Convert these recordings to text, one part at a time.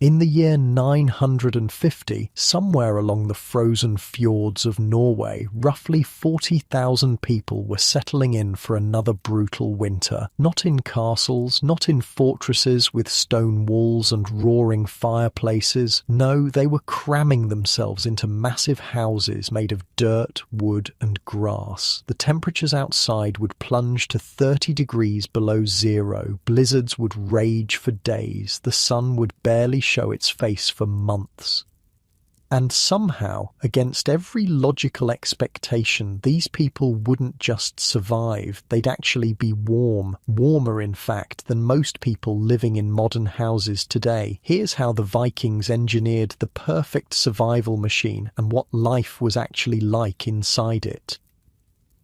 In the year 950, somewhere along the frozen fjords of Norway, roughly 40,000 people were settling in for another brutal winter. Not in castles, not in fortresses with stone walls and roaring fireplaces. No, they were cramming themselves into massive houses made of dirt, wood, and grass. The temperatures outside would plunge to 30 degrees below zero. Blizzards would rage for days. The sun would barely show its face for months. And somehow, against every logical expectation, these people wouldn't just survive, they'd actually be warm, warmer in fact than most people living in modern houses today. Here's how the Vikings engineered the perfect survival machine and what life was actually like inside it.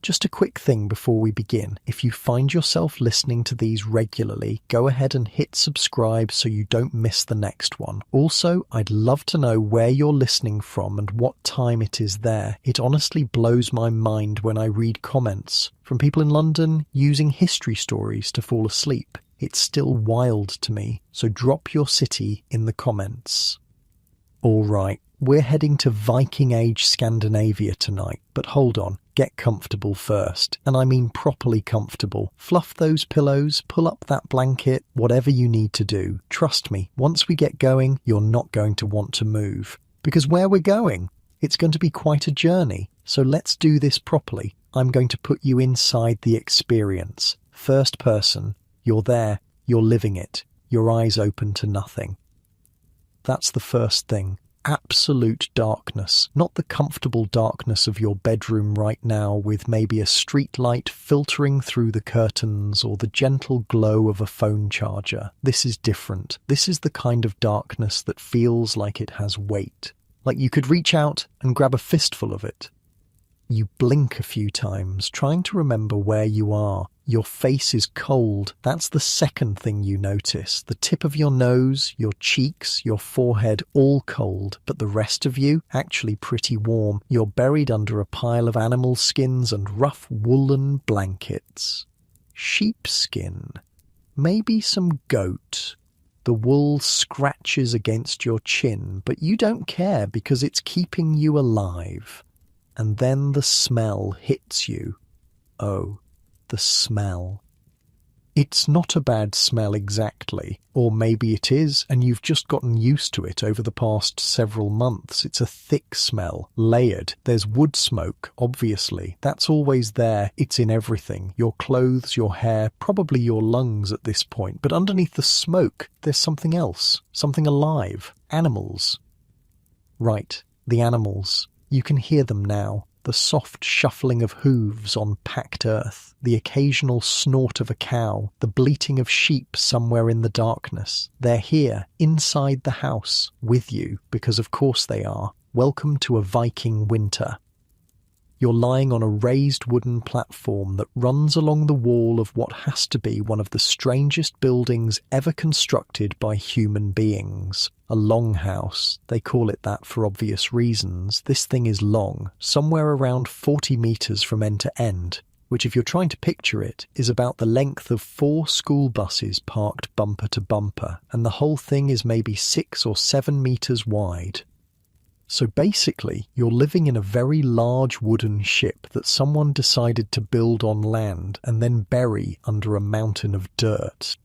Just a quick thing before we begin. If you find yourself listening to these regularly, go ahead and hit subscribe so you don't miss the next one. Also, I'd love to know where you're listening from and what time it is there. It honestly blows my mind when I read comments from people in London using history stories to fall asleep. It's still wild to me, so drop your city in the comments. All right, we're heading to Viking Age Scandinavia tonight, but hold on. Get comfortable first, and I mean properly comfortable. Fluff those pillows, pull up that blanket, whatever you need to do. Trust me, once we get going, you're not going to want to move. Because where we're going, it's going to be quite a journey. So let's do this properly. I'm going to put you inside the experience. First person, you're there, you're living it. Your eyes open to nothing. That's the first thing. Absolute darkness, not the comfortable darkness of your bedroom right now with maybe a street light filtering through the curtains or the gentle glow of a phone charger. This is different. This is the kind of darkness that feels like it has weight, like you could reach out and grab a fistful of it. You blink a few times, trying to remember where you are. Your face is cold. That's the second thing you notice. The tip of your nose, your cheeks, your forehead, all cold, but the rest of you, actually pretty warm. You're buried under a pile of animal skins and rough woolen blankets. Sheepskin. Maybe some goat. The wool scratches against your chin, but you don't care because it's keeping you alive. And then the smell hits you. Oh, the smell. It's not a bad smell exactly, or maybe it is, and you've just gotten used to it over the past several months. It's a thick smell, layered. There's wood smoke, obviously. That's always there. It's in everything. Your clothes, your hair, probably your lungs at this point. But underneath the smoke, there's something else, something alive. Animals. Right, the animals. You can hear them now, the soft shuffling of hooves on packed earth, the occasional snort of a cow, the bleating of sheep somewhere in the darkness. They're here, inside the house, with you, because of course they are. Welcome to a Viking winter. You're lying on a raised wooden platform that runs along the wall of what has to be one of the strangest buildings ever constructed by human beings. A longhouse. They call it that for obvious reasons. This thing is long, somewhere around 40 meters from end to end, which if you're trying to picture it, is about the length of 4 school buses parked bumper to bumper, and the whole thing is maybe 6 or 7 meters wide. So basically, you're living in a very large wooden ship that someone decided to build on land and then bury under a mountain of dirt.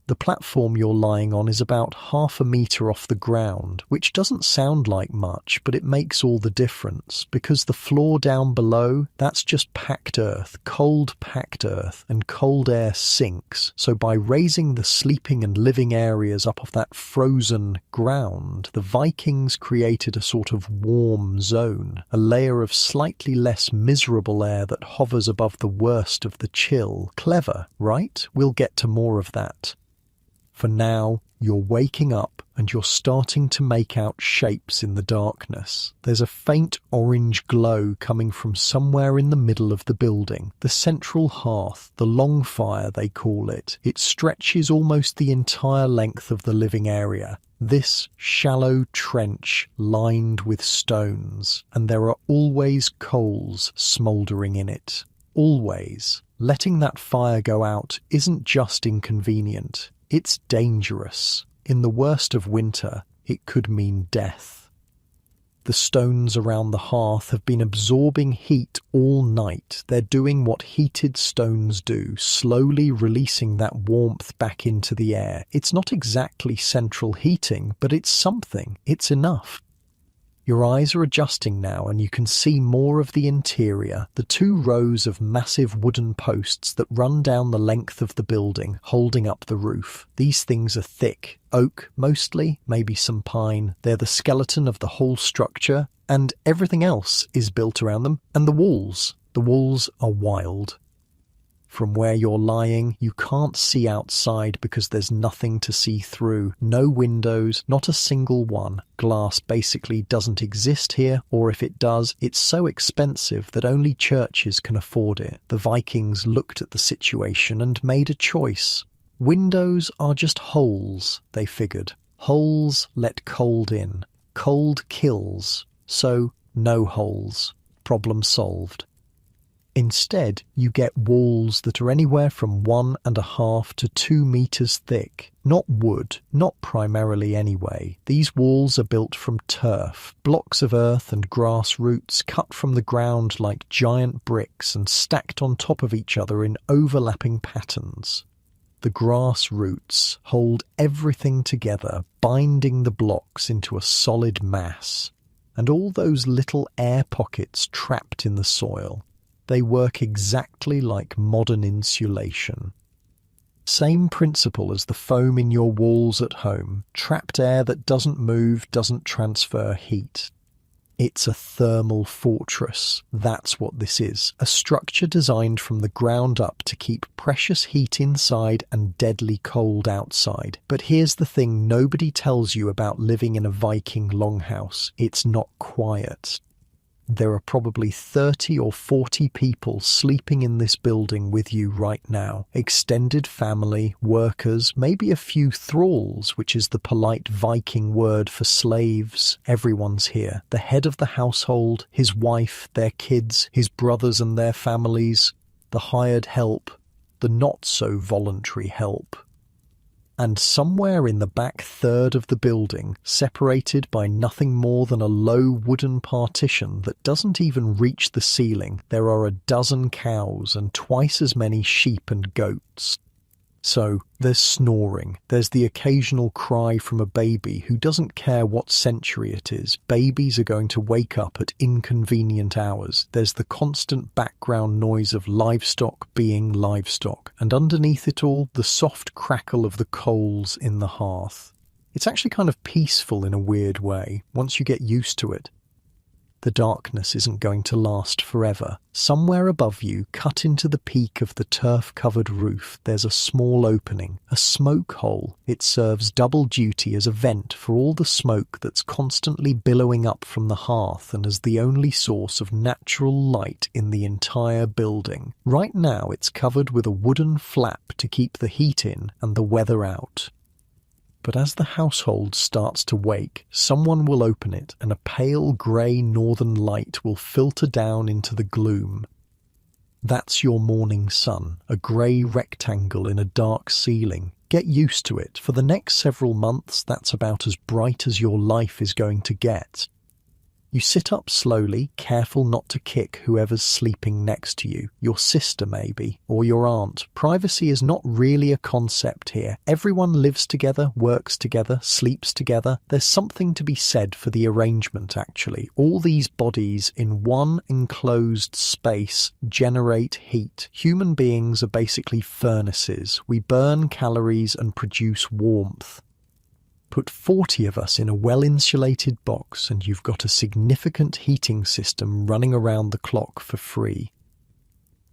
The platform you're lying on is about 1/2 meter off the ground, which doesn't sound like much, but it makes all the difference, because the floor down below, that's just packed earth, cold packed earth, and cold air sinks. So by raising the sleeping and living areas up off that frozen ground, the Vikings created a sort of warm zone, a layer of slightly less miserable air that hovers above the worst of the chill. Clever, right? We'll get to more of that. For now, you're waking up and you're starting to make out shapes in the darkness. There's a faint orange glow coming from somewhere in the middle of the building. The central hearth, the long fire they call it. It stretches almost the entire length of the living area. This shallow trench lined with stones, and there are always coals smouldering in it. Always. Letting that fire go out isn't just inconvenient. It's dangerous. In the worst of winter, it could mean death. The stones around the hearth have been absorbing heat all night. They're doing what heated stones do, slowly releasing that warmth back into the air. It's not exactly central heating, but it's something. It's enough. Your eyes are adjusting now and you can see more of the interior, the 2 rows of massive wooden posts that run down the length of the building, holding up the roof. These things are thick, oak mostly, maybe some pine. They're the skeleton of the whole structure, and everything else is built around them. And the walls are wild. From where you're lying, you can't see outside because there's nothing to see through. No windows, not a single one. Glass basically doesn't exist here, or if it does, it's so expensive that only churches can afford it. The Vikings looked at the situation and made a choice. Windows are just holes, they figured. Holes let cold in. Cold kills. So, no holes. Problem solved. Instead, you get walls that are anywhere from 1.5 to 2 meters thick. Not wood, not primarily anyway. These walls are built from turf, blocks of earth and grass roots cut from the ground like giant bricks and stacked on top of each other in overlapping patterns. The grass roots hold everything together, binding the blocks into a solid mass. And all those little air pockets trapped in the soil. They work exactly like modern insulation. Same principle as the foam in your walls at home. Trapped air that doesn't move, doesn't transfer heat. It's a thermal fortress. That's what this is. A structure designed from the ground up to keep precious heat inside and deadly cold outside. But here's the thing nobody tells you about living in a Viking longhouse. It's not quiet. There are probably 30 or 40 people sleeping in this building with you right now. Extended family, workers, maybe a few thralls, which is the polite Viking word for slaves. Everyone's here. The head of the household, his wife, their kids, his brothers and their families, the hired help, the not-so-voluntary help. And somewhere in the back third of the building, separated by nothing more than a low wooden partition that doesn't even reach the ceiling, there are a dozen cows and twice as many sheep and goats. So, there's snoring, there's the occasional cry from a baby who doesn't care what century it is. Babies are going to wake up at inconvenient hours. There's the constant background noise of livestock being livestock, and underneath it all, the soft crackle of the coals in the hearth. It's actually kind of peaceful in a weird way, once you get used to it. The darkness isn't going to last forever. Somewhere above you, cut into the peak of the turf-covered roof, there's a small opening, a smoke hole. It serves double duty as a vent for all the smoke that's constantly billowing up from the hearth and as the only source of natural light in the entire building. Right now, it's covered with a wooden flap to keep the heat in and the weather out. But as the household starts to wake, someone will open it and a pale grey northern light will filter down into the gloom. That's your morning sun, a grey rectangle in a dark ceiling. Get used to it. For the next several months, that's about as bright as your life is going to get. You sit up slowly, careful not to kick whoever's sleeping next to you. Your sister, maybe, or your aunt. Privacy is not really a concept here. Everyone lives together, works together, sleeps together. There's something to be said for the arrangement, actually. All these bodies in one enclosed space generate heat. Human beings are basically furnaces. We burn calories and produce warmth. Put 40 of us in a well-insulated box and you've got a significant heating system running around the clock for free.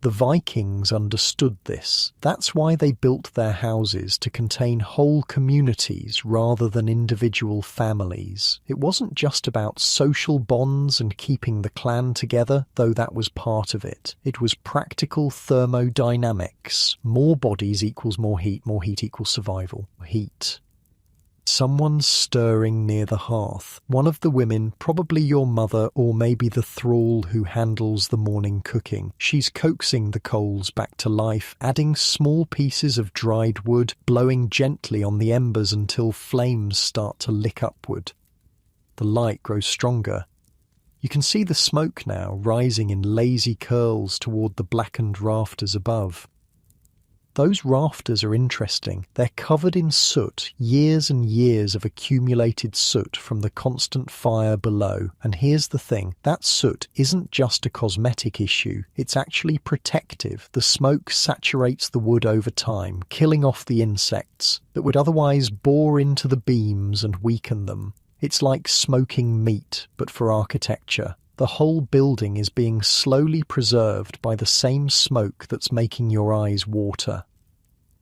The Vikings understood this. That's why they built their houses to contain whole communities rather than individual families. It wasn't just about social bonds and keeping the clan together, though that was part of it. It was practical thermodynamics. More bodies equals more heat equals survival. Heat. Someone's stirring near the hearth. One of the women, probably your mother or maybe the thrall who handles the morning cooking. She's coaxing the coals back to life, adding small pieces of dried wood, blowing gently on the embers until flames start to lick upward. The light grows stronger. You can see the smoke now rising in lazy curls toward the blackened rafters above. Those rafters are interesting. They're covered in soot, years and years of accumulated soot from the constant fire below. And here's the thing, that soot isn't just a cosmetic issue, it's actually protective. The smoke saturates the wood over time, killing off the insects that would otherwise bore into the beams and weaken them. It's like smoking meat, but for architecture. The whole building is being slowly preserved by the same smoke that's making your eyes water.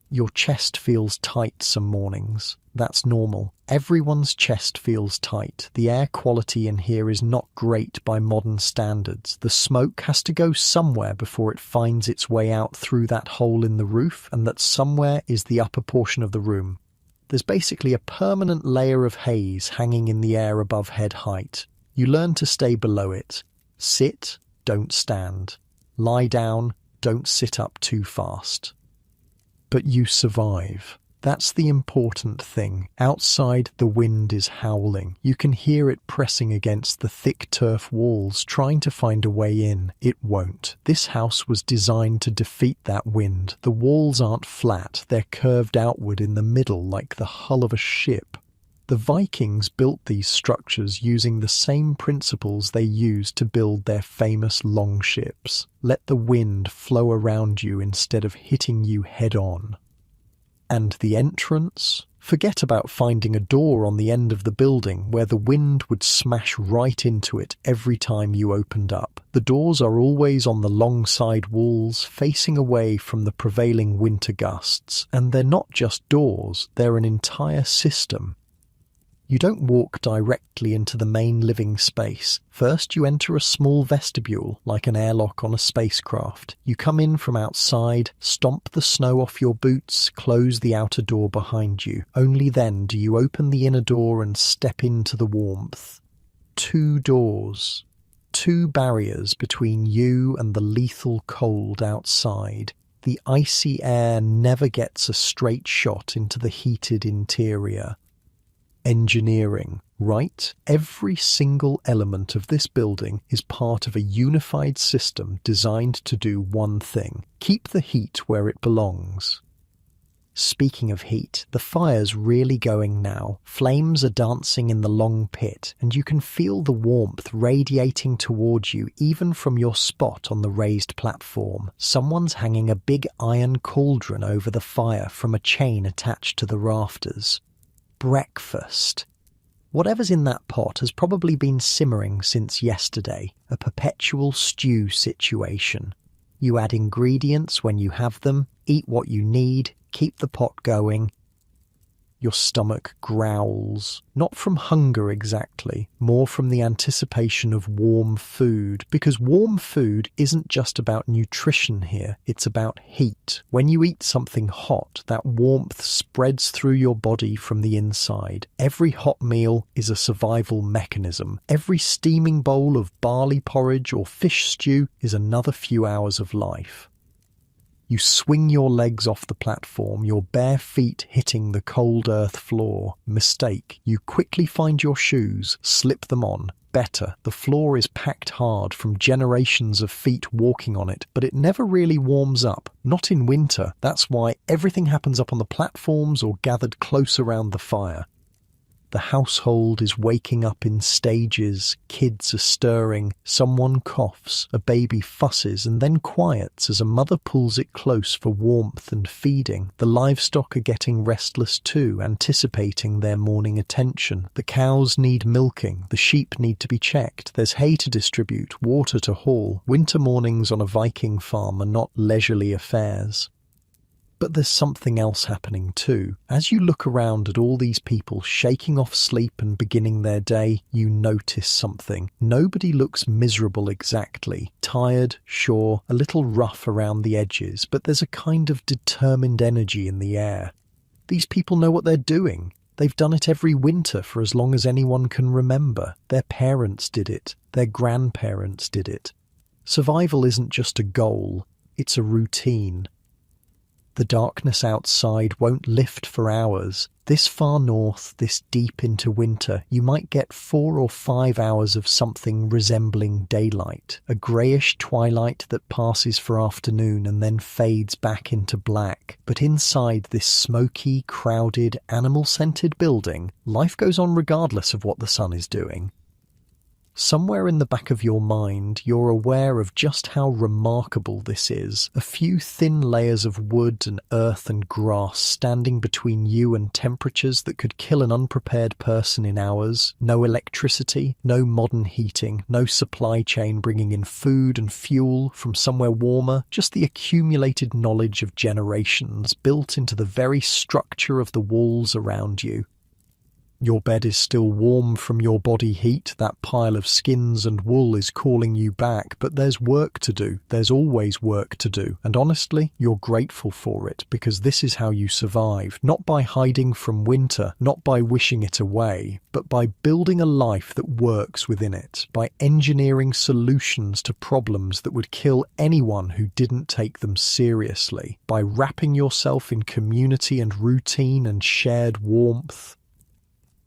Your chest feels tight some mornings. That's normal. Everyone's chest feels tight. The air quality in here is not great by modern standards. The smoke has to go somewhere before it finds its way out through that hole in the roof, and that somewhere is the upper portion of the room. There's basically a permanent layer of haze hanging in the air above head height. You learn to stay below it. Sit, don't stand. Lie down, don't sit up too fast. But you survive. That's the important thing. Outside, the wind is howling. You can hear it pressing against the thick turf walls, trying to find a way in. It won't. This house was designed to defeat that wind. The walls aren't flat. They're curved outward in the middle like the hull of a ship. The Vikings built these structures using the same principles they used to build their famous longships. Let the wind flow around you instead of hitting you head-on. And the entrance? Forget about finding a door on the end of the building where the wind would smash right into it every time you opened up. The doors are always on the long side walls, facing away from the prevailing winter gusts. And they're not just doors, they're an entire system. You don't walk directly into the main living space. First, you enter a small vestibule, like an airlock on a spacecraft. You come in from outside, stomp the snow off your boots, close the outer door behind you. Only then do you open the inner door and step into the warmth. 2 doors. 2 barriers between you and the lethal cold outside. The icy air never gets a straight shot into the heated interior. Engineering, right? Every single element of this building is part of a unified system designed to do one thing: keep the heat where it belongs. Speaking of heat, the fire's really going now. Flames are dancing in the long pit, and you can feel the warmth radiating towards you even from your spot on the raised platform. Someone's hanging a big iron cauldron over the fire from a chain attached to the rafters. Breakfast. Whatever's in that pot has probably been simmering since yesterday, a perpetual stew situation. You add ingredients when you have them, eat what you need, keep the pot going. Your stomach growls, not from hunger exactly, more from the anticipation of warm food, because warm food isn't just about nutrition here, it's about heat. When you eat something hot, that warmth spreads through your body from the inside. Every hot meal is a survival mechanism. Every steaming bowl of barley porridge or fish stew is another few hours of life. You swing your legs off the platform, your bare feet hitting the cold earth floor. Mistake. You quickly find your shoes, slip them on. Better. The floor is packed hard from generations of feet walking on it, but it never really warms up. Not in winter. That's why everything happens up on the platforms or gathered close around the fire. The household is waking up in stages, kids are stirring, someone coughs, a baby fusses and then quiets as a mother pulls it close for warmth and feeding. The livestock are getting restless too, anticipating their morning attention. The cows need milking, the sheep need to be checked, there's hay to distribute, water to haul. Winter mornings on a Viking farm are not leisurely affairs. But there's something else happening too. As you look around at all these people shaking off sleep and beginning their day, you notice something. Nobody looks miserable exactly. Tired, sure, a little rough around the edges, but there's a kind of determined energy in the air. These people know what they're doing. They've done it every winter for as long as anyone can remember. Their parents did it. Their grandparents did it. Survival isn't just a goal, it's a routine. The darkness outside won't lift for hours. This far north, this deep into winter, you might get 4 or 5 hours of something resembling daylight, a greyish twilight that passes for afternoon and then fades back into black. But inside this smoky, crowded, animal-scented building, life goes on regardless of what the sun is doing. Somewhere in the back of your mind, you're aware of just how remarkable this is. A few thin layers of wood and earth and grass standing between you and temperatures that could kill an unprepared person in hours. No electricity, no modern heating, no supply chain bringing in food and fuel from somewhere warmer. Just the accumulated knowledge of generations built into the very structure of the walls around you. Your bed is still warm from your body heat, that pile of skins and wool is calling you back, but there's work to do, there's always work to do, and honestly, you're grateful for it, because this is how you survive, not by hiding from winter, not by wishing it away, but by building a life that works within it, by engineering solutions to problems that would kill anyone who didn't take them seriously, by wrapping yourself in community and routine and shared warmth.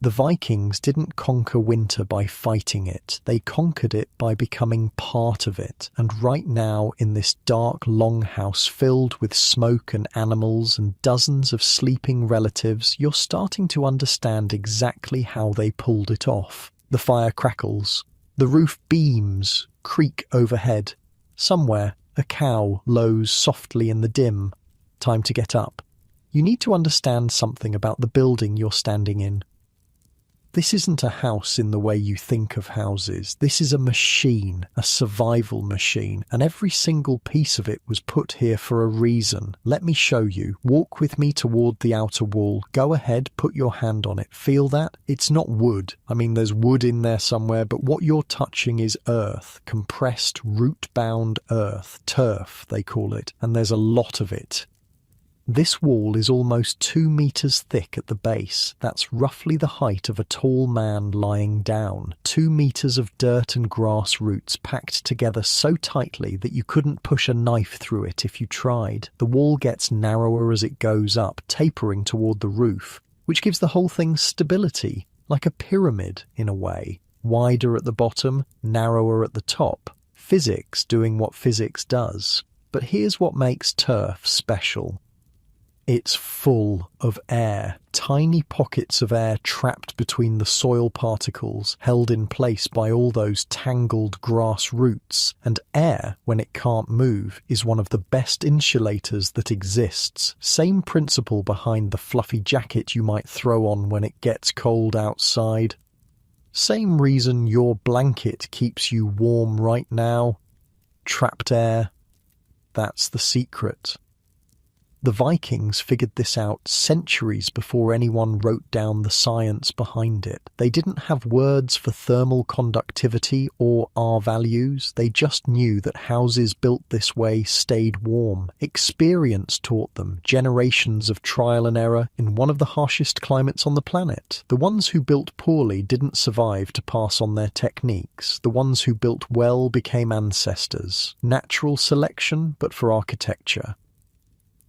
The Vikings didn't conquer winter by fighting it, they conquered it by becoming part of it, and right now in this dark longhouse filled with smoke and animals and dozens of sleeping relatives, you're starting to understand exactly how they pulled it off. The fire crackles, the roof beams, creak overhead. Somewhere, a cow lows softly in the dim. Time to get up. You need to understand something about the building you're standing in. This isn't a house in the way you think of houses. This is a machine, a survival machine, and every single piece of it was put here for a reason. Let me show you. Walk with me toward the outer wall. Go ahead, put your hand on it. Feel that? It's not wood. I mean, there's wood in there somewhere, but what you're touching is earth, compressed, root-bound earth, turf, they call it, and there's a lot of it. This wall is almost 2 meters thick at the base. That's roughly the height of a tall man lying down. 2 meters of dirt and grass roots packed together so tightly that you couldn't push a knife through it if you tried. The wall gets narrower as it goes up, tapering toward the roof, which gives the whole thing stability, like a pyramid in a way. Wider at the bottom, narrower at the top. Physics doing what physics does. But here's what makes turf special. It's full of air, tiny pockets of air trapped between the soil particles, held in place by all those tangled grass roots. And air, when it can't move, is one of the best insulators that exists. Same principle behind the fluffy jacket you might throw on when it gets cold outside. Same reason your blanket keeps you warm right now. Trapped air. That's the secret. The Vikings figured this out centuries before anyone wrote down the science behind it. They didn't have words for thermal conductivity or R values. They just knew that houses built this way stayed warm. Experience taught them, generations of trial and error in one of the harshest climates on the planet. The ones who built poorly didn't survive to pass on their techniques. The ones who built well became ancestors. Natural selection, but for architecture.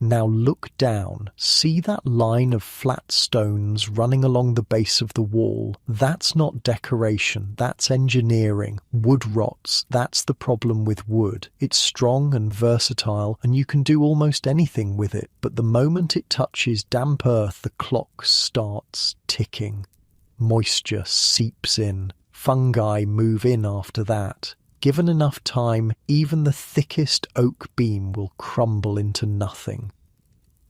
Now look down. See that line of flat stones running along the base of the wall? That's not decoration, that's engineering. Wood rots, that's the problem with wood. It's strong and versatile, and you can do almost anything with it, but the moment it touches damp earth, the clock starts ticking. Moisture seeps in. Fungi move in after that. Given enough time, even the thickest oak beam will crumble into nothing.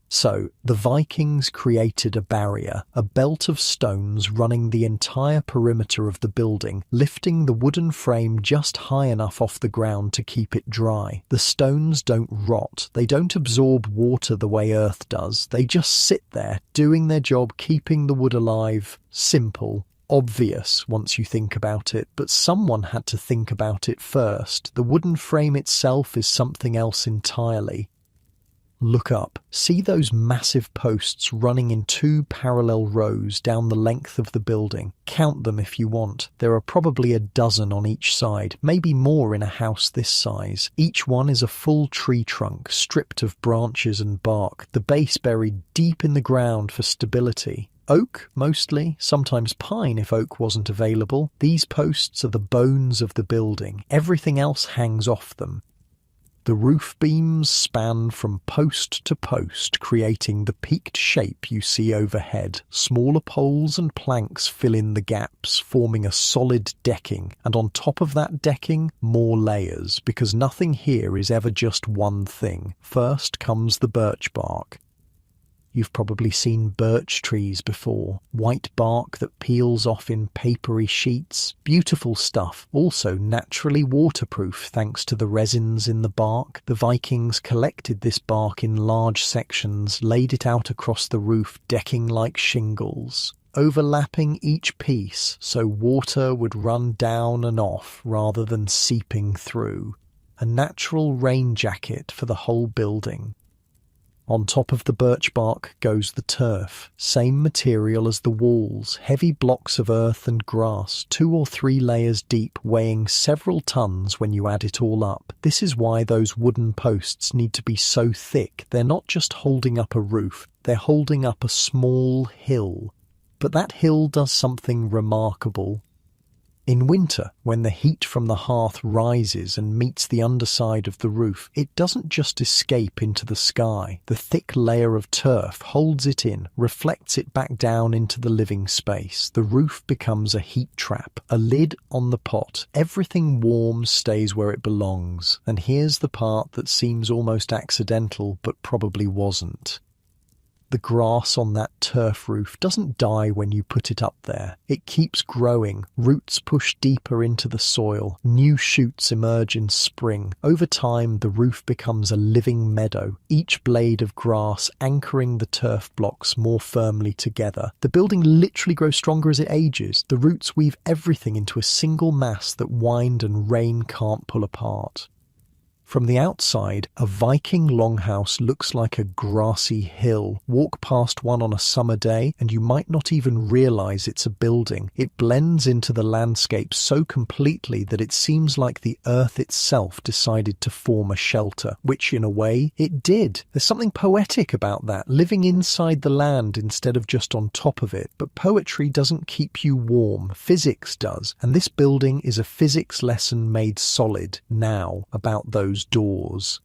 So, the Vikings created a barrier, a belt of stones running the entire perimeter of the building, lifting the wooden frame just high enough off the ground to keep it dry. The stones don't rot, they don't absorb water the way earth does, they just sit there, doing their job, keeping the wood alive. Simple. Obvious once you think about it, but someone had to think about it first. The wooden frame itself is something else entirely. Look up. See those massive posts running in 2 parallel rows down the length of the building. Count them if you want. There are probably a dozen on each side, maybe more in a house this size. Each one is a full tree trunk, stripped of branches and bark, the base buried deep in the ground for stability. Oak, mostly, sometimes pine if oak wasn't available. These posts are the bones of the building. Everything else hangs off them. The roof beams span from post to post, creating the peaked shape you see overhead. Smaller poles and planks fill in the gaps, forming a solid decking, and on top of that decking, more layers, because nothing here is ever just one thing. First comes the birch bark. You've probably seen birch trees before. White bark that peels off in papery sheets. Beautiful stuff. Also naturally waterproof thanks to the resins in the bark. The Vikings collected this bark in large sections, laid it out across the roof, decking like shingles, overlapping each piece so water would run down and off rather than seeping through. A natural rain jacket for the whole building. On top of the birch bark goes the turf, same material as the walls, heavy blocks of earth and grass, 2 or 3 layers deep, weighing several tons when you add it all up. This is why those wooden posts need to be so thick. They're not just holding up a roof, they're holding up a small hill. But that hill does something remarkable. In winter, when the heat from the hearth rises and meets the underside of the roof, it doesn't just escape into the sky. The thick layer of turf holds it in, reflects it back down into the living space. The roof becomes a heat trap, a lid on the pot. Everything warm stays where it belongs. And here's the part that seems almost accidental, but probably wasn't. The grass on that turf roof doesn't die when you put it up there. It keeps growing, roots push deeper into the soil, new shoots emerge in spring. Over time, the roof becomes a living meadow, each blade of grass anchoring the turf blocks more firmly together. The building literally grows stronger as it ages. The roots weave everything into a single mass that wind and rain can't pull apart. From the outside, a Viking longhouse looks like a grassy hill. Walk past one on a summer day and you might not even realize it's a building. It blends into the landscape so completely that it seems like the earth itself decided to form a shelter, which in a way it did. There's something poetic about that, living inside the land instead of just on top of it. But poetry doesn't keep you warm, physics does. And this building is a physics lesson made solid now about those doors.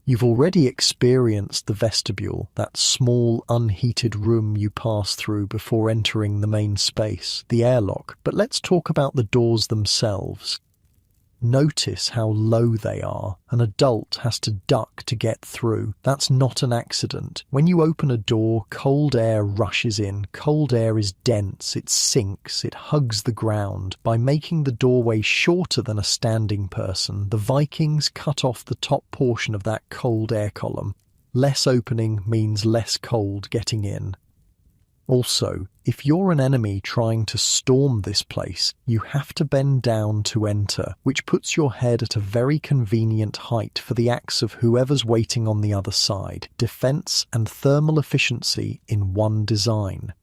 You've already experienced the vestibule, that small unheated room you pass through before entering the main space, the airlock, but let's talk about the doors themselves. Notice how low they are. An adult has to duck to get through. That's not an accident. When you open a door, cold air rushes in. Cold air is dense, it sinks, it hugs the ground. By making the doorway shorter than a standing person, the Vikings cut off the top portion of that cold air column. Less opening means less cold getting in. Also, if you're an enemy trying to storm this place, you have to bend down to enter, which puts your head at a very convenient height for the axe of whoever's waiting on the other side. Defense and thermal efficiency in one design.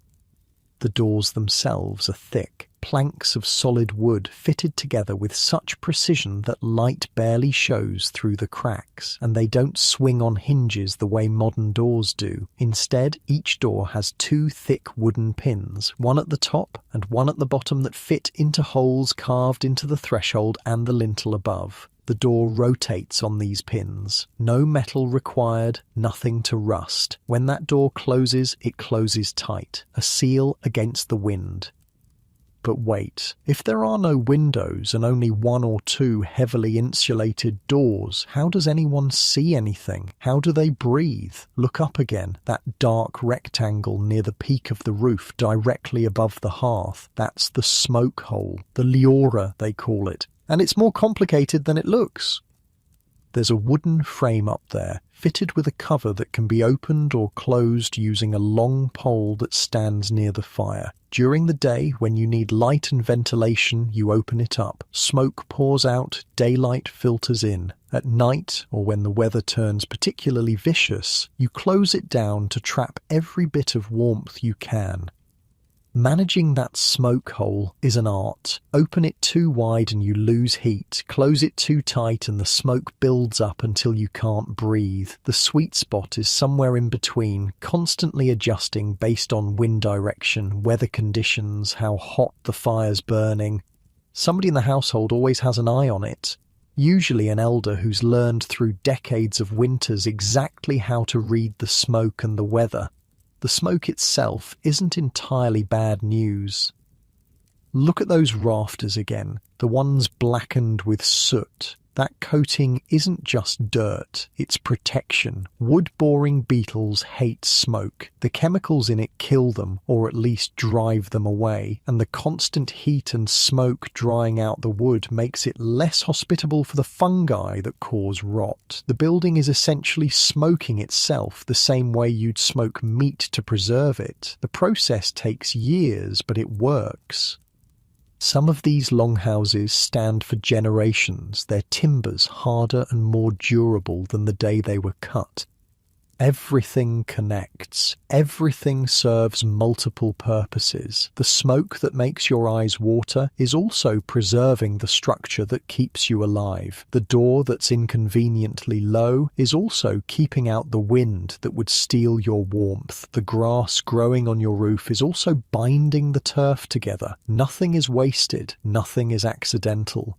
The doors themselves are thick, planks of solid wood fitted together with such precision that light barely shows through the cracks, and they don't swing on hinges the way modern doors do. Instead, each door has 2 thick wooden pins, one at the top and one at the bottom that fit into holes carved into the threshold and the lintel above. The door rotates on these pins. No metal required, nothing to rust. When that door closes, it closes tight, a seal against the wind. But wait, if there are no windows and only 1 or 2 heavily insulated doors, how does anyone see anything? How do they breathe? Look up again, that dark rectangle near the peak of the roof directly above the hearth. That's the smoke hole, the leora they call it. And it's more complicated than it looks. There's a wooden frame up there, fitted with a cover that can be opened or closed using a long pole that stands near the fire. During the day, when you need light and ventilation, you open it up. Smoke pours out, daylight filters in. At night, or when the weather turns particularly vicious, you close it down to trap every bit of warmth you can. Managing that smoke hole is an art. Open it too wide and you lose heat. Close it too tight and the smoke builds up until you can't breathe. The sweet spot is somewhere in between, constantly adjusting based on wind direction, weather conditions, how hot the fire's burning. Somebody in the household always has an eye on it. Usually an elder who's learned through decades of winters exactly how to read the smoke and the weather. The smoke itself isn't entirely bad news. Look at those rafters again, the ones blackened with soot. That coating isn't just dirt, it's protection. Wood-boring beetles hate smoke. The chemicals in it kill them, or at least drive them away, and the constant heat and smoke drying out the wood makes it less hospitable for the fungi that cause rot. The building is essentially smoking itself the same way you'd smoke meat to preserve it. The process takes years, but it works. Some of these longhouses stand for generations, their timbers harder and more durable than the day they were cut. Everything connects. Everything serves multiple purposes. The smoke that makes your eyes water is also preserving the structure that keeps you alive. The door that's inconveniently low is also keeping out the wind that would steal your warmth. The grass growing on your roof is also binding the turf together. Nothing is wasted. Nothing is accidental.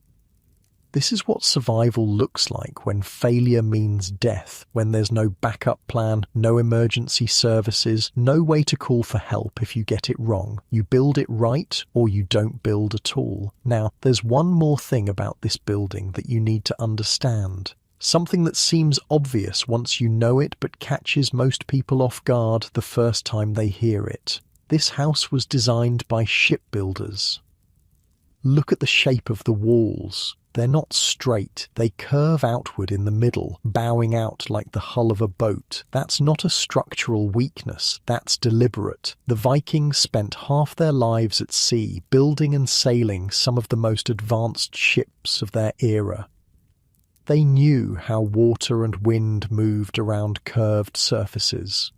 This is what survival looks like when failure means death, when there's no backup plan, no emergency services, no way to call for help if you get it wrong. You build it right or you don't build at all. Now, there's one more thing about this building that you need to understand. Something that seems obvious once you know it but catches most people off guard the first time they hear it. This house was designed by shipbuilders. Look at the shape of the walls. They're not straight, they curve outward in the middle, bowing out like the hull of a boat. That's not a structural weakness, that's deliberate. The Vikings spent half their lives at sea, building and sailing some of the most advanced ships of their era. They knew how water and wind moved around curved surfaces.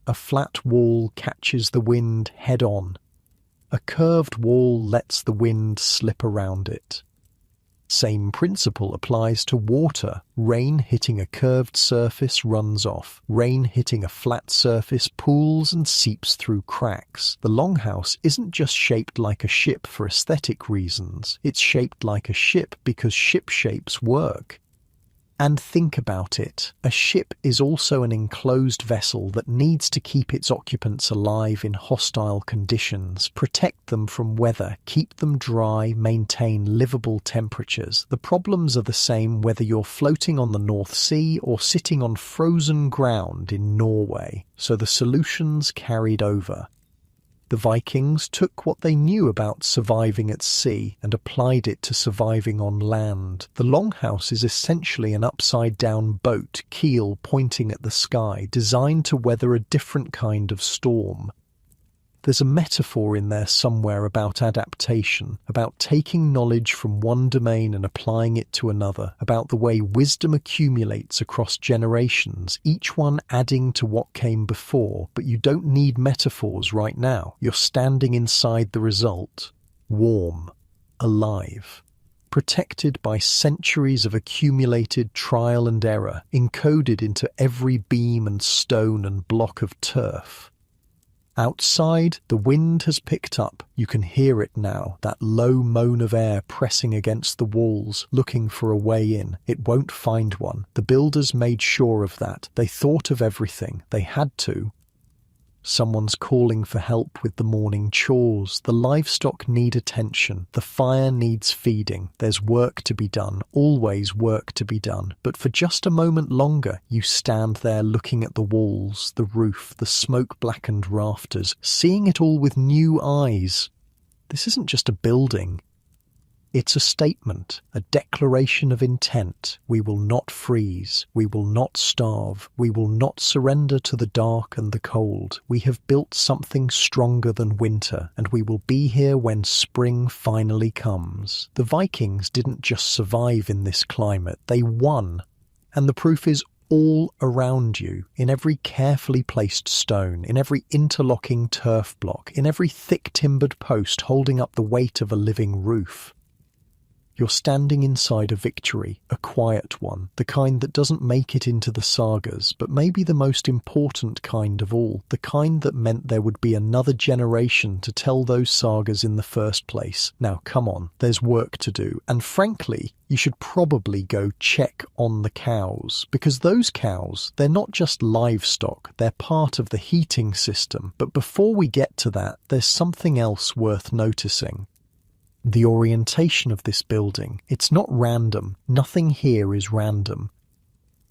A flat wall catches the wind head-on. A curved wall lets the wind slip around it. Same principle applies to water. Rain hitting a curved surface runs off. Rain hitting a flat surface pools and seeps through cracks. The longhouse isn't just shaped like a ship for aesthetic reasons. It's shaped like a ship because ship shapes work. And think about it. A ship is also an enclosed vessel that needs to keep its occupants alive in hostile conditions, protect them from weather, keep them dry, maintain livable temperatures. The problems are the same whether you're floating on the North Sea or sitting on frozen ground in Norway, so the solutions carried over. The Vikings took what they knew about surviving at sea and applied it to surviving on land. The longhouse is essentially an upside-down boat, keel pointing at the sky, designed to weather a different kind of storm. There's a metaphor in there somewhere about adaptation, about taking knowledge from one domain and applying it to another, about the way wisdom accumulates across generations, each one adding to what came before. But you don't need metaphors right now. You're standing inside the result. Warm. Alive. Protected by centuries of accumulated trial and error, encoded into every beam and stone and block of turf. Outside, the wind has picked up. You can hear it now, that low moan of air pressing against the walls, looking for a way in. It won't find one. The builders made sure of that. They thought of everything. They had to. Someone's calling for help with the morning chores. The livestock need attention. The fire needs feeding. There's work to be done, always work to be done. But for just a moment longer, you stand there looking at the walls, the roof, the smoke-blackened rafters, seeing it all with new eyes. This isn't just a building. It's a statement, a declaration of intent. We will not freeze. We will not starve. We will not surrender to the dark and the cold. We have built something stronger than winter, and we will be here when spring finally comes. The Vikings didn't just survive in this climate, they won. And the proof is all around you, in every carefully placed stone, in every interlocking turf block, in every thick timbered post holding up the weight of a living roof. You're standing inside a victory, a quiet one, the kind that doesn't make it into the sagas, but maybe the most important kind of all, the kind that meant there would be another generation to tell those sagas in the first place. Now come on, there's work to do, and frankly, you should probably go check on the cows, because those cows, they're not just livestock, they're part of the heating system. But before we get to that, there's something else worth noticing. The orientation of this building, it's not random. Nothing here is random.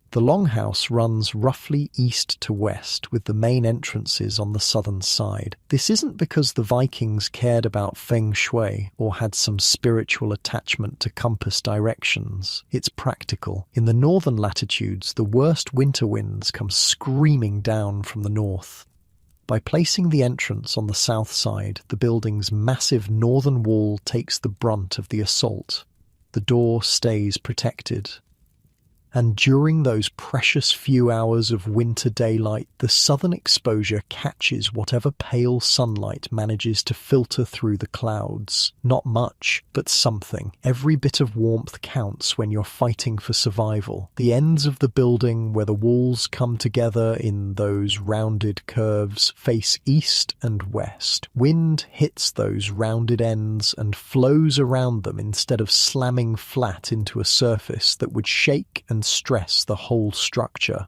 The longhouse runs roughly east to west, with the main entrances on the southern side. This isn't because the Vikings cared about feng shui or had some spiritual attachment to compass directions. It's practical. In the northern latitudes, the worst winter winds come screaming down from the north. By placing the entrance on the south side, the building's massive northern wall takes the brunt of the assault. The door stays protected. And during those precious few hours of winter daylight, the southern exposure catches whatever pale sunlight manages to filter through the clouds. Not much, but something. Every bit of warmth counts when you're fighting for survival. The ends of the building, where the walls come together in those rounded curves, face east and west. Wind hits those rounded ends and flows around them instead of slamming flat into a surface that would shake and stress the whole structure.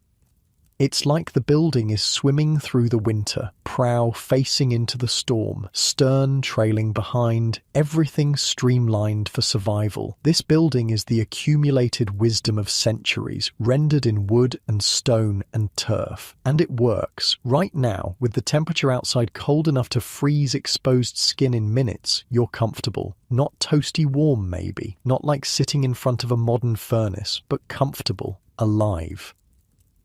It's like the building is swimming through the winter, prow facing into the storm, stern trailing behind, everything streamlined for survival. This building is the accumulated wisdom of centuries, rendered in wood and stone and turf. And it works. Right now, with the temperature outside cold enough to freeze exposed skin in minutes, you're comfortable. Not toasty warm, maybe. Not like sitting in front of a modern furnace, but comfortable, alive.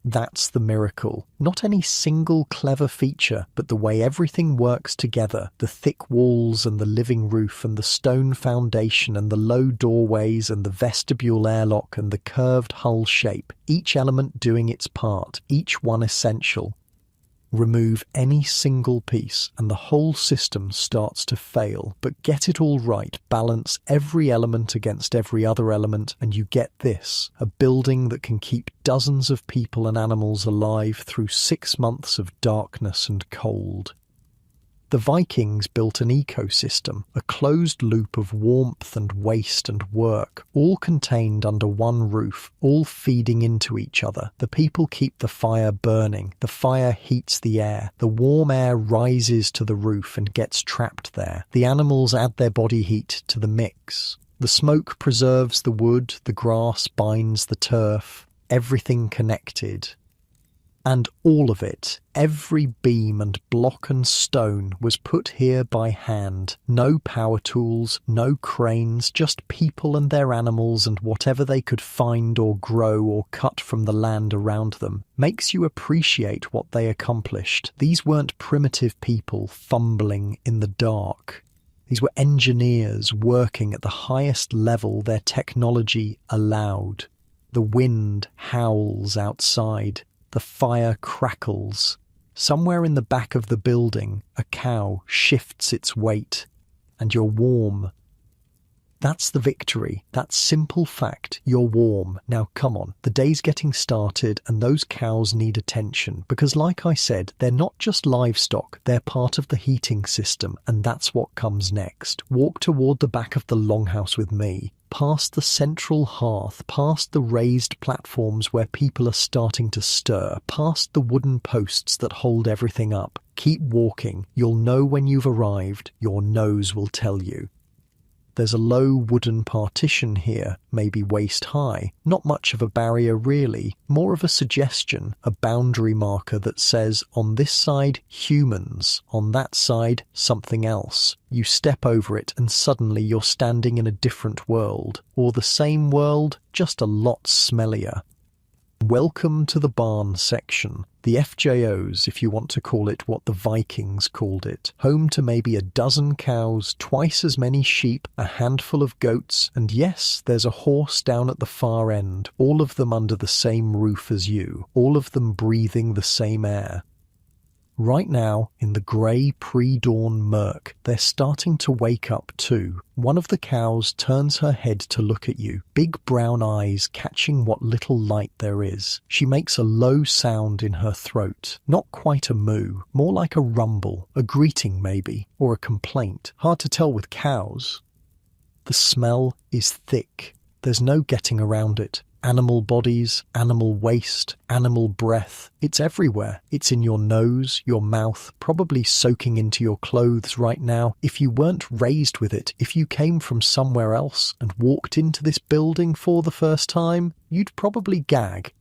That's the miracle. Not any single clever feature, but the way everything works together. The thick walls and the living roof and the stone foundation and the low doorways and the vestibule airlock and the curved hull shape. Each element doing its part, each one essential. Remove any single piece and the whole system starts to fail, but get it all right, balance every element against every other element, and you get this, a building that can keep dozens of people and animals alive through 6 months of darkness and cold. The Vikings built an ecosystem, a closed loop of warmth and waste and work, all contained under one roof, all feeding into each other. The people keep the fire burning, the fire heats the air, the warm air rises to the roof and gets trapped there. The animals add their body heat to the mix. The smoke preserves the wood, the grass binds the turf, everything connected. And all of it, every beam and block and stone was put here by hand. No power tools, no cranes, just people and their animals and whatever they could find or grow or cut from the land around them. Makes you appreciate what they accomplished. These weren't primitive people fumbling in the dark. These were engineers working at the highest level their technology allowed. The wind howls outside. The fire crackles. Somewhere in the back of the building, a cow shifts its weight, and you're warm. That's the victory. That simple fact, you're warm. Now come on, the day's getting started and those cows need attention because like I said, they're not just livestock, they're part of the heating system and that's what comes next. Walk toward the back of the longhouse with me. Past the central hearth, past the raised platforms where people are starting to stir, past the wooden posts that hold everything up. Keep walking. You'll know when you've arrived. Your nose will tell you. There's a low wooden partition here, maybe waist high. Not much of a barrier really, more of a suggestion, a boundary marker that says, on this side, humans, on that side, something else. You step over it and suddenly you're standing in a different world, or the same world, just a lot smellier. Welcome to the barn section. The FJOs, if you want to call it what the Vikings called it. Home to maybe a dozen cows, twice as many sheep, a handful of goats, and yes, there's a horse down at the far end, all of them under the same roof as you, all of them breathing the same air. Right now, in the grey pre-dawn murk, they're starting to wake up too. One of the cows turns her head to look at you, big brown eyes catching what little light there is. She makes a low sound in her throat, not quite a moo, more like a rumble, a greeting maybe, or a complaint. Hard to tell with cows. The smell is thick. There's no getting around it. Animal bodies, animal waste, animal breath. It's everywhere. It's in your nose, your mouth, probably soaking into your clothes right now. If you weren't raised with it, if you came from somewhere else and walked into this building for the first time, you'd probably gag.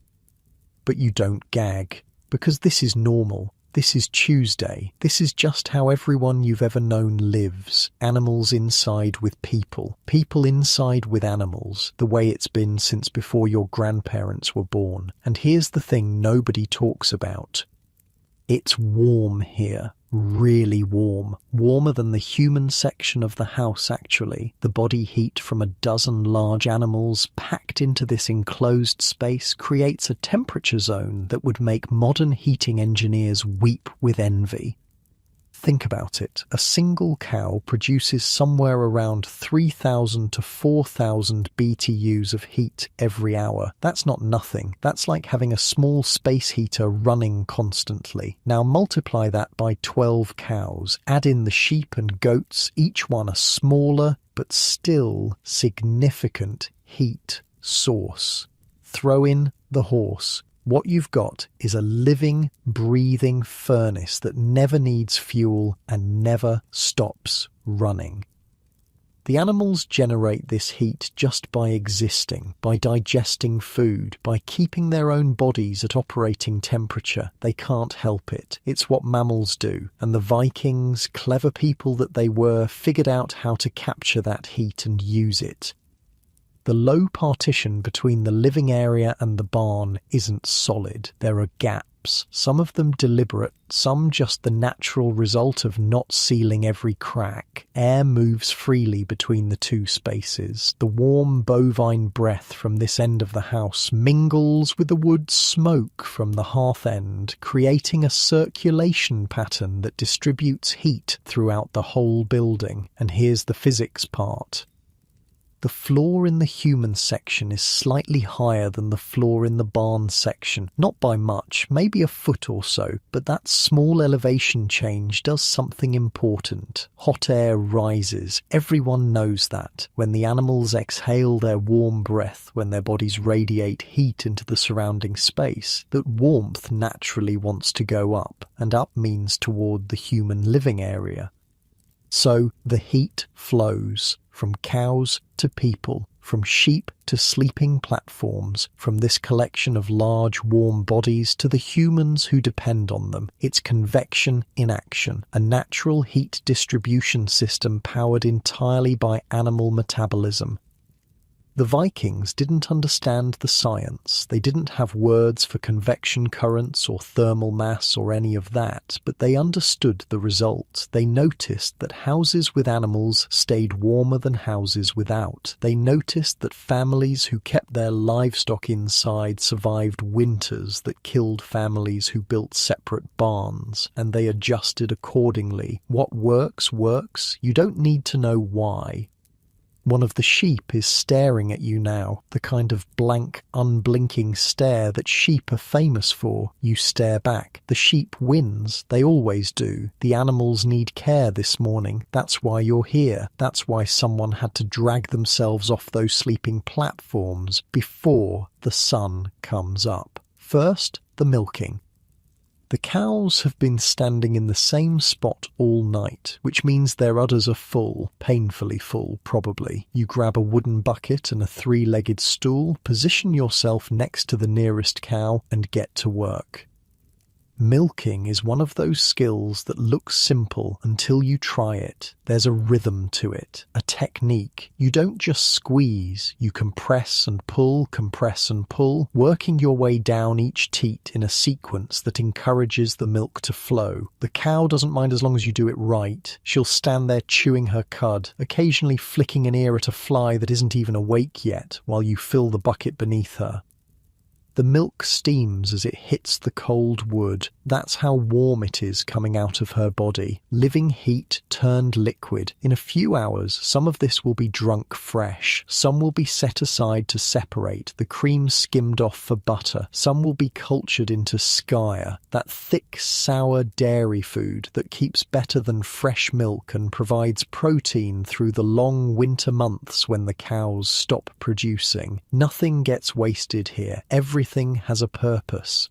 But you don't gag, because this is normal. This is Tuesday. This is just how everyone you've ever known lives. Animals inside with people. People inside with animals. The way it's been since before your grandparents were born. And here's the thing nobody talks about. It's warm here. Really warm. Warmer than the human section of the house, actually. The body heat from a dozen large animals packed into this enclosed space creates a temperature zone that would make modern heating engineers weep with envy. Think about it. A single cow produces somewhere around 3,000 to 4,000 BTUs of heat every hour. That's not nothing. That's like having a small space heater running constantly. Now multiply that by 12 cows. Add in the sheep and goats, each one a smaller but still significant heat source. Throw in the horse. What you've got is a living, breathing furnace that never needs fuel and never stops running. The animals generate this heat just by existing, by digesting food, by keeping their own bodies at operating temperature. They can't help it. It's what mammals do. And the Vikings, clever people that they were, figured out how to capture that heat and use it. The low partition between the living area and the barn isn't solid. There are gaps, some of them deliberate, some just the natural result of not sealing every crack. Air moves freely between the two spaces. The warm bovine breath from this end of the house mingles with the wood smoke from the hearth end, creating a circulation pattern that distributes heat throughout the whole building. And here's the physics part. The floor in the human section is slightly higher than the floor in the barn section. Not by much, maybe a foot or so, but that small elevation change does something important. Hot air rises. Everyone knows that. When the animals exhale their warm breath, when their bodies radiate heat into the surrounding space, that warmth naturally wants to go up, and up means toward the human living area. So the heat flows from cows to people, from sheep to sleeping platforms, from this collection of large warm bodies to the humans who depend on them. It's convection in action, a natural heat distribution system powered entirely by animal metabolism. The Vikings didn't understand the science. They didn't have words for convection currents or thermal mass or any of that, but they understood the result. They noticed that houses with animals stayed warmer than houses without. They noticed that families who kept their livestock inside survived winters that killed families who built separate barns, and they adjusted accordingly. What works, works. You don't need to know why. One of the sheep is staring at you now, the kind of blank, unblinking stare that sheep are famous for. You stare back. The sheep wins. They always do. The animals need care this morning. That's why you're here. That's why someone had to drag themselves off those sleeping platforms before the sun comes up. First, the milking. The cows have been standing in the same spot all night, which means their udders are full, painfully full, probably. You grab a wooden bucket and a three-legged stool, position yourself next to the nearest cow, and get to work. Milking is one of those skills that looks simple until you try it. There's a rhythm to it, a technique. You don't just squeeze, you compress and pull, working your way down each teat in a sequence that encourages the milk to flow. The cow doesn't mind as long as you do it right. She'll stand there chewing her cud, occasionally flicking an ear at a fly that isn't even awake yet, while you fill the bucket beneath her. The milk steams as it hits the cold wood. That's how warm it is coming out of her body. Living heat turned liquid. In a few hours, some of this will be drunk fresh. Some will be set aside to separate, the cream skimmed off for butter. Some will be cultured into skyr, that thick, sour dairy food that keeps better than fresh milk and provides protein through the long winter months when the cows stop producing. Nothing gets wasted here. Everything has a purpose.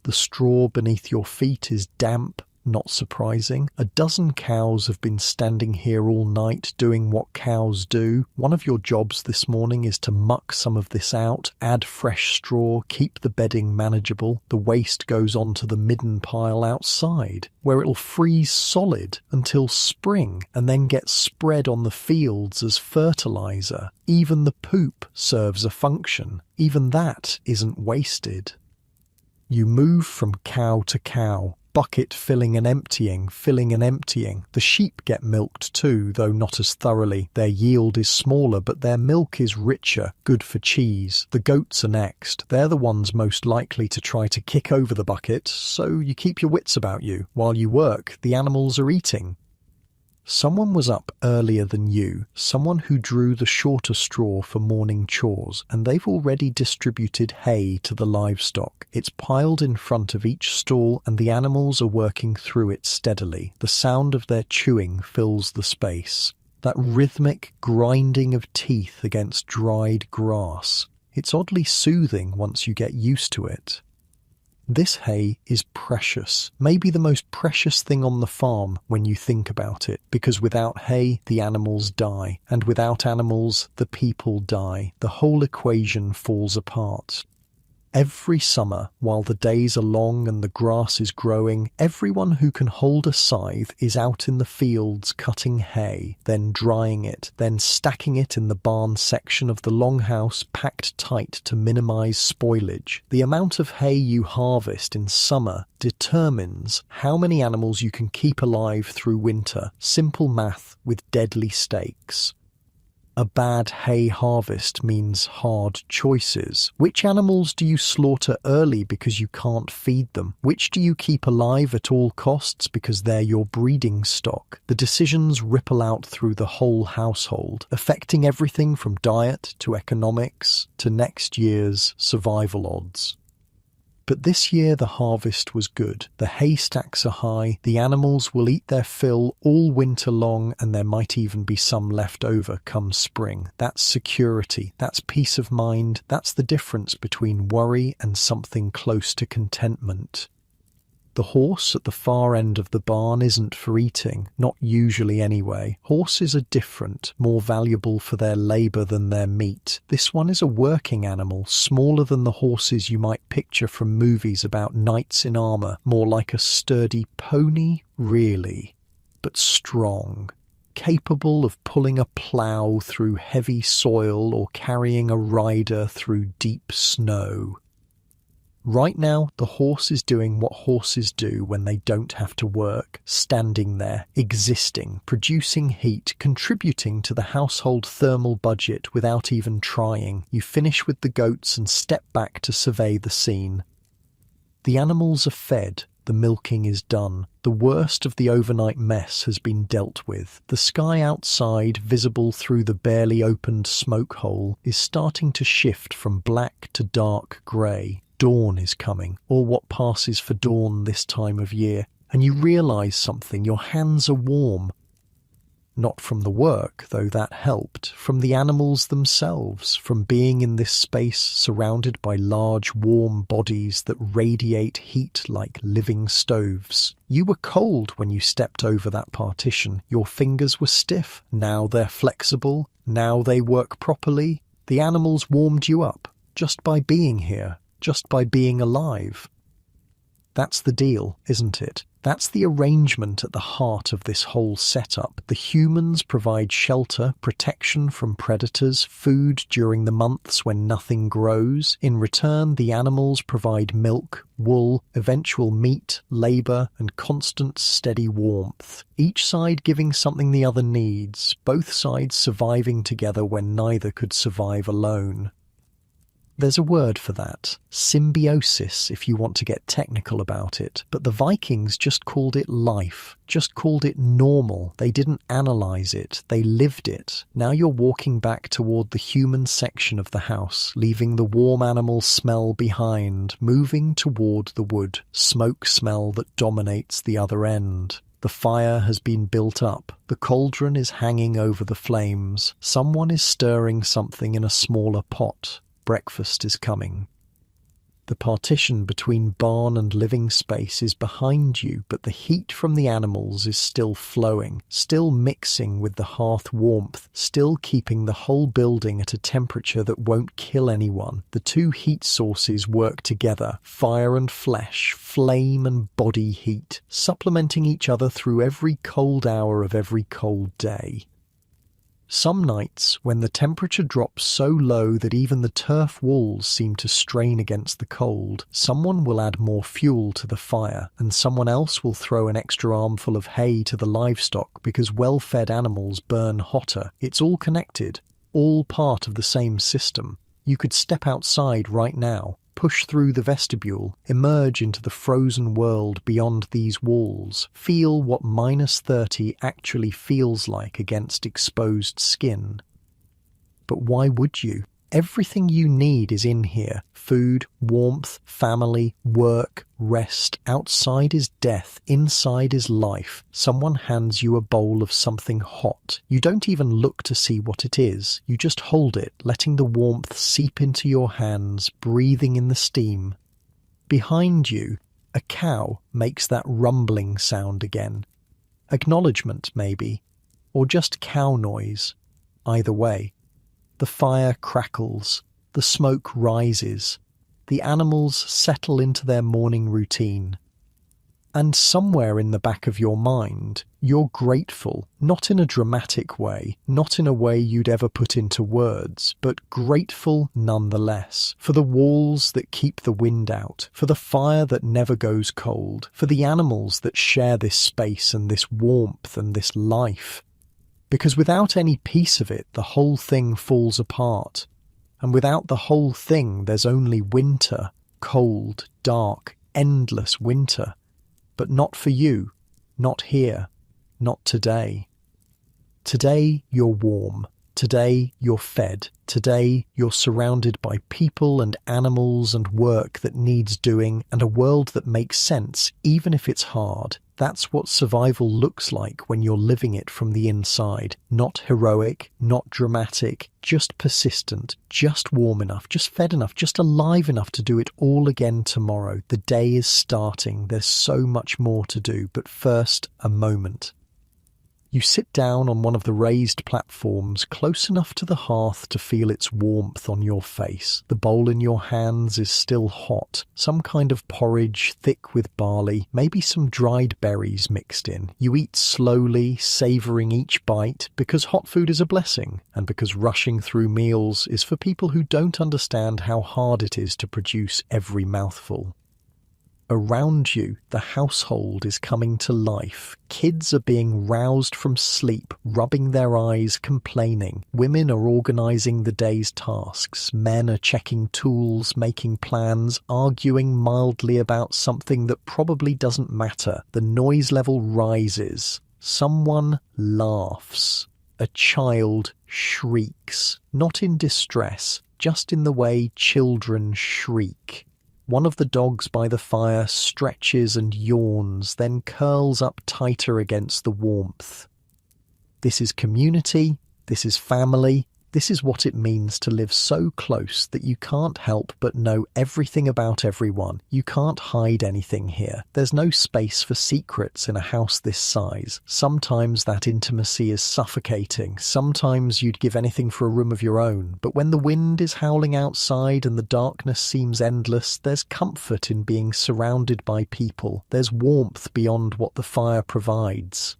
The straw beneath your feet is damp, not surprising. A dozen cows have been standing here all night doing what cows do. One of your jobs this morning is to muck some of this out, add fresh straw, keep the bedding manageable. The waste goes onto the midden pile outside, where it'll freeze solid until spring and then get spread on the fields as fertilizer. Even the poop serves a function. Even that isn't wasted. You move from cow to cow, bucket filling and emptying. The sheep get milked too, though not as thoroughly. Their yield is smaller, but their milk is richer, good for cheese. The goats are next. They're the ones most likely to try to kick over the bucket, so you keep your wits about you. While you work, the animals are eating. Someone was up earlier than you, someone who drew the shorter straw for morning chores, and they've already distributed hay to the livestock. It's piled in front of each stall, and the animals are working through it steadily. The sound of their chewing fills the space. That rhythmic grinding of teeth against dried grass. It's oddly soothing once you get used to it. This hay is precious, maybe the most precious thing on the farm when you think about it, because without hay, the animals die, and without animals, the people die. The whole equation falls apart. Every summer, while the days are long and the grass is growing, everyone who can hold a scythe is out in the fields cutting hay, then drying it, then stacking it in the barn section of the longhouse packed tight to minimize spoilage. The amount of hay you harvest in summer determines how many animals you can keep alive through winter. Simple math with deadly stakes. A bad hay harvest means hard choices. Which animals do you slaughter early because you can't feed them? Which do you keep alive at all costs because they're your breeding stock? The decisions ripple out through the whole household, affecting everything from diet to economics to next year's survival odds. But this year the harvest was good. The haystacks are high, the animals will eat their fill all winter long, and there might even be some left over come spring. That's security, that's peace of mind, that's the difference between worry and something close to contentment. The horse at the far end of the barn isn't for eating, not usually anyway. Horses are different, more valuable for their labour than their meat. This one is a working animal, smaller than the horses you might picture from movies about knights in armour, more like a sturdy pony, really, but strong. Capable of pulling a plough through heavy soil or carrying a rider through deep snow. Right now, the horse is doing what horses do when they don't have to work, standing there, existing, producing heat, contributing to the household thermal budget without even trying. You finish with the goats and step back to survey the scene. The animals are fed, the milking is done. The worst of the overnight mess has been dealt with. The sky outside, visible through the barely opened smoke hole, is starting to shift from black to dark grey. Dawn is coming, or what passes for dawn this time of year, and you realise something. Your hands are warm. Not from the work, though that helped, from the animals themselves, from being in this space surrounded by large warm bodies that radiate heat like living stoves. You were cold when you stepped over that partition. Your fingers were stiff. Now they're flexible. Now they work properly. The animals warmed you up just by being here, just by being alive. That's the deal, isn't it? That's the arrangement at the heart of this whole setup. The humans provide shelter, protection from predators, food during the months when nothing grows. In return, the animals provide milk, wool, eventual meat, labour, and constant steady warmth. Each side giving something the other needs, both sides surviving together when neither could survive alone. There's a word for that, symbiosis if you want to get technical about it, but the Vikings just called it life, just called it normal. They didn't analyse it, they lived it. Now you're walking back toward the human section of the house, leaving the warm animal smell behind, moving toward the wood, smoke smell that dominates the other end. The fire has been built up. The cauldron is hanging over the flames. Someone is stirring something in a smaller pot. Breakfast is coming. The partition between barn and living space is behind you, but the heat from the animals is still flowing, still mixing with the hearth warmth, still keeping the whole building at a temperature that won't kill anyone. The two heat sources work together, fire and flesh, flame and body heat, supplementing each other through every cold hour of every cold day. Some nights, when the temperature drops so low that even the turf walls seem to strain against the cold, someone will add more fuel to the fire, and someone else will throw an extra armful of hay to the livestock because well-fed animals burn hotter. It's all connected, all part of the same system. You could step outside right now, push through the vestibule, emerge into the frozen world beyond these walls, feel what -30 actually feels like against exposed skin. But why would you? Everything you need is in here. Food, warmth, family, work, rest. Outside is death. Inside is life. Someone hands you a bowl of something hot. You don't even look to see what it is. You just hold it, letting the warmth seep into your hands, breathing in the steam. Behind you, a cow makes that rumbling sound again. Acknowledgement, maybe. Or just cow noise. Either way. The fire crackles, the smoke rises, the animals settle into their morning routine. And somewhere in the back of your mind, you're grateful, not in a dramatic way, not in a way you'd ever put into words, but grateful nonetheless, for the walls that keep the wind out, for the fire that never goes cold, for the animals that share this space and this warmth and this life. Because without any piece of it, the whole thing falls apart. And without the whole thing, there's only winter, cold, dark, endless winter. But not for you, not here, not today. Today, you're warm. Today, you're fed. Today, you're surrounded by people and animals and work that needs doing and a world that makes sense, even if it's hard. That's what survival looks like when you're living it from the inside. Not heroic, not dramatic, just persistent, just warm enough, just fed enough, just alive enough to do it all again tomorrow. The day is starting. There's so much more to do. But first, a moment. You sit down on one of the raised platforms close enough to the hearth to feel its warmth on your face. The bowl in your hands is still hot, some kind of porridge thick with barley, maybe some dried berries mixed in. You eat slowly, savouring each bite, because hot food is a blessing, and because rushing through meals is for people who don't understand how hard it is to produce every mouthful. Around you, the household is coming to life. Kids are being roused from sleep, rubbing their eyes, complaining. Women are organising the day's tasks. Men are checking tools, making plans, arguing mildly about something that probably doesn't matter. The noise level rises. Someone laughs. A child shrieks. Not in distress, just in the way children shriek. One of the dogs by the fire stretches and yawns, then curls up tighter against the warmth. This is community, this is family, this is what it means to live so close that you can't help but know everything about everyone. You can't hide anything here. There's no space for secrets in a house this size. Sometimes that intimacy is suffocating. Sometimes you'd give anything for a room of your own. But when the wind is howling outside and the darkness seems endless, there's comfort in being surrounded by people. There's warmth beyond what the fire provides.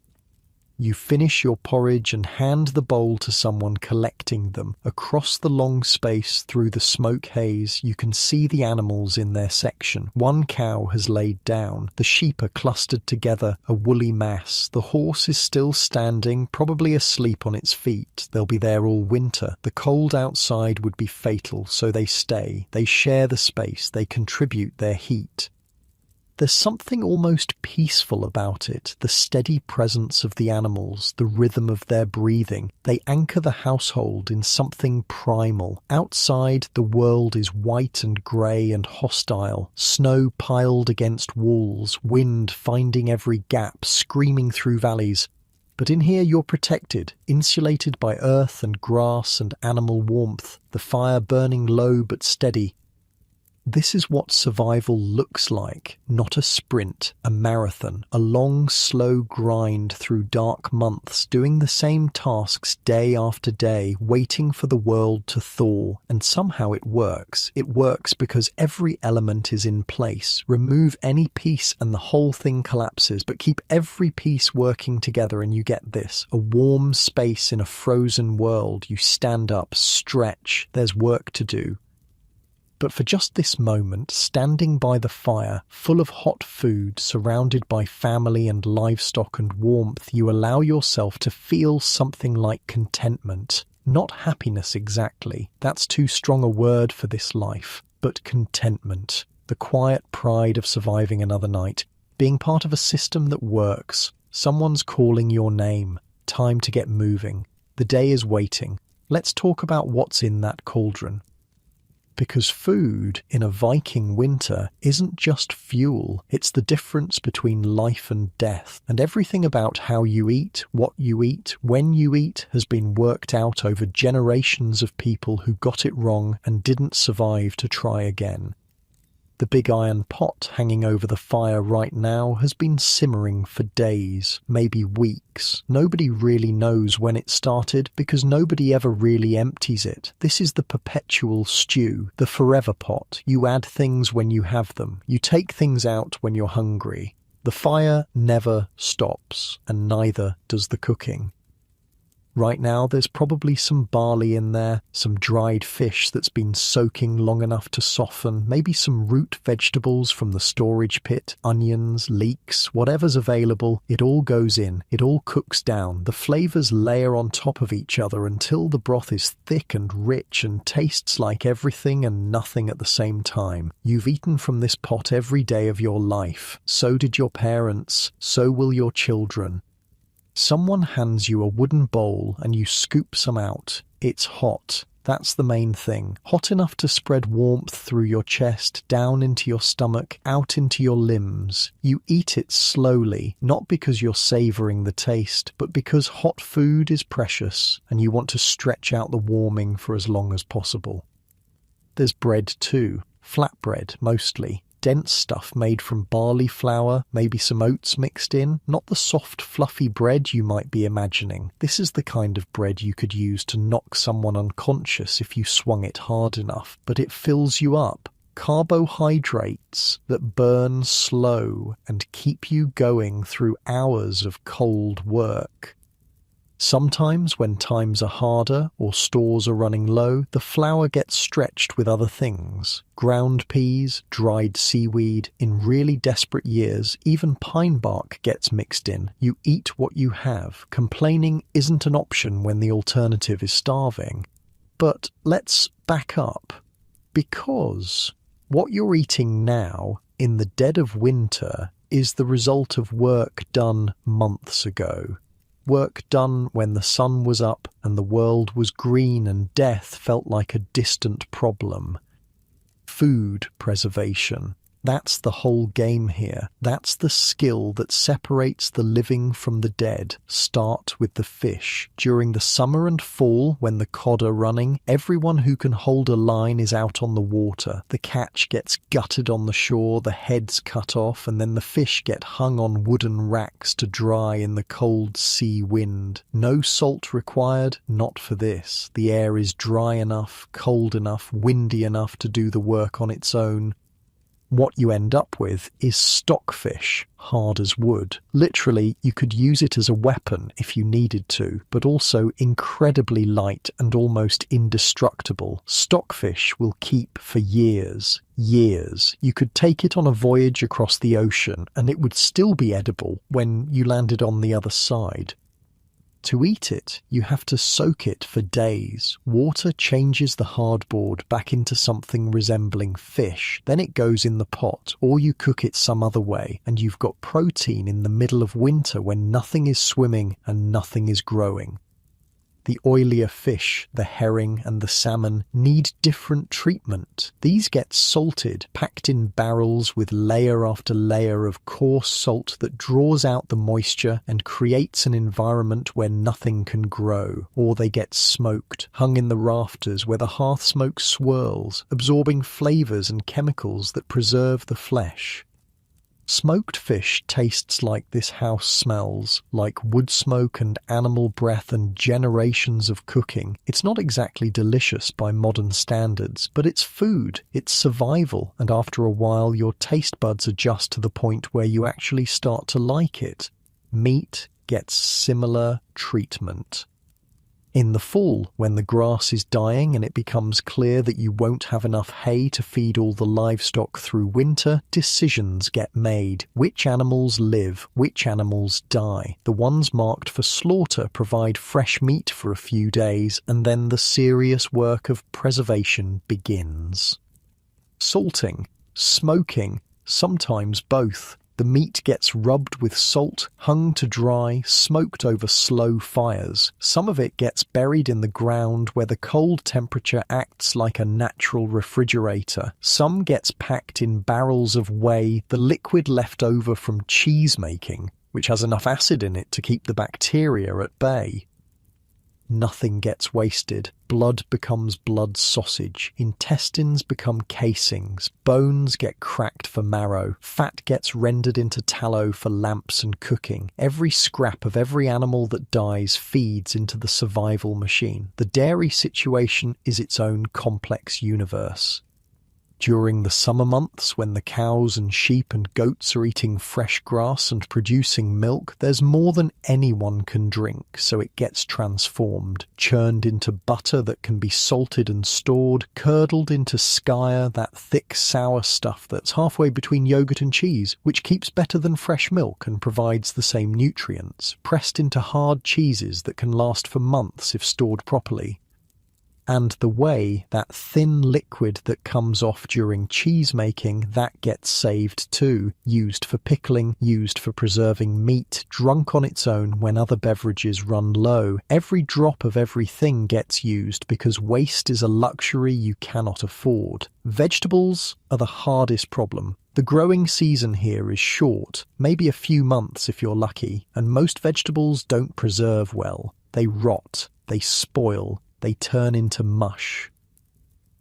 You finish your porridge and hand the bowl to someone collecting them. Across the long space through the smoke haze, you can see the animals in their section. One cow has laid down. The sheep are clustered together, a woolly mass. The horse is still standing, probably asleep on its feet. They'll be there all winter. The cold outside would be fatal, so they stay. They share the space. They contribute their heat. There's something almost peaceful about it, the steady presence of the animals, the rhythm of their breathing. They anchor the household in something primal. Outside, the world is white and grey and hostile, snow piled against walls, wind finding every gap, screaming through valleys. But in here you're protected, insulated by earth and grass and animal warmth, the fire burning low but steady. This is what survival looks like, not a sprint, a marathon, a long, slow grind through dark months, doing the same tasks day after day, waiting for the world to thaw. And somehow it works. It works because every element is in place. Remove any piece and the whole thing collapses, but keep every piece working together and you get this, a warm space in a frozen world. You stand up, stretch, there's work to do. But for just this moment, standing by the fire, full of hot food, surrounded by family and livestock and warmth, you allow yourself to feel something like contentment. Not happiness exactly, that's too strong a word for this life, but contentment. The quiet pride of surviving another night, being part of a system that works. Someone's calling your name. Time to get moving. The day is waiting. Let's talk about what's in that cauldron. Because food in a Viking winter isn't just fuel, it's the difference between life and death. And everything about how you eat, what you eat, when you eat has been worked out over generations of people who got it wrong and didn't survive to try again. The big iron pot hanging over the fire right now has been simmering for days, maybe weeks. Nobody really knows when it started because nobody ever really empties it. This is the perpetual stew, the forever pot. You add things when you have them. You take things out when you're hungry. The fire never stops, and neither does the cooking. Right now there's probably some barley in there, some dried fish that's been soaking long enough to soften, maybe some root vegetables from the storage pit, onions, leeks, whatever's available. It all goes in, it all cooks down. The flavours layer on top of each other until the broth is thick and rich and tastes like everything and nothing at the same time. You've eaten from this pot every day of your life. So did your parents, so will your children. Someone hands you a wooden bowl and you scoop some out. It's hot. That's the main thing. Hot enough to spread warmth through your chest, down into your stomach, out into your limbs. You eat it slowly, not because you're savouring the taste, but because hot food is precious and you want to stretch out the warming for as long as possible. There's bread too. Flatbread, mostly. Dense stuff made from barley flour, maybe some oats mixed in, not the soft fluffy bread you might be imagining. This is the kind of bread you could use to knock someone unconscious if you swung it hard enough, but it fills you up. Carbohydrates that burn slow and keep you going through hours of cold work. Sometimes, when times are harder or stores are running low, the flour gets stretched with other things. Ground peas, dried seaweed. In really desperate years, even pine bark gets mixed in. You eat what you have. Complaining isn't an option when the alternative is starving. But let's back up. Because what you're eating now, in the dead of winter, is the result of work done months ago. Work done when the sun was up and the world was green and death felt like a distant problem. Food preservation. That's the whole game here. That's the skill that separates the living from the dead. Start with the fish. During the summer and fall, when the cod are running, everyone who can hold a line is out on the water. The catch gets gutted on the shore, the heads cut off, and then the fish get hung on wooden racks to dry in the cold sea wind. No salt required, not for this. The air is dry enough, cold enough, windy enough to do the work on its own. What you end up with is stockfish, hard as wood. Literally, you could use it as a weapon if you needed to, but also incredibly light and almost indestructible. Stockfish will keep for years. Years. You could take it on a voyage across the ocean and it would still be edible when you landed on the other side. To eat it, you have to soak it for days. Water changes the hardboard back into something resembling fish. Then it goes in the pot, or you cook it some other way, and you've got protein in the middle of winter when nothing is swimming and nothing is growing. The oilier fish, the herring and the salmon, need different treatment. These get salted, packed in barrels with layer after layer of coarse salt that draws out the moisture and creates an environment where nothing can grow. Or they get smoked, hung in the rafters where the hearth smoke swirls, absorbing flavours and chemicals that preserve the flesh. Smoked fish tastes like this house smells, like wood smoke and animal breath and generations of cooking. It's not exactly delicious by modern standards, but it's food, it's survival, and after a while your taste buds adjust to the point where you actually start to like it. Meat gets similar treatment. In the fall, when the grass is dying and it becomes clear that you won't have enough hay to feed all the livestock through winter, decisions get made. Which animals live? Which animals die? The ones marked for slaughter provide fresh meat for a few days, and then the serious work of preservation begins. Salting, smoking, sometimes both. The meat gets rubbed with salt, hung to dry, smoked over slow fires. Some of it gets buried in the ground where the cold temperature acts like a natural refrigerator. Some gets packed in barrels of whey, the liquid left over from cheese making, which has enough acid in it to keep the bacteria at bay. Nothing gets wasted. Blood becomes blood sausage. Intestines become casings. Bones get cracked for marrow. Fat gets rendered into tallow for lamps and cooking. Every scrap of every animal that dies feeds into the survival machine. The dairy situation is its own complex universe. During the summer months, when the cows and sheep and goats are eating fresh grass and producing milk, there's more than anyone can drink, so it gets transformed, churned into butter that can be salted and stored, curdled into skyr, that thick sour stuff that's halfway between yogurt and cheese, which keeps better than fresh milk and provides the same nutrients, pressed into hard cheeses that can last for months if stored properly. And the whey, that thin liquid that comes off during cheese making, that gets saved too, used for pickling, used for preserving meat, drunk on its own when other beverages run low. Every drop of everything gets used because waste is a luxury you cannot afford. Vegetables are the hardest problem. The growing season here is short, maybe a few months if you're lucky, and most vegetables don't preserve well. They rot, they spoil, they turn into mush.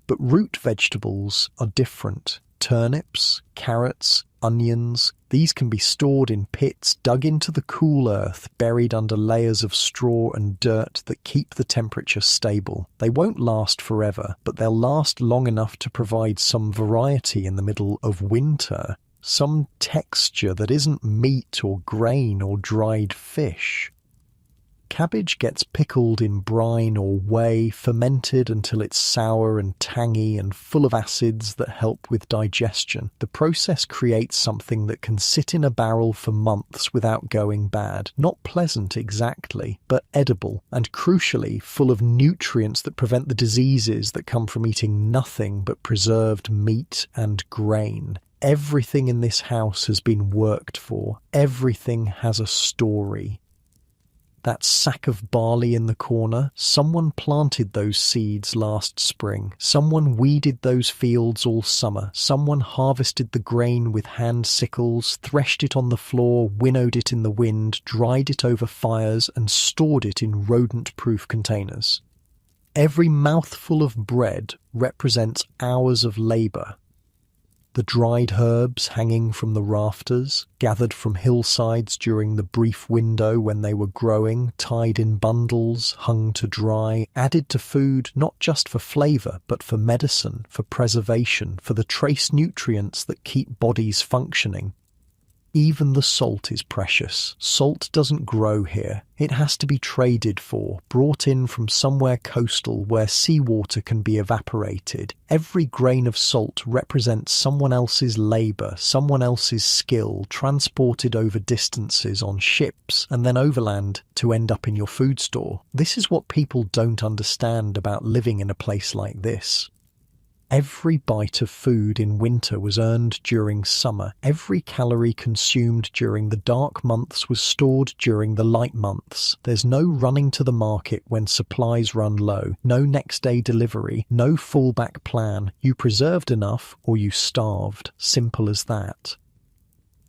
But root vegetables are different. Turnips, carrots, onions, these can be stored in pits dug into the cool earth, buried under layers of straw and dirt that keep the temperature stable. They won't last forever, but they'll last long enough to provide some variety in the middle of winter, some texture that isn't meat or grain or dried fish. Cabbage gets pickled in brine or whey, fermented until it's sour and tangy and full of acids that help with digestion. The process creates something that can sit in a barrel for months without going bad. Not pleasant exactly, but edible, and crucially full of nutrients that prevent the diseases that come from eating nothing but preserved meat and grain. Everything in this house has been worked for. Everything has a story. That sack of barley in the corner, someone planted those seeds last spring. Someone weeded those fields all summer. Someone harvested the grain with hand sickles, threshed it on the floor, winnowed it in the wind, dried it over fires, and stored it in rodent-proof containers. Every mouthful of bread represents hours of labour. The dried herbs hanging from the rafters, gathered from hillsides during the brief window when they were growing, tied in bundles, hung to dry, added to food not just for flavour but for medicine, for preservation, for the trace nutrients that keep bodies functioning. Even the salt is precious. Salt doesn't grow here. It has to be traded for, brought in from somewhere coastal where seawater can be evaporated. Every grain of salt represents someone else's labour, someone else's skill, transported over distances on ships and then overland to end up in your food store. This is what people don't understand about living in a place like this. Every bite of food in winter was earned during summer. Every calorie consumed during the dark months was stored during the light months. There's no running to the market when supplies run low, no next day delivery, no fallback plan. You preserved enough or you starved. Simple as that.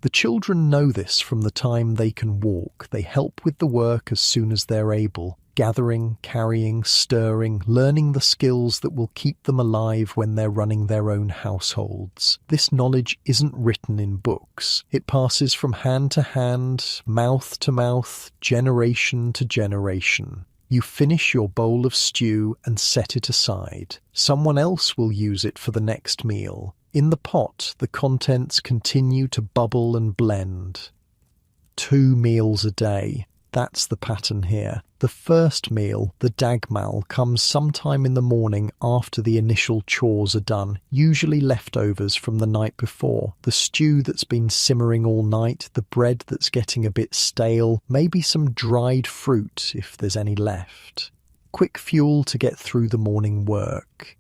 The children know this from the time they can walk. They help with the work as soon as they're able. Gathering, carrying, stirring, learning the skills that will keep them alive when they're running their own households. This knowledge isn't written in books. It passes from hand to hand, mouth to mouth, generation to generation. You finish your bowl of stew and set it aside. Someone else will use it for the next meal. In the pot, the contents continue to bubble and blend. 2 meals a day. That's the pattern here. The first meal, the dagmal, comes sometime in the morning after the initial chores are done, usually leftovers from the night before. The stew that's been simmering all night, the bread that's getting a bit stale, maybe some dried fruit if there's any left. Quick fuel to get through the morning work.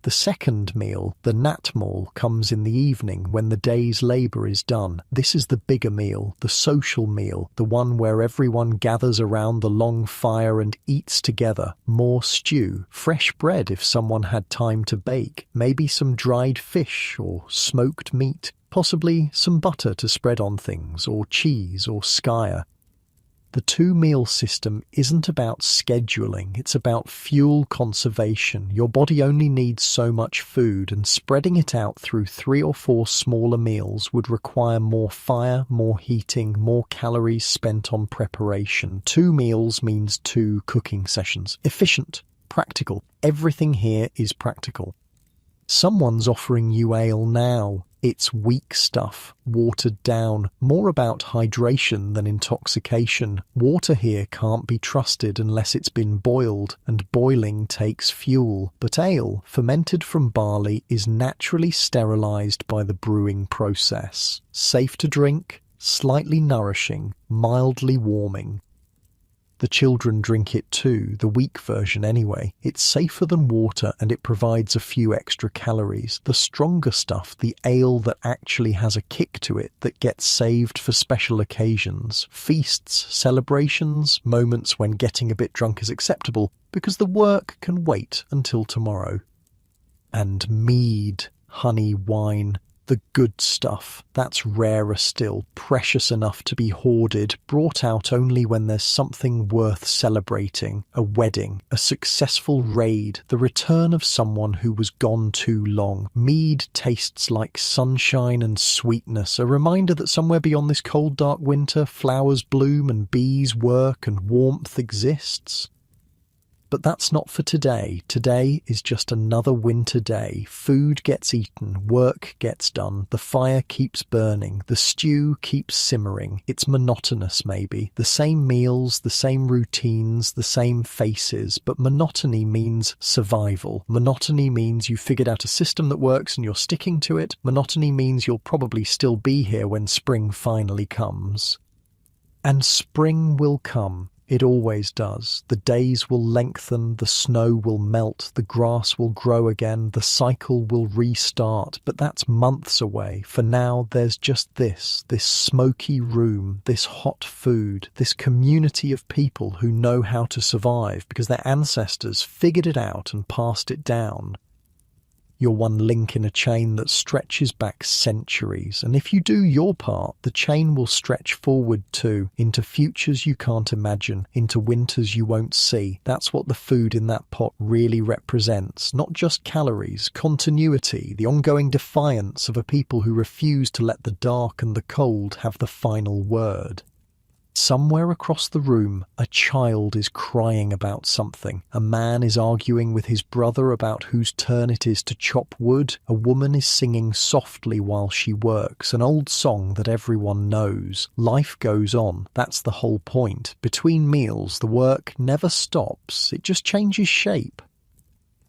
The second meal, the natmal, comes in the evening when the day's labour is done. This is the bigger meal, the social meal, the one where everyone gathers around the long fire and eats together. More stew, fresh bread if someone had time to bake, maybe some dried fish or smoked meat, possibly some butter to spread on things, or cheese or skyer. The 2-meal system isn't about scheduling, it's about fuel conservation. Your body only needs so much food, and spreading it out through 3 or 4 smaller meals would require more fire, more heating, more calories spent on preparation. 2 meals means 2 cooking sessions. Efficient, practical. Everything here is practical. Someone's offering you ale now. It's weak stuff, watered down, more about hydration than intoxication. Water here can't be trusted unless it's been boiled, and boiling takes fuel. But ale, fermented from barley, is naturally sterilised by the brewing process. Safe to drink, slightly nourishing, mildly warming. The children drink it too, the weak version anyway. It's safer than water and it provides a few extra calories. The stronger stuff, the ale that actually has a kick to it, that gets saved for special occasions. Feasts, celebrations, moments when getting a bit drunk is acceptable, because the work can wait until tomorrow. And mead, honey, wine. The good stuff, that's rarer still, precious enough to be hoarded, brought out only when there's something worth celebrating, a wedding, a successful raid, the return of someone who was gone too long. Mead tastes like sunshine and sweetness, a reminder that somewhere beyond this cold, dark winter, flowers bloom and bees work and warmth exists. But that's not for today. Today is just another winter day. Food gets eaten, work gets done, the fire keeps burning, the stew keeps simmering. It's monotonous maybe. The same meals, the same routines, the same faces, but monotony means survival. Monotony means you figured out a system that works and you're sticking to it. Monotony means you'll probably still be here when spring finally comes. And spring will come. It always does. The days will lengthen, the snow will melt, the grass will grow again, the cycle will restart, but that's months away. For now, there's just this smoky room, this hot food, this community of people who know how to survive because their ancestors figured it out and passed it down. You're one link in a chain that stretches back centuries, and if you do your part, the chain will stretch forward too, into futures you can't imagine, into winters you won't see. That's what the food in that pot really represents, not just calories, continuity, the ongoing defiance of a people who refuse to let the dark and the cold have the final word. Somewhere across the room, a child is crying about something. A man is arguing with his brother about whose turn it is to chop wood. A woman is singing softly while she works, an old song that everyone knows. Life goes on. That's the whole point. Between meals, the work never stops. It just changes shape.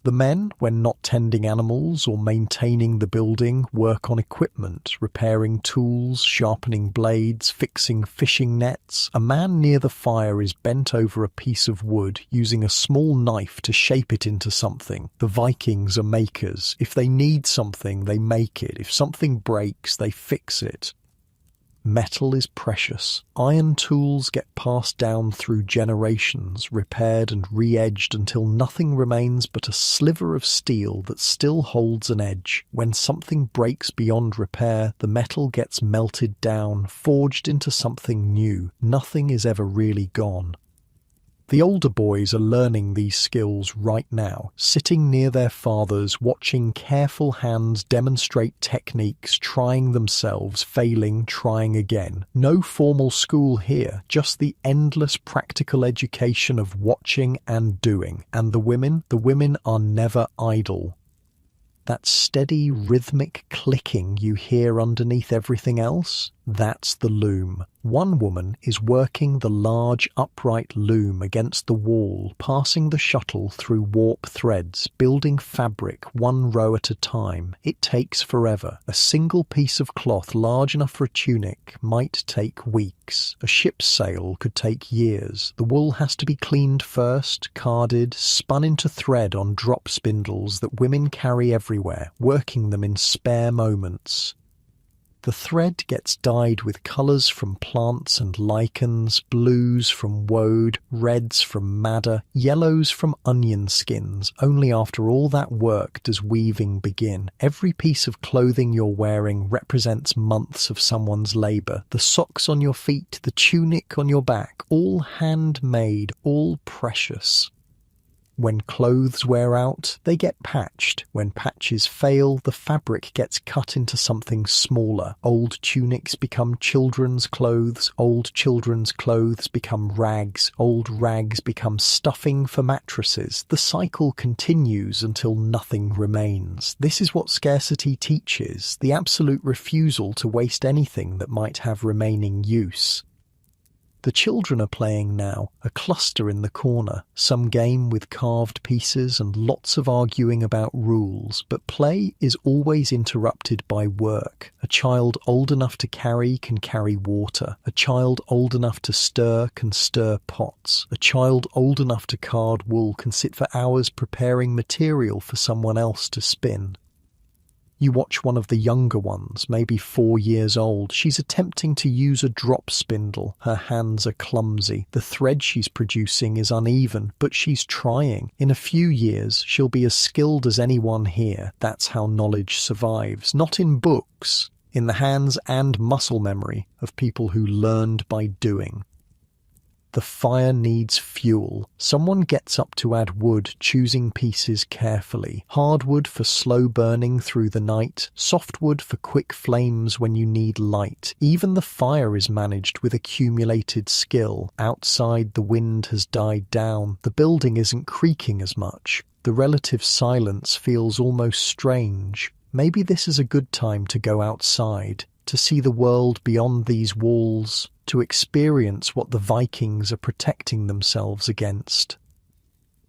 The men, when not tending animals or maintaining the building, work on equipment, repairing tools, sharpening blades, fixing fishing nets. A man near the fire is bent over a piece of wood, using a small knife to shape it into something. The Vikings are makers. If they need something, they make it. If something breaks, they fix it. Metal is precious. Iron tools get passed down through generations, repaired and re-edged until nothing remains but a sliver of steel that still holds an edge. When something breaks beyond repair, the metal gets melted down, forged into something new. Nothing is ever really gone. The older boys are learning these skills right now, sitting near their fathers, watching careful hands demonstrate techniques, trying themselves, failing, trying again. No formal school here, just the endless practical education of watching and doing. And the women are never idle. That steady, rhythmic clicking you hear underneath everything else, that's the loom. One woman is working the large, upright loom against the wall, passing the shuttle through warp threads, building fabric one row at a time. It takes forever. A single piece of cloth large enough for a tunic might take weeks. A ship's sail could take years. The wool has to be cleaned first, carded, spun into thread on drop spindles that women carry everywhere, working them in spare moments. The thread gets dyed with colours from plants and lichens, blues from woad, reds from madder, yellows from onion skins. Only after all that work does weaving begin. Every piece of clothing you're wearing represents months of someone's labour. The socks on your feet, the tunic on your back, all handmade, all precious. When clothes wear out, they get patched. When patches fail, the fabric gets cut into something smaller. Old tunics become children's clothes, old children's clothes become rags, old rags become stuffing for mattresses. The cycle continues until nothing remains. This is what scarcity teaches, the absolute refusal to waste anything that might have remaining use. The children are playing now, a cluster in the corner, some game with carved pieces and lots of arguing about rules, but play is always interrupted by work. A child old enough to carry can carry water. A child old enough to stir can stir pots. A child old enough to card wool can sit for hours preparing material for someone else to spin. You watch one of the younger ones, maybe 4 years old. She's attempting to use a drop spindle. Her hands are clumsy. The thread she's producing is uneven, but she's trying. In a few years, she'll be as skilled as anyone here. That's how knowledge survives. Not in books, in the hands and muscle memory of people who learned by doing. The fire needs fuel. Someone gets up to add wood, choosing pieces carefully. Hardwood for slow burning through the night, softwood for quick flames when you need light. Even the fire is managed with accumulated skill. Outside, the wind has died down. The building isn't creaking as much. The relative silence feels almost strange. Maybe this is a good time to go outside, to see the world beyond these walls, to experience what the Vikings are protecting themselves against.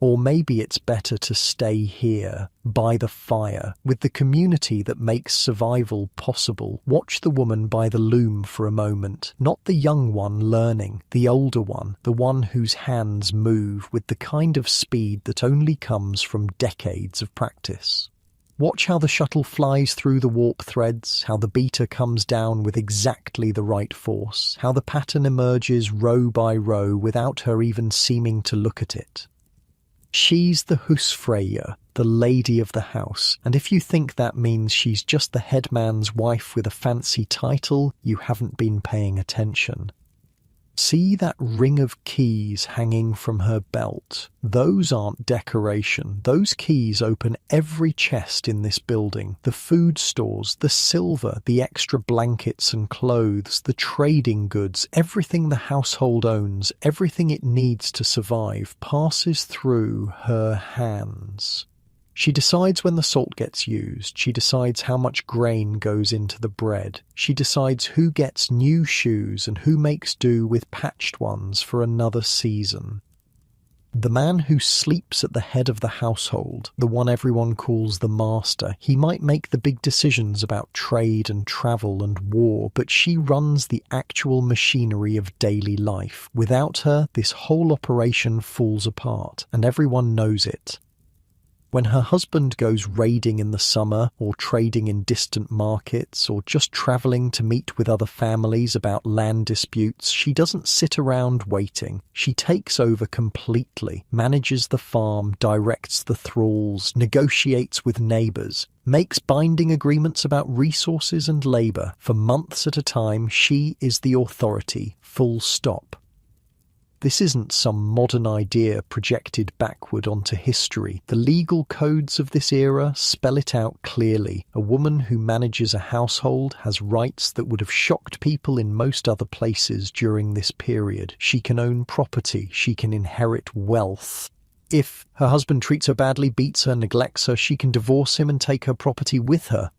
Or maybe it's better to stay here, by the fire, with the community that makes survival possible. Watch the woman by the loom for a moment, not the young one learning, the older one, the one whose hands move with the kind of speed that only comes from decades of practice. Watch how the shuttle flies through the warp threads, how the beater comes down with exactly the right force, how the pattern emerges row by row without her even seeming to look at it. She's the husfreyja, the lady of the house, and if you think that means she's just the headman's wife with a fancy title, you haven't been paying attention. See that ring of keys hanging from her belt? Those aren't decoration. Those keys open every chest in this building. The food stores, the silver, the extra blankets and clothes, the trading goods, everything the household owns, everything it needs to survive passes through her hands. She decides when the salt gets used. She decides how much grain goes into the bread. She decides who gets new shoes and who makes do with patched ones for another season. The man who sleeps at the head of the household, the one everyone calls the master, he might make the big decisions about trade and travel and war, but she runs the actual machinery of daily life. Without her, this whole operation falls apart, and everyone knows it. When her husband goes raiding in the summer, or trading in distant markets, or just travelling to meet with other families about land disputes, she doesn't sit around waiting. She takes over completely, manages the farm, directs the thralls, negotiates with neighbours, makes binding agreements about resources and labour. For months at a time, she is the authority, full stop. This isn't some modern idea projected backward onto history. The legal codes of this era spell it out clearly. A woman who manages a household has rights that would have shocked people in most other places during this period. She can own property. She can inherit wealth. If her husband treats her badly, beats her, neglects her, she can divorce him and take her property with her.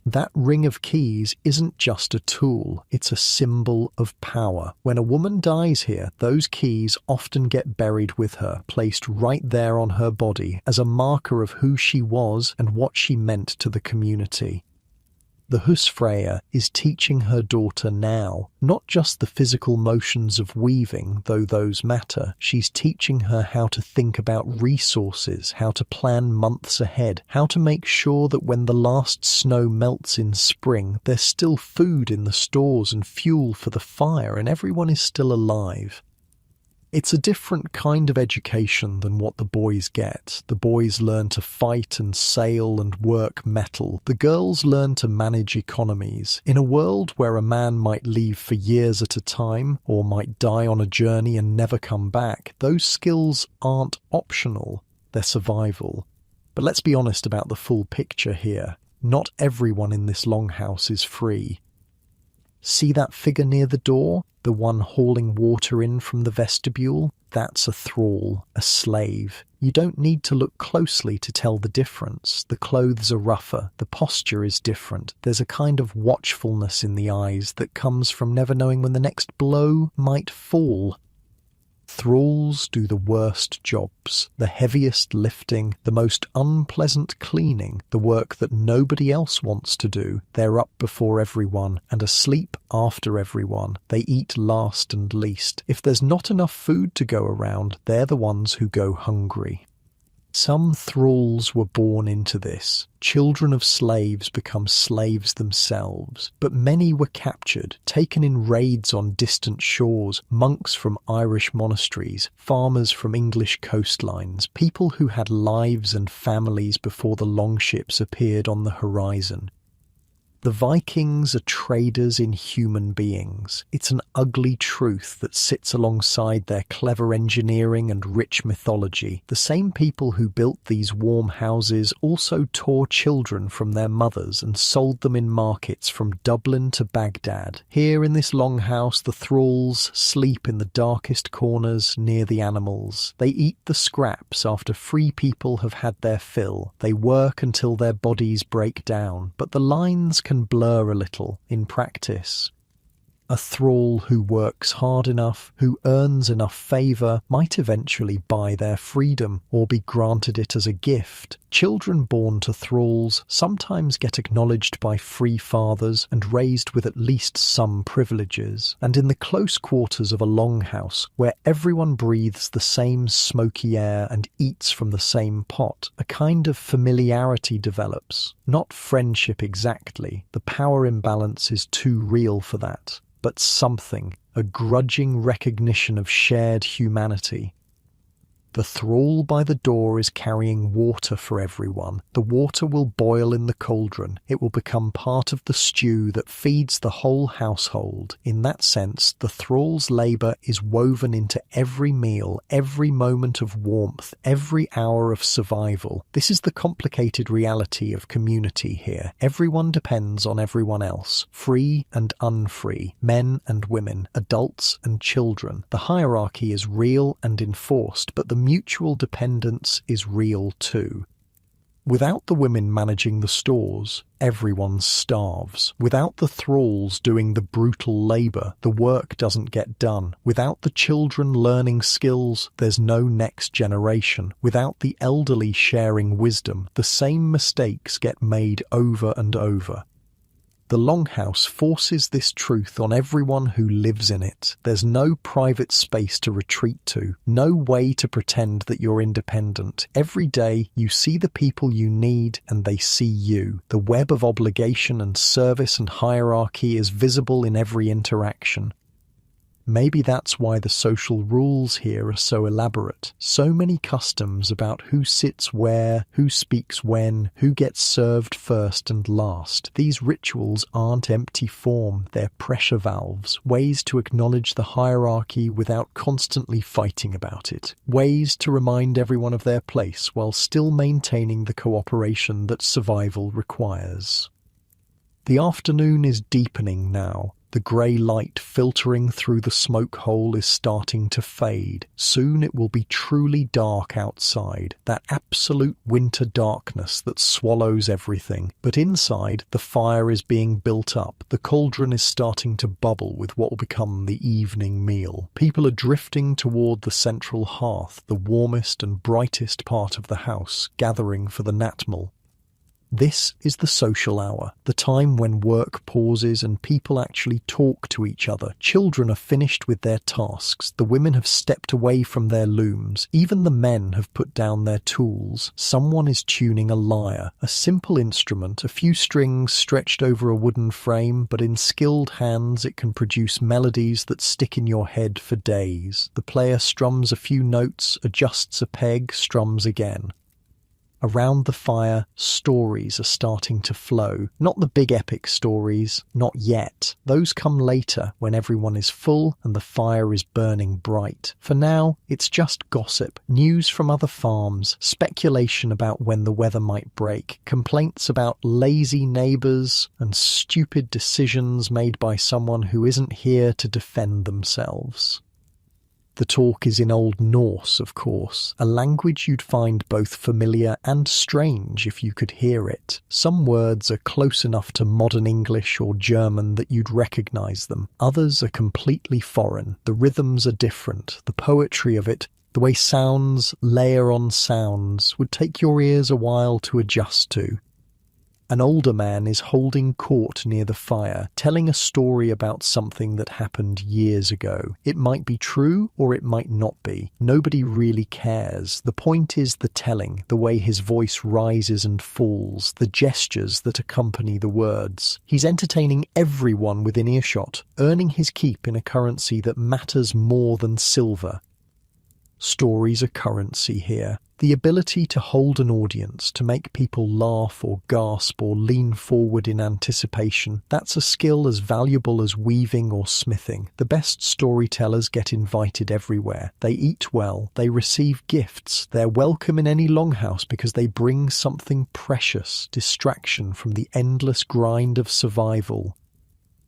That ring of keys isn't just a tool, it's a symbol of power. When a woman dies here, those keys often get buried with her, placed right there on her body as a marker of who she was and what she meant to the community. The husfreyja is teaching her daughter now, not just the physical motions of weaving, though those matter. She's teaching her how to think about resources, how to plan months ahead, how to make sure that when the last snow melts in spring, there's still food in the stores and fuel for the fire, and everyone is still alive. It's a different kind of education than what the boys get. The boys learn to fight and sail and work metal. The girls learn to manage economies. In a world where a man might leave for years at a time, or might die on a journey and never come back, those skills aren't optional, they're survival. But let's be honest about the full picture here. Not everyone in this longhouse is free. See that figure near the door? The one hauling water in from the vestibule? That's a thrall, a slave. You don't need to look closely to tell the difference. The clothes are rougher, the posture is different. There's a kind of watchfulness in the eyes that comes from never knowing when the next blow might fall. Thralls do the worst jobs, the heaviest lifting, the most unpleasant cleaning, the work that nobody else wants to do. They're up before everyone and asleep after everyone. They eat last and least. If there's not enough food to go around, they're the ones who go hungry. Some thralls were born into this. Children of slaves become slaves themselves, but many were captured, taken in raids on distant shores, monks from Irish monasteries, farmers from English coastlines, people who had lives and families before the longships appeared on the horizon. The Vikings are traders in human beings. It's an ugly truth that sits alongside their clever engineering and rich mythology. The same people who built these warm houses also tore children from their mothers and sold them in markets from Dublin to Baghdad. Here in this longhouse, the thralls sleep in the darkest corners near the animals. They eat the scraps after free people have had their fill. They work until their bodies break down, but the lines can blur a little in practice. A thrall who works hard enough, who earns enough favor, might eventually buy their freedom or be granted it as a gift. Children born to thralls sometimes get acknowledged by free fathers and raised with at least some privileges. And in the close quarters of a longhouse, where everyone breathes the same smoky air and eats from the same pot, a kind of familiarity develops. Not friendship exactly, the power imbalance is too real for that. But something, a grudging recognition of shared humanity. The thrall by the door is carrying water for everyone. The water will boil in the cauldron. It will become part of the stew that feeds the whole household. In that sense, the thrall's labour is woven into every meal, every moment of warmth, every hour of survival. This is the complicated reality of community here. Everyone depends on everyone else, free and unfree, men and women, adults and children. The hierarchy is real and enforced, but the mutual dependence is real too. Without the women managing the stores, everyone starves. Without the thralls doing the brutal labour, the work doesn't get done. Without the children learning skills, there's no next generation. Without the elderly sharing wisdom, the same mistakes get made over and over. The longhouse forces this truth on everyone who lives in it. There's no private space to retreat to, no way to pretend that you're independent. Every day you see the people you need and they see you. The web of obligation and service and hierarchy is visible in every interaction. Maybe that's why the social rules here are so elaborate. So many customs about who sits where, who speaks when, who gets served first and last. These rituals aren't empty form, they're pressure valves, ways to acknowledge the hierarchy without constantly fighting about it, ways to remind everyone of their place while still maintaining the cooperation that survival requires. The afternoon is deepening now. The grey light filtering through the smoke hole is starting to fade. Soon it will be truly dark outside, that absolute winter darkness that swallows everything. But inside, the fire is being built up. The cauldron is starting to bubble with what will become the evening meal. People are drifting toward the central hearth, the warmest and brightest part of the house, gathering for the natmal. This is the social hour, the time when work pauses and people actually talk to each other. Children are finished with their tasks. The women have stepped away from their looms. Even the men have put down their tools. Someone is tuning a lyre, a simple instrument, a few strings stretched over a wooden frame, but in skilled hands it can produce melodies that stick in your head for days. The player strums a few notes, adjusts a peg, strums again. Around the fire, stories are starting to flow. Not the big epic stories, not yet. Those come later, when everyone is full and the fire is burning bright. For now, it's just gossip, news from other farms, speculation about when the weather might break, complaints about lazy neighbours, and stupid decisions made by someone who isn't here to defend themselves. The talk is in Old Norse, of course, a language you'd find both familiar and strange if you could hear it. Some words are close enough to modern English or German that you'd recognise them. Others are completely foreign. The rhythms are different. The poetry of it, the way sounds layer on sounds, would take your ears a while to adjust to. An older man is holding court near the fire, telling a story about something that happened years ago. It might be true or it might not be. Nobody really cares. The point is the telling, the way his voice rises and falls, the gestures that accompany the words. He's entertaining everyone within earshot, earning his keep in a currency that matters more than silver. Stories are currency here. The ability to hold an audience, to make people laugh or gasp or lean forward in anticipation, that's a skill as valuable as weaving or smithing. The best storytellers get invited everywhere. They eat well, they receive gifts, they're welcome in any longhouse because they bring something precious, distraction from the endless grind of survival.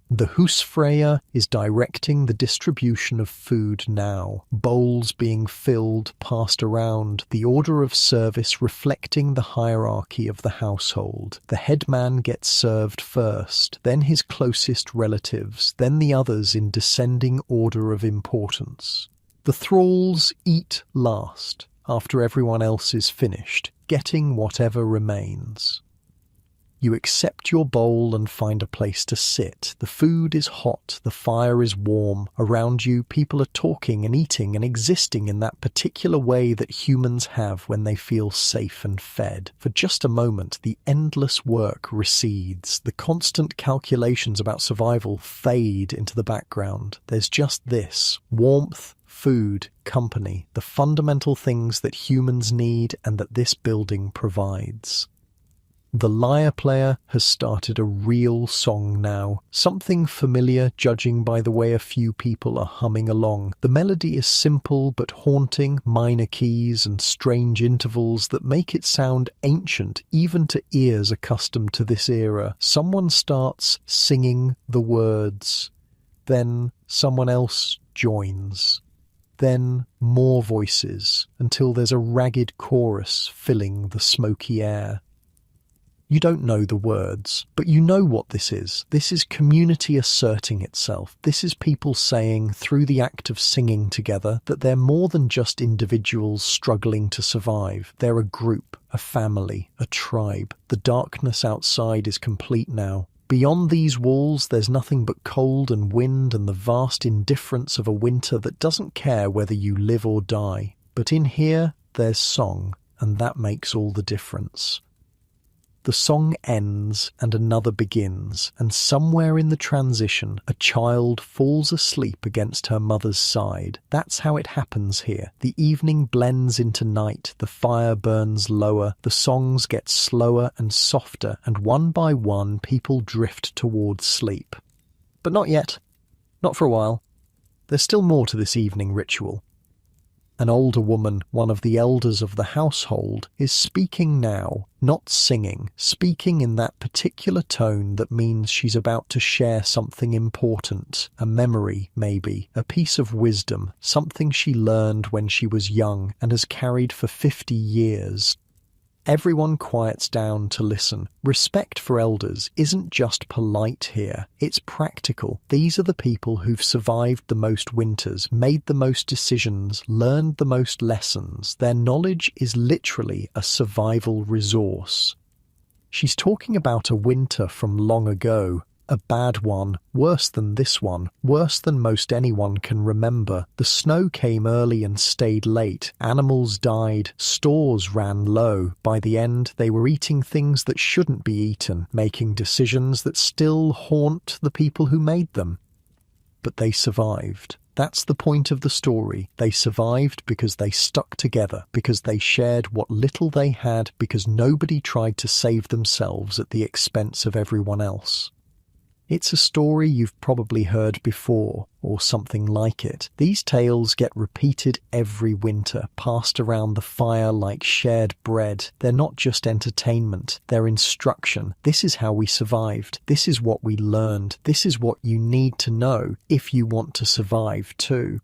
The husfreyja is directing the distribution of food now, bowls being filled, passed around, the order of service reflecting the hierarchy of the household. The headman gets served first, then his closest relatives, then the others in descending order of importance. The thralls eat last, after everyone else is finished, getting whatever remains. You accept your bowl and find a place to sit. The food is hot, the fire is warm. Around you, people are talking and eating and existing in that particular way that humans have when they feel safe and fed. For just a moment, the endless work recedes. The constant calculations about survival fade into the background. There's just this: warmth, food, company, the fundamental things that humans need and that this building provides. The lyre player has started a real song now, something familiar judging by the way a few people are humming along. The melody is simple but haunting, minor keys and strange intervals that make it sound ancient even to ears accustomed to this era. Someone starts singing the words, then someone else joins. Then more voices, until there's a ragged chorus filling the smoky air. You don't know the words, but you know what this is. This is community asserting itself. This is people saying, through the act of singing together, that they're more than just individuals struggling to survive. They're a group, a family, a tribe. The darkness outside is complete now. Beyond these walls, there's nothing but cold and wind and the vast indifference of a winter that doesn't care whether you live or die. But in here, there's song, and that makes all the difference. The song ends and another begins, and somewhere in the transition, a child falls asleep against her mother's side. That's how it happens here. The evening blends into night, the fire burns lower, the songs get slower and softer, and one by one people drift towards sleep. But not yet. Not for a while. There's still more to this evening ritual. An older woman, one of the elders of the household, is speaking now, not singing, speaking in that particular tone that means she's about to share something important, a memory, maybe, a piece of wisdom, something she learned when she was young and has carried for 50 years. Everyone quiets down to listen. Respect for elders isn't just polite here, it's practical. These are the people who've survived the most winters, made the most decisions, learned the most lessons. Their knowledge is literally a survival resource. She's talking about a winter from long ago. A bad one, worse than this one, worse than most anyone can remember. The snow came early and stayed late. Animals died. Stores ran low. By the end, they were eating things that shouldn't be eaten, making decisions that still haunt the people who made them. But they survived. That's the point of the story. They survived because they stuck together, because they shared what little they had, because nobody tried to save themselves at the expense of everyone else. It's a story you've probably heard before, or something like it. These tales get repeated every winter, passed around the fire like shared bread. They're not just entertainment, they're instruction. This is how we survived. This is what we learned. This is what you need to know if you want to survive too.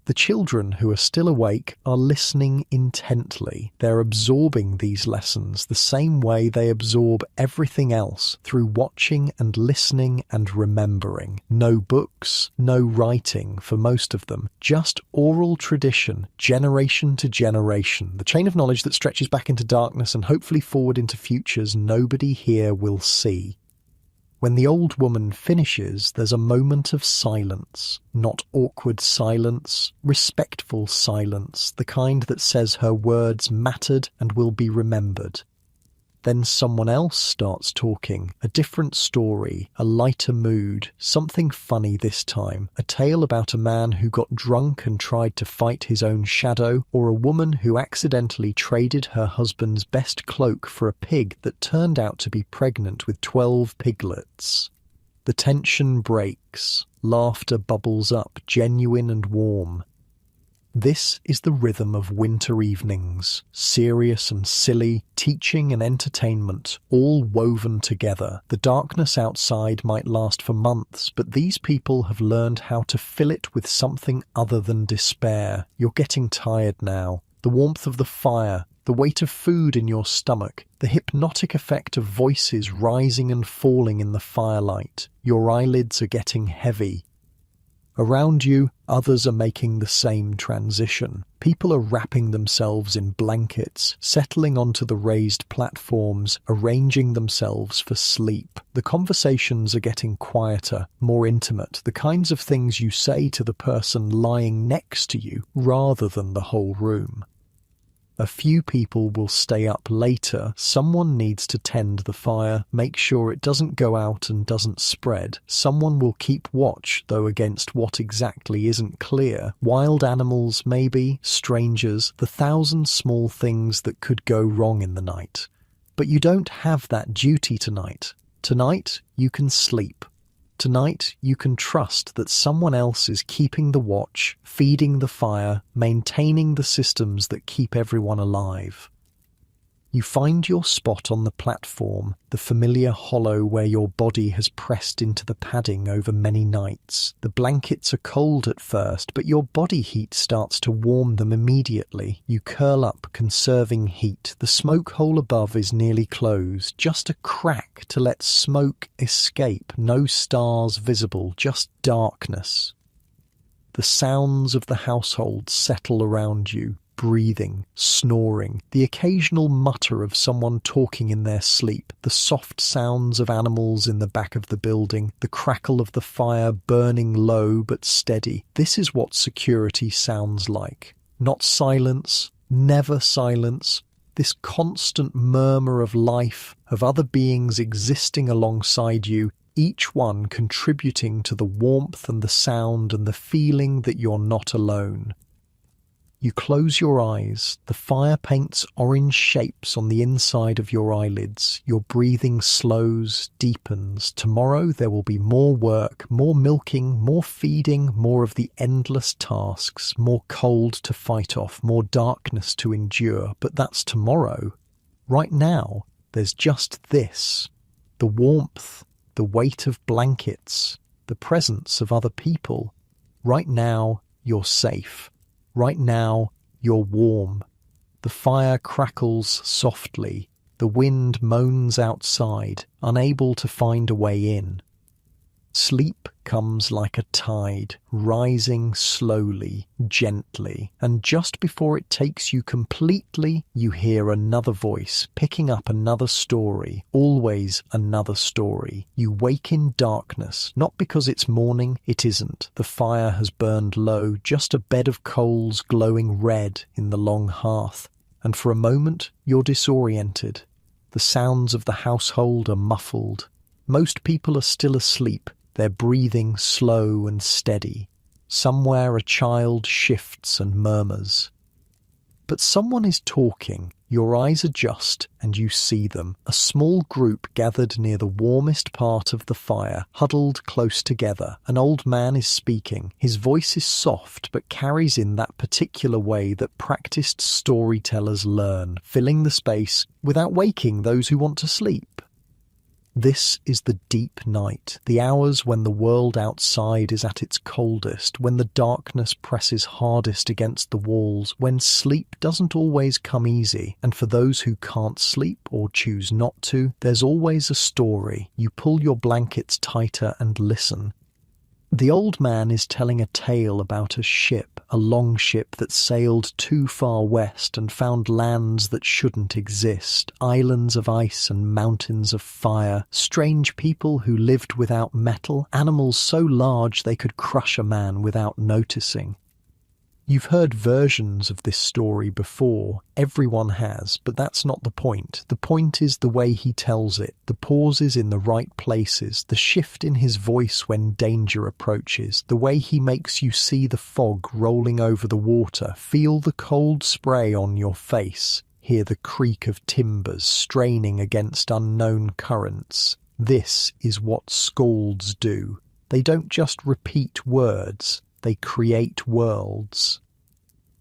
The children who are still awake are listening intently. They're absorbing these lessons the same way they absorb everything else, through watching and listening and remembering. No books, no writing for most of them, just oral tradition, generation to generation, the chain of knowledge that stretches back into darkness and hopefully forward into futures nobody here will see. When the old woman finishes, there's a moment of silence. Not awkward silence, respectful silence, the kind that says her words mattered and will be remembered. Then someone else starts talking, a different story, a lighter mood, something funny this time, a tale about a man who got drunk and tried to fight his own shadow, or a woman who accidentally traded her husband's best cloak for a pig that turned out to be pregnant with 12 piglets. The tension breaks, laughter bubbles up, genuine and warm. This is the rhythm of winter evenings, serious and silly, teaching and entertainment, all woven together. The darkness outside might last for months, but these people have learned how to fill it with something other than despair. You're getting tired now. The warmth of the fire, the weight of food in your stomach, the hypnotic effect of voices rising and falling in the firelight. Your eyelids are getting heavy. Around you, others are making the same transition. People are wrapping themselves in blankets, settling onto the raised platforms, arranging themselves for sleep. The conversations are getting quieter, more intimate, the kinds of things you say to the person lying next to you rather than the whole room. A few people will stay up later. Someone needs to tend the fire, make sure it doesn't go out and doesn't spread. Someone will keep watch, though against what exactly isn't clear. Wild animals, maybe, strangers, the thousand small things that could go wrong in the night. But you don't have that duty tonight. Tonight, you can sleep. Tonight, you can trust that someone else is keeping the watch, feeding the fire, maintaining the systems that keep everyone alive. You find your spot on the platform, the familiar hollow where your body has pressed into the padding over many nights. The blankets are cold at first, but your body heat starts to warm them immediately. You curl up, conserving heat. The smoke hole above is nearly closed, just a crack to let smoke escape. No stars visible, just darkness. The sounds of the household settle around you. Breathing, snoring, the occasional mutter of someone talking in their sleep, the soft sounds of animals in the back of the building, the crackle of the fire burning low but steady. This is what security sounds like. Not silence, never silence. This constant murmur of life, of other beings existing alongside you, each one contributing to the warmth and the sound and the feeling that you're not alone. You close your eyes, the fire paints orange shapes on the inside of your eyelids, your breathing slows, deepens. Tomorrow there will be more work, more milking, more feeding, more of the endless tasks, more cold to fight off, more darkness to endure. But that's tomorrow. Right now, there's just this. The warmth, the weight of blankets, the presence of other people. Right now, you're safe. Right now, you're warm. The fire crackles softly. The wind moans outside, unable to find a way in. Sleep comes like a tide, rising slowly, gently, and just before it takes you completely, you hear another voice, picking up another story, always another story. You wake in darkness, not because it's morning, it isn't. The fire has burned low, just a bed of coals glowing red in the long hearth, and for a moment you're disoriented. The sounds of the household are muffled. Most people are still asleep, their breathing slow and steady. Somewhere a child shifts and murmurs. But someone is talking. Your eyes adjust and you see them. A small group gathered near the warmest part of the fire, huddled close together. An old man is speaking. His voice is soft but carries in that particular way that practiced storytellers learn, filling the space without waking those who want to sleep. This is the deep night, the hours when the world outside is at its coldest, when the darkness presses hardest against the walls, when sleep doesn't always come easy. And for those who can't sleep or choose not to, there's always a story. You pull your blankets tighter and listen. The old man is telling a tale about a ship, a long ship that sailed too far west and found lands that shouldn't exist, islands of ice and mountains of fire, strange people who lived without metal, animals so large they could crush a man without noticing. You've heard versions of this story before. Everyone has, but that's not the point. The point is the way he tells it, the pauses in the right places, the shift in his voice when danger approaches, the way he makes you see the fog rolling over the water, feel the cold spray on your face, hear the creak of timbers straining against unknown currents. This is what skalds do. They don't just repeat words. They create worlds.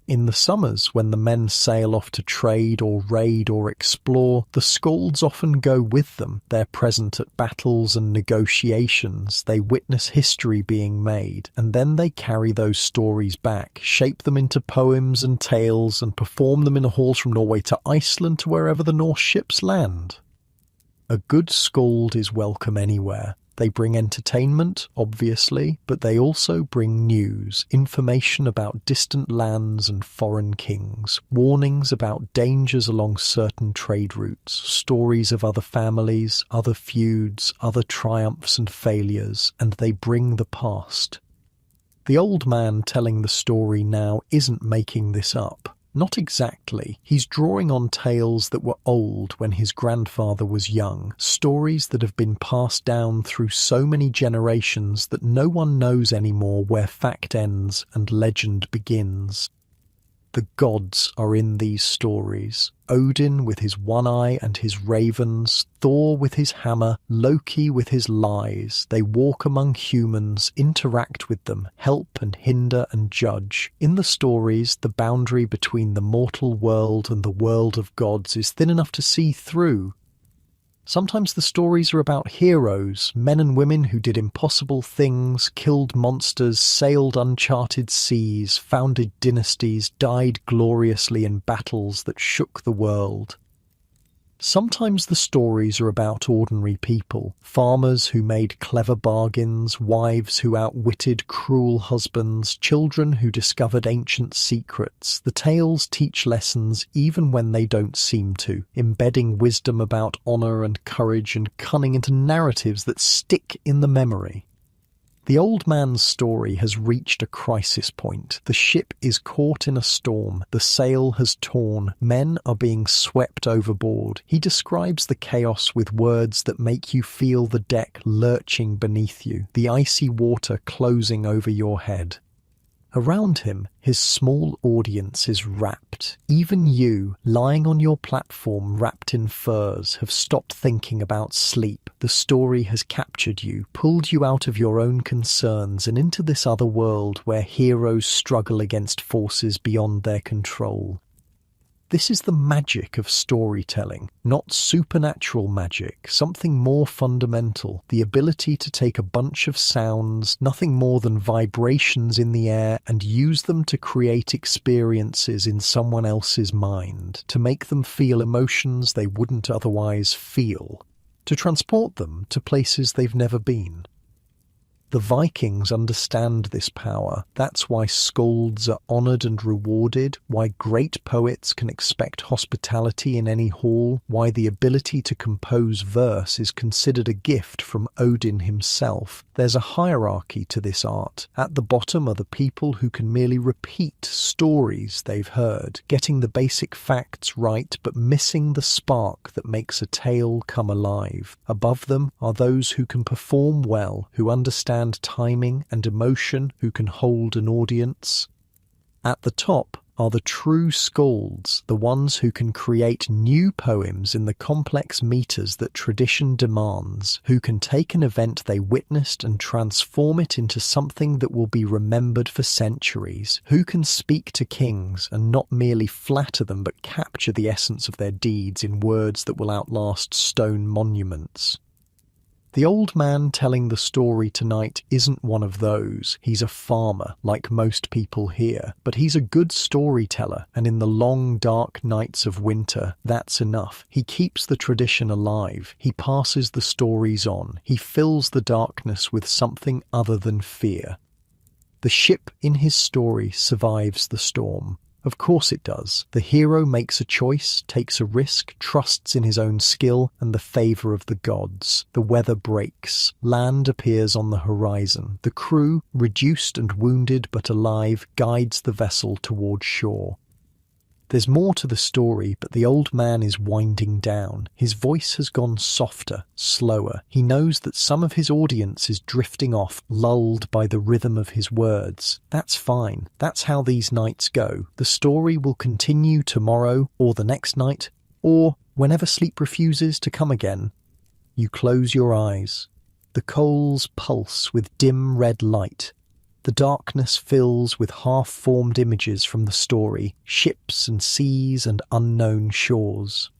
In the summers, when the men sail off to trade or raid or explore, the skalds often go with them. They're present at battles and negotiations. They witness history being made, and then they carry those stories back, shape them into poems and tales, and perform them in halls from Norway to Iceland to wherever the Norse ships land. A good skald is welcome anywhere. They bring entertainment, obviously, but they also bring news, information about distant lands and foreign kings, warnings about dangers along certain trade routes, stories of other families, other feuds, other triumphs and failures, and they bring the past. The old man telling the story now isn't making this up. Not exactly. He's drawing on tales that were old when his grandfather was young, stories that have been passed down through so many generations that no one knows anymore where fact ends and legend begins. The gods are in these stories. Odin with his one eye and his ravens, Thor with his hammer, Loki with his lies. They walk among humans, interact with them, help and hinder and judge. In the stories, the boundary between the mortal world and the world of gods is thin enough to see through. Sometimes the stories are about heroes, men and women who did impossible things, killed monsters, sailed uncharted seas, founded dynasties, died gloriously in battles that shook the world. Sometimes the stories are about ordinary people, farmers who made clever bargains, wives who outwitted cruel husbands, children who discovered ancient secrets. The tales teach lessons even when they don't seem to, embedding wisdom about honor and courage and cunning into narratives that stick in the memory. The old man's story has reached a crisis point. The ship is caught in a storm. The sail has torn. Men are being swept overboard. He describes the chaos with words that make you feel the deck lurching beneath you, the icy water closing over your head. Around him, his small audience is rapt. Even you, lying on your platform wrapped in furs, have stopped thinking about sleep. The story has captured you, pulled you out of your own concerns and into this other world where heroes struggle against forces beyond their control. This is the magic of storytelling, not supernatural magic, something more fundamental, the ability to take a bunch of sounds, nothing more than vibrations in the air, and use them to create experiences in someone else's mind, to make them feel emotions they wouldn't otherwise feel, to transport them to places they've never been. The Vikings understand this power. That's why skalds are honoured and rewarded, why great poets can expect hospitality in any hall, why the ability to compose verse is considered a gift from Odin himself. There's a hierarchy to this art. At the bottom are the people who can merely repeat stories they've heard, getting the basic facts right but missing the spark that makes a tale come alive. Above them are those who can perform well, who understand timing and emotion, who can hold an audience. At the top are the true skalds, the ones who can create new poems in the complex meters that tradition demands, who can take an event they witnessed and transform it into something that will be remembered for centuries, who can speak to kings and not merely flatter them but capture the essence of their deeds in words that will outlast stone monuments. The old man telling the story tonight isn't one of those. He's a farmer, like most people here, but he's a good storyteller, and in the long, dark nights of winter, that's enough. He keeps the tradition alive. He passes the stories on. He fills the darkness with something other than fear. The ship in his story survives the storm. Of course it does. The hero makes a choice, takes a risk, trusts in his own skill and the favour of the gods. The weather breaks. Land appears on the horizon. The crew, reduced and wounded but alive, guides the vessel towards shore. There's more to the story, but the old man is winding down. His voice has gone softer, slower. He knows that some of his audience is drifting off, lulled by the rhythm of his words. That's fine. That's how these nights go. The story will continue tomorrow, or the next night, or whenever sleep refuses to come again. You close your eyes. The coals pulse with dim red light. The darkness fills with half-formed images from the story, ships and seas and unknown shores.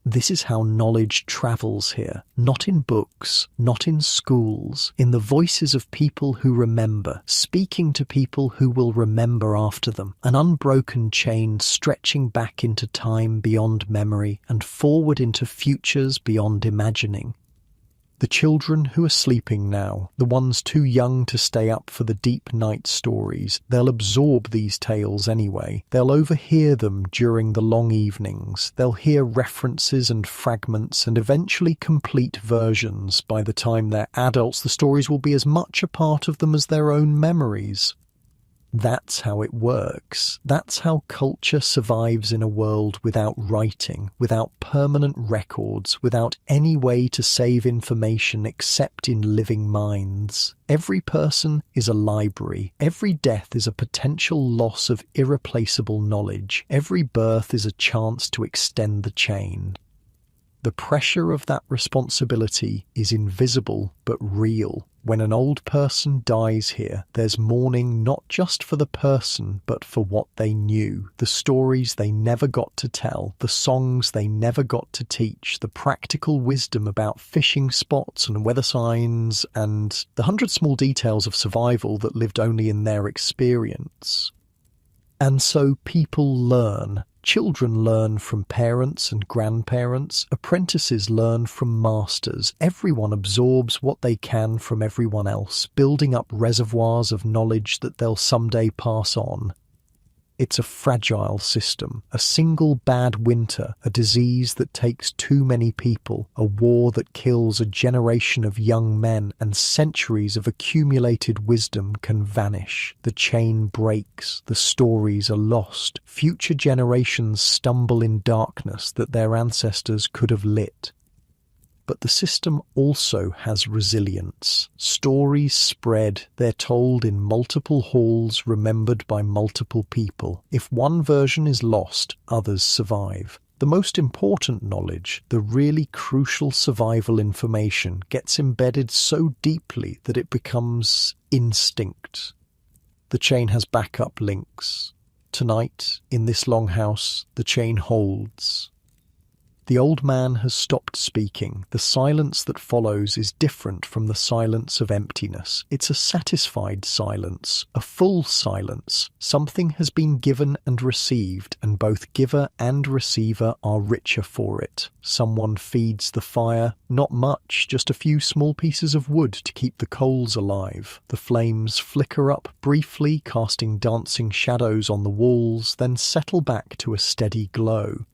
This is how knowledge travels here, not in books, not in schools, in the voices of people who remember, speaking to people who will remember after them, an unbroken chain stretching back into time beyond memory and forward into futures beyond imagining. The children who are sleeping now, the ones too young to stay up for the deep night stories, they'll absorb these tales anyway. They'll overhear them during the long evenings. They'll hear references and fragments and eventually complete versions. By the time they're adults, the stories will be as much a part of them as their own memories. That's how it works. That's how culture survives in a world without writing, without permanent records, without any way to save information except in living minds. Every person is a library. Every death is a potential loss of irreplaceable knowledge. Every birth is a chance to extend the chain. The pressure of that responsibility is invisible but real. When an old person dies here, there's mourning not just for the person, but for what they knew, the stories they never got to tell, the songs they never got to teach, the practical wisdom about fishing spots and weather signs, and the 100 small details of survival that lived only in their experience. And so people learn. Children learn from parents and grandparents. Apprentices learn from masters. Everyone absorbs what they can from everyone else, building up reservoirs of knowledge that they'll someday pass on. It's a fragile system. A single bad winter, a disease that takes too many people, a war that kills a generation of young men, and centuries of accumulated wisdom can vanish. The chain breaks. The stories are lost. Future generations stumble in darkness that their ancestors could have lit. But the system also has resilience. Stories spread, they're told in multiple halls, remembered by multiple people. If one version is lost, others survive. The most important knowledge, the really crucial survival information, gets embedded so deeply that it becomes instinct. The chain has backup links. Tonight, in this longhouse, the chain holds. The old man has stopped speaking. The silence that follows is different from the silence of emptiness. It's a satisfied silence, a full silence. Something has been given and received, and both giver and receiver are richer for it. Someone feeds the fire. Not much, just a few small pieces of wood to keep the coals alive. The flames flicker up briefly, casting dancing shadows on the walls, then settle back to a steady glow.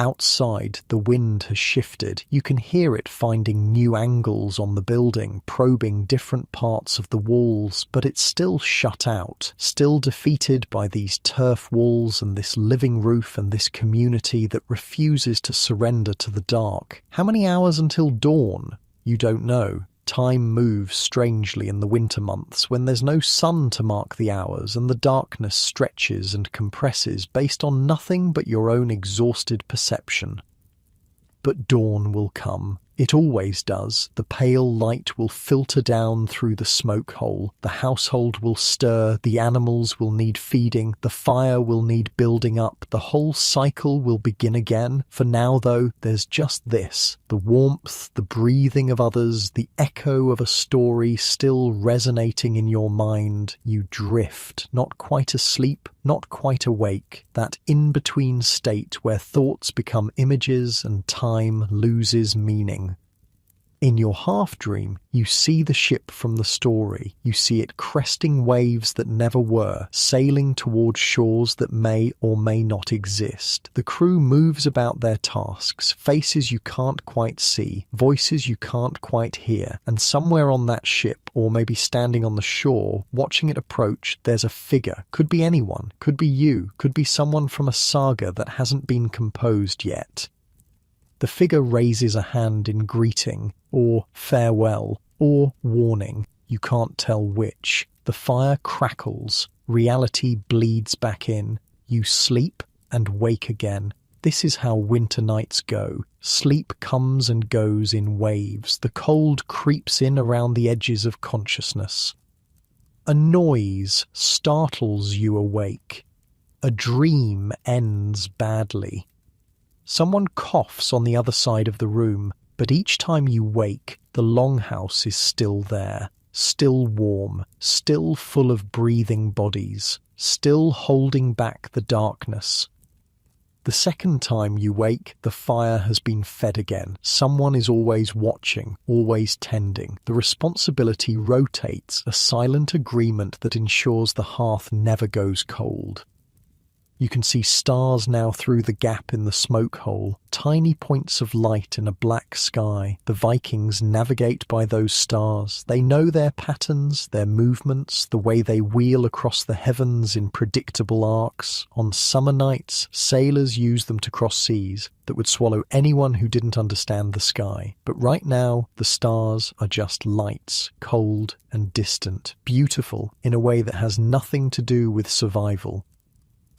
Outside, the wind has shifted. You can hear it finding new angles on the building, probing different parts of the walls, but it's still shut out, still defeated by these turf walls and this living roof and this community that refuses to surrender to the dark. How many hours until dawn? You don't know. Time moves strangely in the winter months when there's no sun to mark the hours and the darkness stretches and compresses based on nothing but your own exhausted perception. But dawn will come. It always does. The pale light will filter down through the smoke hole. The household will stir. The animals will need feeding. The fire will need building up. The whole cycle will begin again. For now, though, there's just this. The warmth, the breathing of others, the echo of a story still resonating in your mind. You drift, not quite asleep, not quite awake. That in-between state where thoughts become images and time loses meaning. In your half-dream, you see the ship from the story. You see it cresting waves that never were, sailing towards shores that may or may not exist. The crew moves about their tasks, faces you can't quite see, voices you can't quite hear, and somewhere on that ship, or maybe standing on the shore, watching it approach, there's a figure. Could be anyone, could be you, could be someone from a saga that hasn't been composed yet. The figure raises a hand in greeting, or farewell, or warning. You can't tell which. The fire crackles. Reality bleeds back in. You sleep and wake again. This is how winter nights go. Sleep comes and goes in waves. The cold creeps in around the edges of consciousness. A noise startles you awake. A dream ends badly. Someone coughs on the other side of the room, but each time you wake, the longhouse is still there, still warm, still full of breathing bodies, still holding back the darkness. The second time you wake, the fire has been fed again. Someone is always watching, always tending. The responsibility rotates, a silent agreement that ensures the hearth never goes cold. You can see stars now through the gap in the smoke hole, tiny points of light in a black sky. The Vikings navigate by those stars. They know their patterns, their movements, the way they wheel across the heavens in predictable arcs. On summer nights, sailors use them to cross seas that would swallow anyone who didn't understand the sky. But right now, the stars are just lights, cold and distant, beautiful in a way that has nothing to do with survival.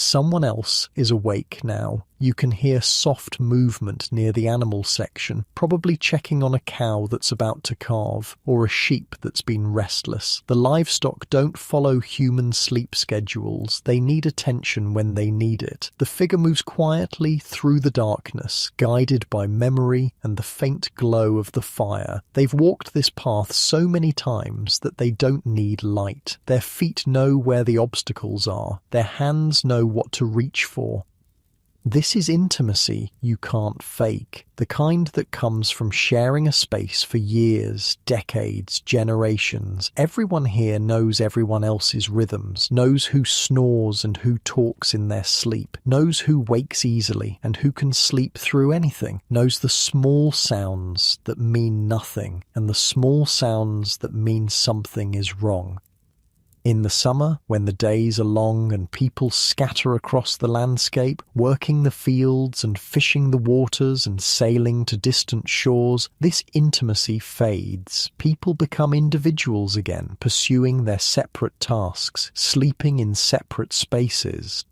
Someone else is awake now. You can hear soft movement near the animal section, probably checking on a cow that's about to calve, or a sheep that's been restless. The livestock don't follow human sleep schedules. They need attention when they need it. The figure moves quietly through the darkness, guided by memory and the faint glow of the fire. They've walked this path so many times that they don't need light. Their feet know where the obstacles are. Their hands know what to reach for. This is intimacy you can't fake, the kind that comes from sharing a space for years, decades, generations. Everyone here knows everyone else's rhythms, knows who snores and who talks in their sleep, knows who wakes easily and who can sleep through anything, knows the small sounds that mean nothing and the small sounds that mean something is wrong. In the summer, when the days are long and people scatter across the landscape, working the fields and fishing the waters and sailing to distant shores, this intimacy fades. People become individuals again, pursuing their separate tasks, sleeping in separate spaces.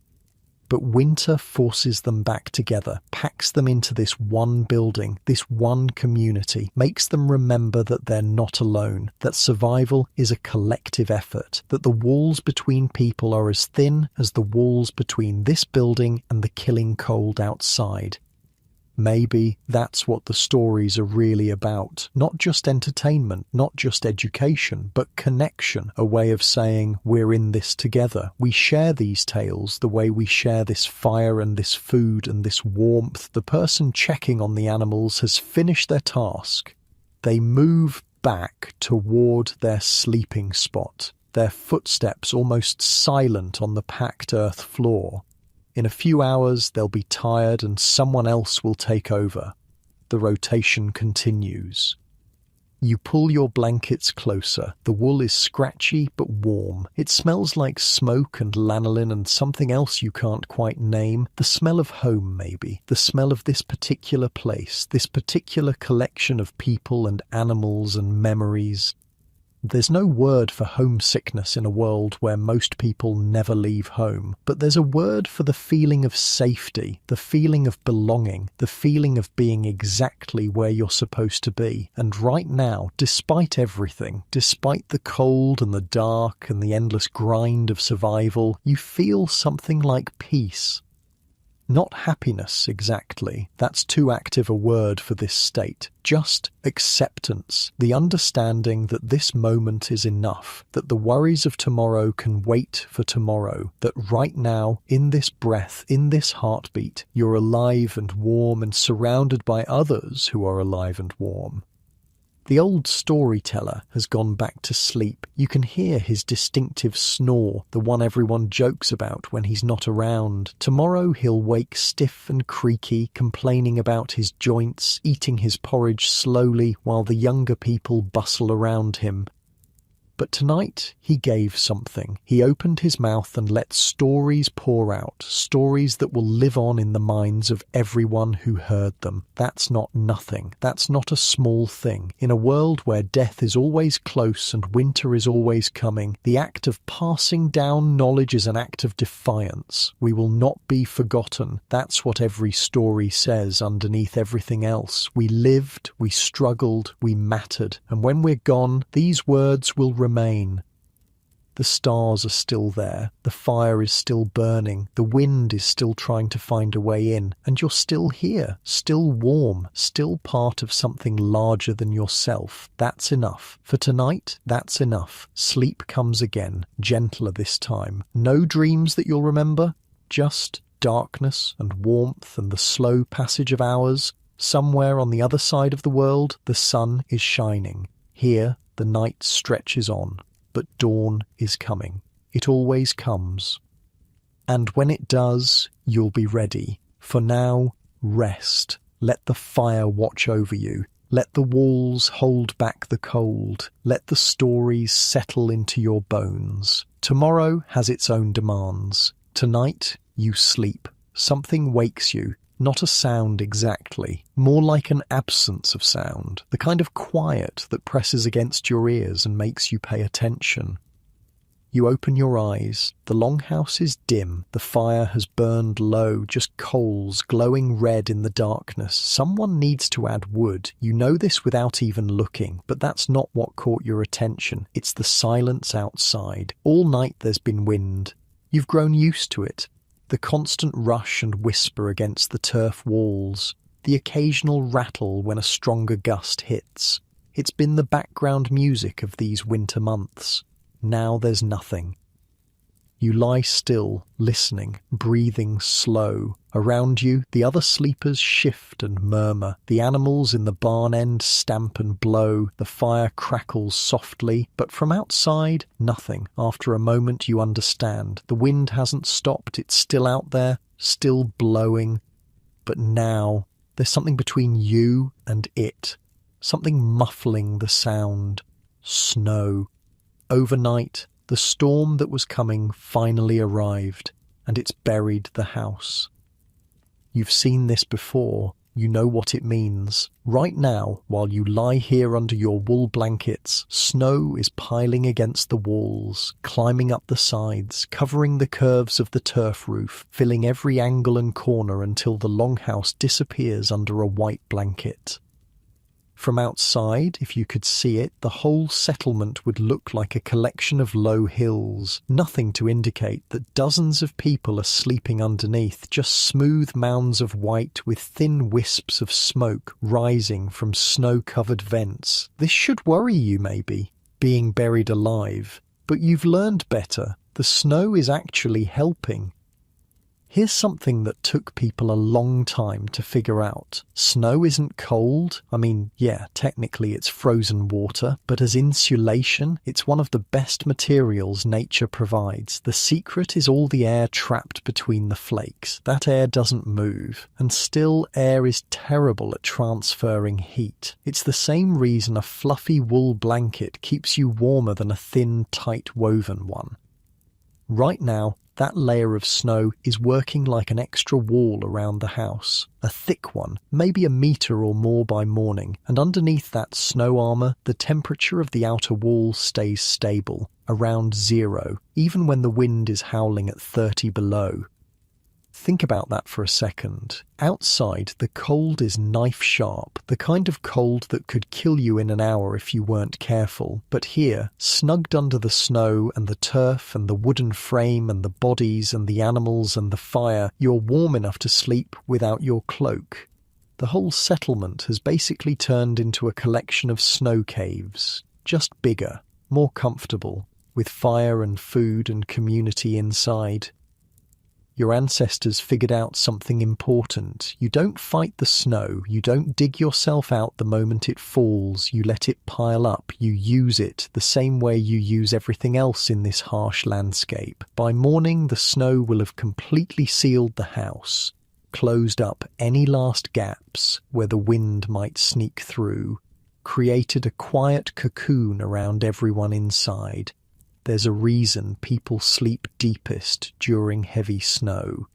But winter forces them back together, packs them into this one building, this one community, makes them remember that they're not alone, that survival is a collective effort, that the walls between people are as thin as the walls between this building and the killing cold outside. Maybe that's what the stories are really about. Not just entertainment, not just education, but connection. A way of saying, we're in this together. We share these tales the way we share this fire and this food and this warmth. The person checking on the animals has finished their task. They move back toward their sleeping spot, their footsteps almost silent on the packed earth floor. In a few hours, they'll be tired and someone else will take over. The rotation continues. You pull your blankets closer. The wool is scratchy but warm. It smells like smoke and lanolin and something else you can't quite name. The smell of home, maybe. The smell of this particular place, this particular collection of people and animals and memories. There's no word for homesickness in a world where most people never leave home, but there's a word for the feeling of safety, the feeling of belonging, the feeling of being exactly where you're supposed to be. And right now, despite everything, despite the cold and the dark and the endless grind of survival, you feel something like peace. Not happiness exactly, that's too active a word for this state. Just acceptance, the understanding that this moment is enough, that the worries of tomorrow can wait for tomorrow, that right now, in this breath, in this heartbeat, you're alive and warm and surrounded by others who are alive and warm. The old storyteller has gone back to sleep. You can hear his distinctive snore, the one everyone jokes about when he's not around. Tomorrow he'll wake stiff and creaky, complaining about his joints, eating his porridge slowly while the younger people bustle around him. But tonight he gave something. He opened his mouth and let stories pour out, stories that will live on in the minds of everyone who heard them. That's not nothing. That's not a small thing. In a world where death is always close and winter is always coming, the act of passing down knowledge is an act of defiance. We will not be forgotten. That's what every story says underneath everything else. We lived, we struggled, we mattered, and when we're gone, these words will remain. The stars are still there, the fire is still burning, the wind is still trying to find a way in, and you're still here, still warm, still part of something larger than yourself. That's enough. For tonight, that's enough. Sleep comes again, gentler this time. No dreams that you'll remember, just darkness and warmth and the slow passage of hours. Somewhere on the other side of the world, the sun is shining. Here, the night stretches on, but dawn is coming. It always comes. And when it does, you'll be ready. For now, rest. Let the fire watch over you. Let the walls hold back the cold. Let the stories settle into your bones. Tomorrow has its own demands. Tonight, you sleep. Something wakes you. Not a sound exactly, more like an absence of sound, the kind of quiet that presses against your ears and makes you pay attention. You open your eyes. The longhouse is dim. The fire has burned low, just coals glowing red in the darkness. Someone needs to add wood. You know this without even looking, but that's not what caught your attention. It's the silence outside. All night there's been wind. You've grown used to it. The constant rush and whisper against the turf walls, the occasional rattle when a stronger gust hits. It's been the background music of these winter months. Now there's nothing. You lie still, listening, breathing slow. Around you, the other sleepers shift and murmur. The animals in the barn end stamp and blow. The fire crackles softly, but from outside, nothing. After a moment you understand. The wind hasn't stopped. It's still out there, still blowing. But now, there's something between you and it. Something muffling the sound. Snow. Overnight, the storm that was coming finally arrived, and it's buried the house. You've seen this before. You know what it means. Right now, while you lie here under your wool blankets, snow is piling against the walls, climbing up the sides, covering the curves of the turf roof, filling every angle and corner until the longhouse disappears under a white blanket. From outside, if you could see it, the whole settlement would look like a collection of low hills, nothing to indicate that dozens of people are sleeping underneath, just smooth mounds of white with thin wisps of smoke rising from snow-covered vents. This should worry you maybe, being buried alive, but you've learned better. The snow is actually helping. Here's something that took people a long time to figure out. Snow isn't cold. I mean, yeah, technically it's frozen water, but as insulation, it's one of the best materials nature provides. The secret is all the air trapped between the flakes. That air doesn't move, and still air is terrible at transferring heat. It's the same reason a fluffy wool blanket keeps you warmer than a thin, tight woven one. Right now, that layer of snow is working like an extra wall around the house, a thick one, maybe a metre or more by morning, and underneath that snow armour, the temperature of the outer wall stays stable, around 0, even when the wind is howling at 30 below. Think about that for a second. Outside, the cold is knife-sharp, the kind of cold that could kill you in an hour if you weren't careful. But here, snugged under the snow and the turf and the wooden frame and the bodies and the animals and the fire, you're warm enough to sleep without your cloak. The whole settlement has basically turned into a collection of snow caves, just bigger, more comfortable, with fire and food and community inside. Your ancestors figured out something important. You don't fight the snow. You don't dig yourself out the moment it falls. You let it pile up. You use it the same way you use everything else in this harsh landscape. By morning, the snow will have completely sealed the house, closed up any last gaps where the wind might sneak through, created a quiet cocoon around everyone inside. There's a reason people sleep deepest during heavy snow.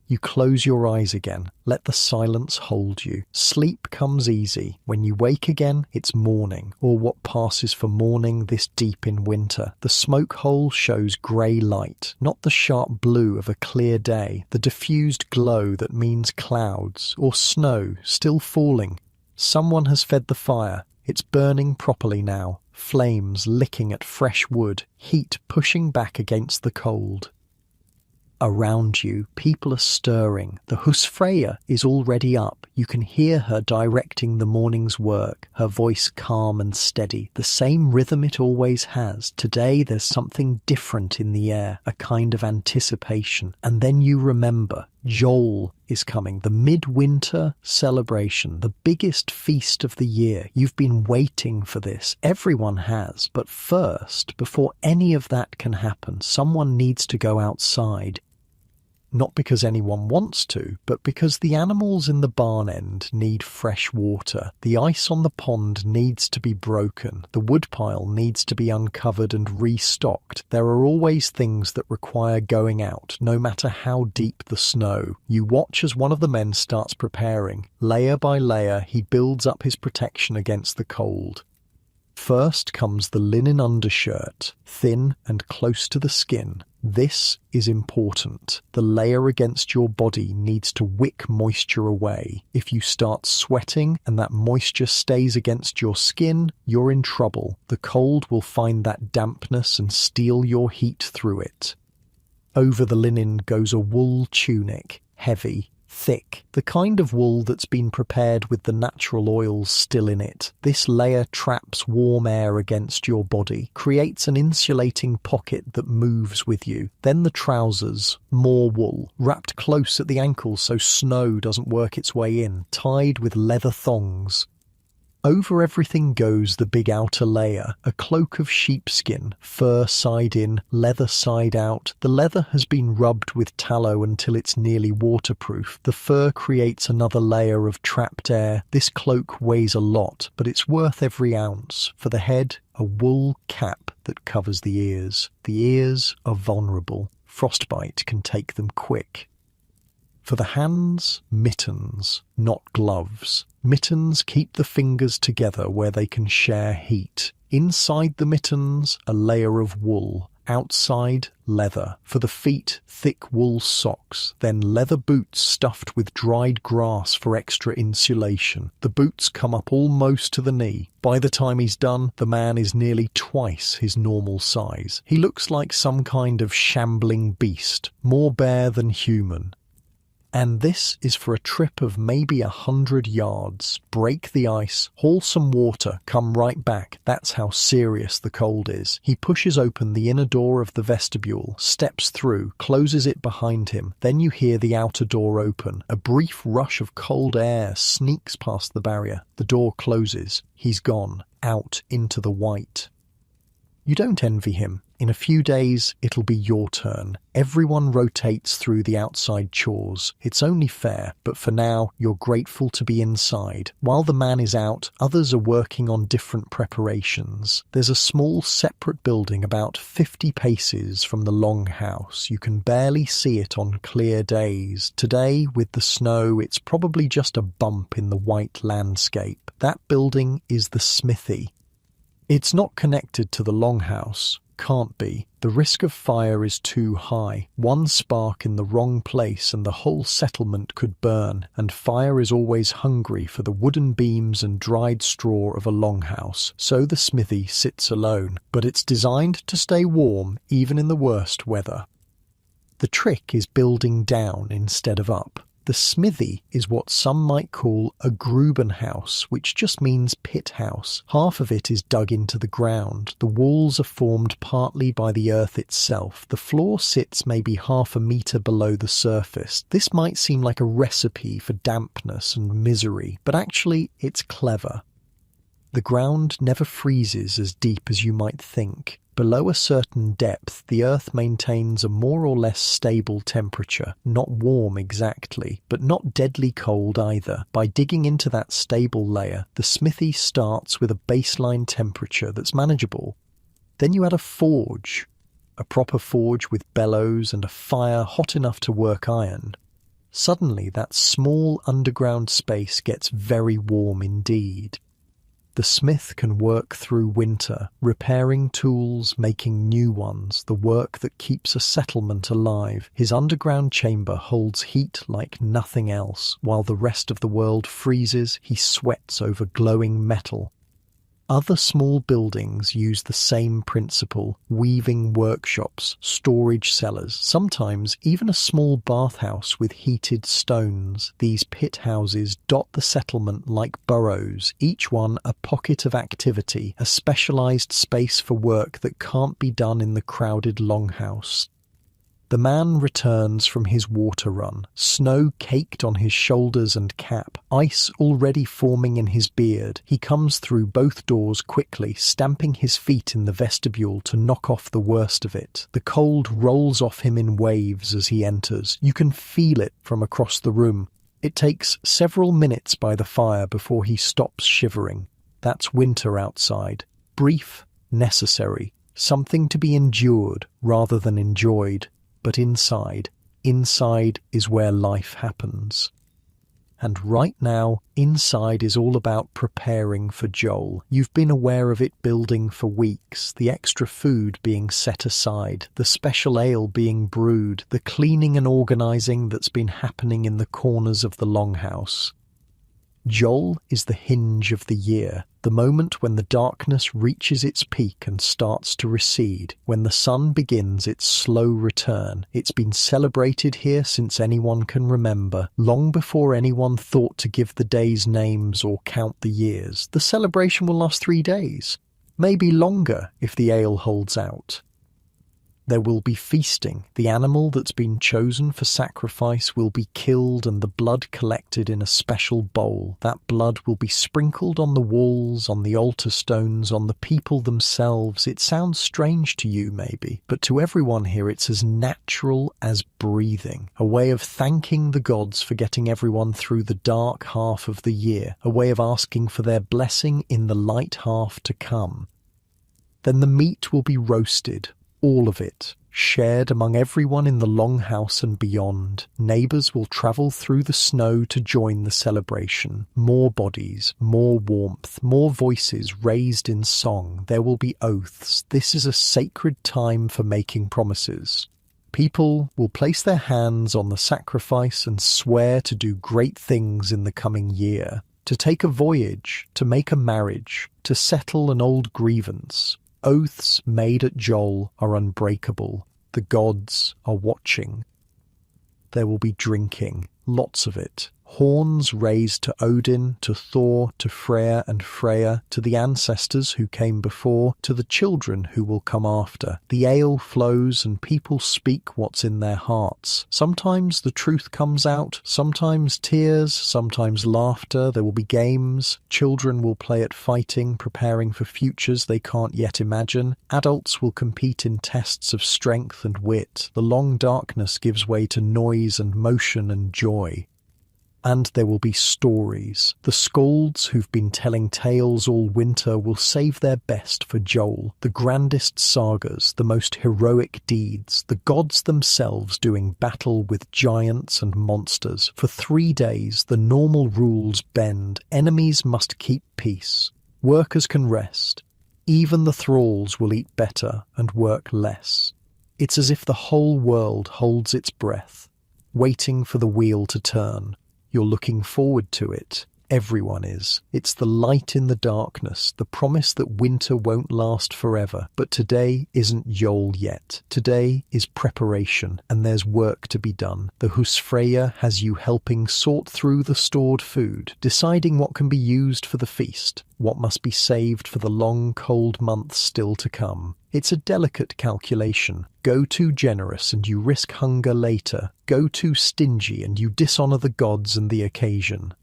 You close your eyes again. Let the silence hold you. Sleep comes easy. When you wake again, it's morning, or what passes for morning this deep in winter. The smoke hole shows grey light, not the sharp blue of a clear day, the diffused glow that means clouds, or snow still falling. Someone has fed the fire. It's burning properly now. flames licking at fresh wood, heat pushing back against the cold. Around you, people are stirring. The Husfreyja is already up. You can hear her directing the morning's work, her voice calm and steady, the same rhythm it always has. Today there's something different in the air, a kind of anticipation. And then you remember, Joel is coming, the midwinter celebration, the biggest feast of the year. You've been waiting for this. Everyone has. But first, before any of that can happen, someone needs to go outside. Not because anyone wants to, but because the animals in the barn end need fresh water. The ice on the pond needs to be broken. The woodpile needs to be uncovered and restocked. There are always things that require going out, no matter how deep the snow. You watch as one of the men starts preparing. Layer by layer, he builds up his protection against the cold. First comes the linen undershirt, thin and close to the skin. This is important. The layer against your body needs to wick moisture away. If you start sweating and that moisture stays against your skin, you're in trouble. The cold will find that dampness and steal your heat through it. Over the linen goes a wool tunic, heavy, thick, the kind of wool that's been prepared with the natural oils still in it. This layer traps warm air against your body, creates an insulating pocket that moves with you. Then the trousers, more wool, wrapped close at the ankles so snow doesn't work its way in, tied with leather thongs. Over everything goes the big outer layer, a cloak of sheepskin, fur side in, leather side out. The leather has been rubbed with tallow until it's nearly waterproof. The fur creates another layer of trapped air. This cloak weighs a lot, but it's worth every ounce. For the head, a wool cap that covers the ears. The ears are vulnerable. Frostbite can take them quick. For the hands, mittens, not gloves. Mittens keep the fingers together where they can share heat. Inside the mittens, a layer of wool. Outside, leather. For the feet, thick wool socks. Then leather boots stuffed with dried grass for extra insulation. The boots come up almost to the knee. By the time he's done, the man is nearly twice his normal size. He looks like some kind of shambling beast, more bear than human. And this is for a trip of maybe 100 yards. Break the ice, haul some water, come right back. That's how serious the cold is. He pushes open the inner door of the vestibule, steps through, closes it behind him. Then you hear the outer door open. A brief rush of cold air sneaks past the barrier. The door closes. He's gone, out into the white. You don't envy him. In a few days, it'll be your turn. Everyone rotates through the outside chores. It's only fair, but for now, you're grateful to be inside. While the man is out, others are working on different preparations. There's a small separate building about 50 paces from the long house. You can barely see it on clear days. Today, with the snow, it's probably just a bump in the white landscape. That building is the smithy. It's not connected to the longhouse. Can't be. The risk of fire is too high. One spark in the wrong place and the whole settlement could burn, and fire is always hungry for the wooden beams and dried straw of a longhouse, so the smithy sits alone, but it's designed to stay warm even in the worst weather. The trick is building down instead of up. The smithy is what some might call a Grubenhaus, which just means pit house. Half of it is dug into the ground. The walls are formed partly by the earth itself. The floor sits maybe half a metre below the surface. This might seem like a recipe for dampness and misery, but actually it's clever. The ground never freezes as deep as you might think. Below a certain depth, the earth maintains a more or less stable temperature, not warm exactly, but not deadly cold either. By digging into that stable layer, the smithy starts with a baseline temperature that's manageable. Then you add a forge, a proper forge with bellows and a fire hot enough to work iron. Suddenly, that small underground space gets very warm indeed. The smith can work through winter, repairing tools, making new ones, the work that keeps a settlement alive. His underground chamber holds heat like nothing else. While the rest of the world freezes, he sweats over glowing metal. Other small buildings use the same principle: weaving workshops, storage cellars, sometimes even a small bathhouse with heated stones. These pit houses dot the settlement like burrows, each one a pocket of activity, a specialized space for work that can't be done in the crowded longhouse. The man returns from his water run, snow caked on his shoulders and cap, ice already forming in his beard. He comes through both doors quickly, stamping his feet in the vestibule to knock off the worst of it. The cold rolls off him in waves as he enters. You can feel it from across the room. It takes several minutes by the fire before he stops shivering. That's winter outside. Brief, necessary, something to be endured rather than enjoyed. But inside is where life happens. And right now, inside is all about preparing for Joel. You've been aware of it building for weeks, the extra food being set aside, the special ale being brewed, the cleaning and organising that's been happening in the corners of the longhouse. Joel is the hinge of the year, the moment when the darkness reaches its peak and starts to recede, when the sun begins its slow return. It's been celebrated here since anyone can remember, long before anyone thought to give the days names or count the years. The celebration will last 3 days, maybe longer if the ale holds out. There will be feasting. The animal that's been chosen for sacrifice will be killed and the blood collected in a special bowl. That blood will be sprinkled on the walls, on the altar stones, on the people themselves. It sounds strange to you, maybe, but to everyone here it's as natural as breathing. A way of thanking the gods for getting everyone through the dark half of the year. A way of asking for their blessing in the light half to come. Then the meat will be roasted. All of it, shared among everyone in the longhouse and beyond. Neighbours will travel through the snow to join the celebration. More bodies, more warmth, more voices raised in song. There will be oaths. This is a sacred time for making promises. People will place their hands on the sacrifice and swear to do great things in the coming year. To take a voyage, to make a marriage, to settle an old grievance. Oaths made at Joel are unbreakable. The gods are watching. There will be drinking, lots of it. Horns raised to Odin, to Thor, to Freyr and Freya, to the ancestors who came before, to the children who will come after. The ale flows and people speak what's in their hearts. Sometimes the truth comes out, sometimes tears, sometimes laughter. There will be games. Children will play at fighting, preparing for futures they can't yet imagine. Adults will compete in tests of strength and wit. The long darkness gives way to noise and motion and joy. And there will be stories. The skalds who've been telling tales all winter will save their best for Joel. The grandest sagas, the most heroic deeds, the gods themselves doing battle with giants and monsters. For 3 days, the normal rules bend. Enemies must keep peace. Workers can rest. Even the thralls will eat better and work less. It's as if the whole world holds its breath, waiting for the wheel to turn. You're looking forward to it. Everyone is. It's the light in the darkness, the promise that winter won't last forever. But today isn't Yule yet. Today is preparation, and there's work to be done. The Husfreyja has you helping sort through the stored food, deciding what can be used for the feast, what must be saved for the long, cold months still to come. It's a delicate calculation. Go too generous and you risk hunger later. Go too stingy and you dishonour the gods and the occasion.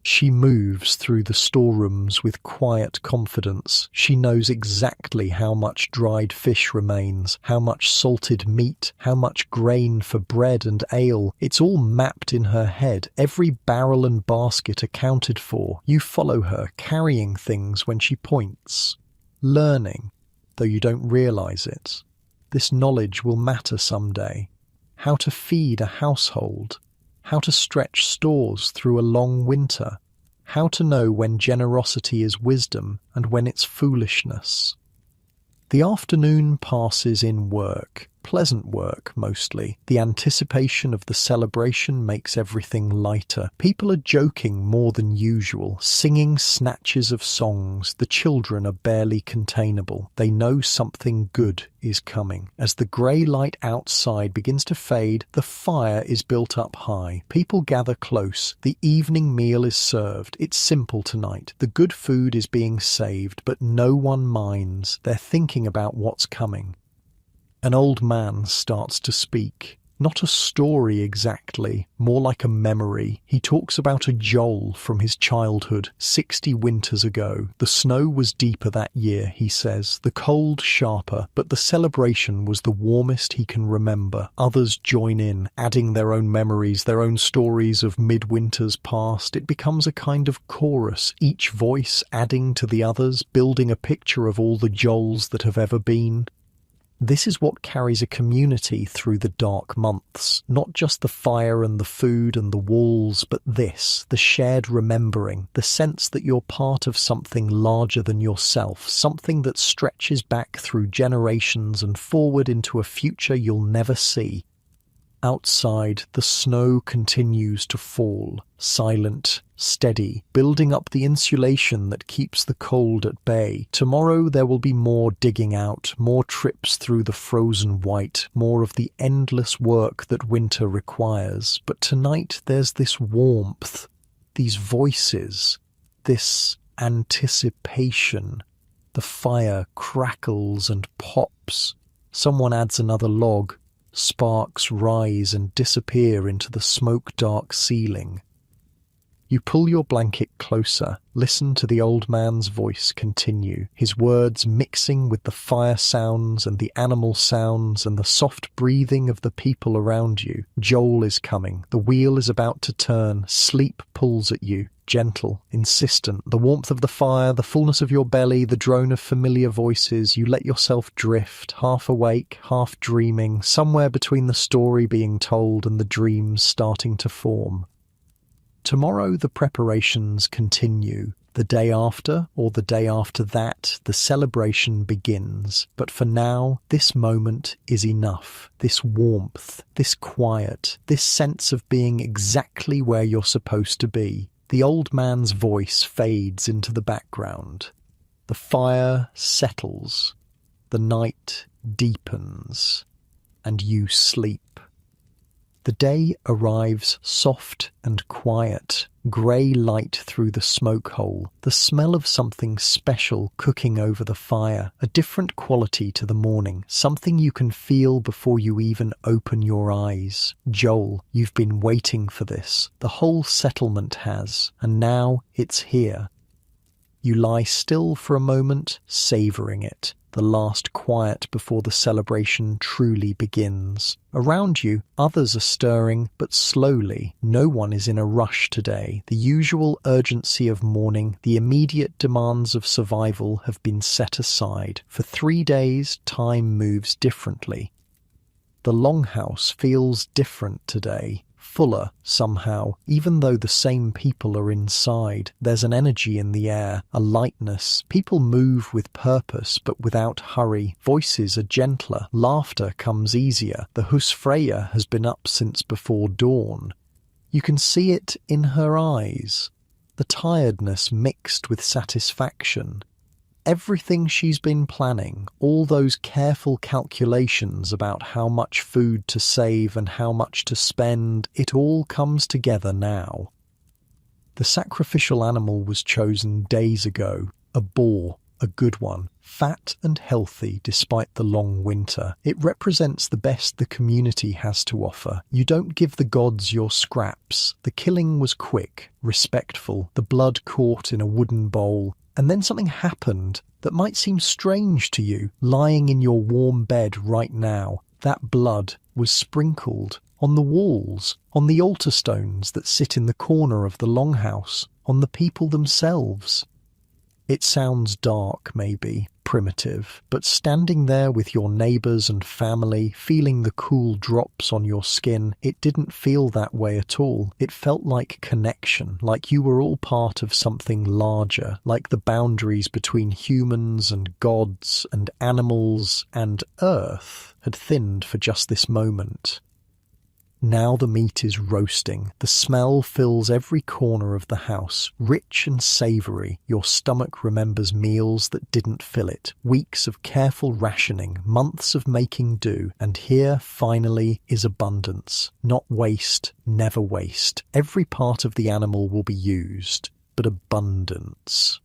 She moves through the storerooms with quiet confidence. She knows exactly how much dried fish remains, how much salted meat, how much grain for bread and ale. It's all mapped in her head, every barrel and basket accounted for. You follow her, carrying things when she points. Learning, though you don't realise it. This knowledge will matter someday. How to feed a household. How to stretch stores through a long winter. How to know when generosity is wisdom and when it's foolishness. The afternoon passes in work. pleasant work, mostly. The anticipation of the celebration makes everything lighter. People are joking more than usual, singing snatches of songs. The children are barely containable. They know something good is coming. As the grey light outside begins to fade, the fire is built up high. People gather close. The evening meal is served. It's simple tonight. The good food is being saved, but no one minds. They're thinking about what's coming. An old man starts to speak. Not a story exactly, more like a memory. He talks about a Joel from his childhood, 60 winters ago. The snow was deeper that year, he says, the cold sharper, but the celebration was the warmest he can remember. Others join in, adding their own memories, their own stories of midwinters past. It becomes a kind of chorus, each voice adding to the others, building a picture of all the Joels that have ever been. This is what carries a community through the dark months, not just the fire and the food and the walls, but this, the shared remembering, the sense that you're part of something larger than yourself, something that stretches back through generations and forward into a future you'll never see. Outside, the snow continues to fall, silent, steady, building up the insulation that keeps the cold at bay. Tomorrow there will be more digging out, more trips through the frozen white, more of the endless work that winter requires. But tonight there's this warmth, these voices, this anticipation. The fire crackles and pops. Someone adds another log. Sparks rise and disappear into the smoke-dark ceiling. You pull your blanket closer, listen to the old man's voice continue, his words mixing with the fire sounds and the animal sounds and the soft breathing of the people around you. Joel is coming. The wheel is about to turn. Sleep pulls at you. Gentle, insistent, the warmth of the fire, the fullness of your belly, the drone of familiar voices. You let yourself drift, half awake, half dreaming, somewhere between the story being told and the dreams starting to form. Tomorrow the preparations continue. The day after, or the day after that, the celebration begins. But for now, this moment is enough. This warmth, this quiet, this sense of being exactly where you're supposed to be. The old man's voice fades into the background. The fire settles. The night deepens. And you sleep. The day arrives soft and quiet, grey light through the smoke hole, the smell of something special cooking over the fire, a different quality to the morning, something you can feel before you even open your eyes. Joel, you've been waiting for this. The whole settlement has, and now it's here. You lie still for a moment, savouring it. The last quiet before the celebration truly begins. Around you, others are stirring, but slowly. No one is in a rush today. The usual urgency of morning, the immediate demands of survival have been set aside. For 3 days, time moves differently. The longhouse feels different today. Fuller, somehow, even though the same people are inside. There's an energy in the air, a lightness. People move with purpose, but without hurry. Voices are gentler. Laughter comes easier. The Husfreyja has been up since before dawn. You can see it in her eyes. The tiredness mixed with satisfaction. Everything she's been planning, all those careful calculations about how much food to save and how much to spend, it all comes together now. The sacrificial animal was chosen days ago, a boar, a good one, fat and healthy despite the long winter. It represents the best the community has to offer. You don't give the gods your scraps. The killing was quick, respectful, the blood caught in a wooden bowl. And then something happened that might seem strange to you, lying in your warm bed right now. That blood was sprinkled on the walls, on the altar stones that sit in the corner of the longhouse, on the people themselves. It sounds dark, maybe, primitive, but standing there with your neighbors and family, feeling the cool drops on your skin, it didn't feel that way at all. It felt like connection, like you were all part of something larger, like the boundaries between humans and gods and animals and Earth had thinned for just this moment. Now the meat is roasting. The smell fills every corner of the house, rich and savoury. Your stomach remembers meals that didn't fill it, weeks of careful rationing, months of making do, and here, finally, is abundance. Not waste, never waste. Every part of the animal will be used, but abundance.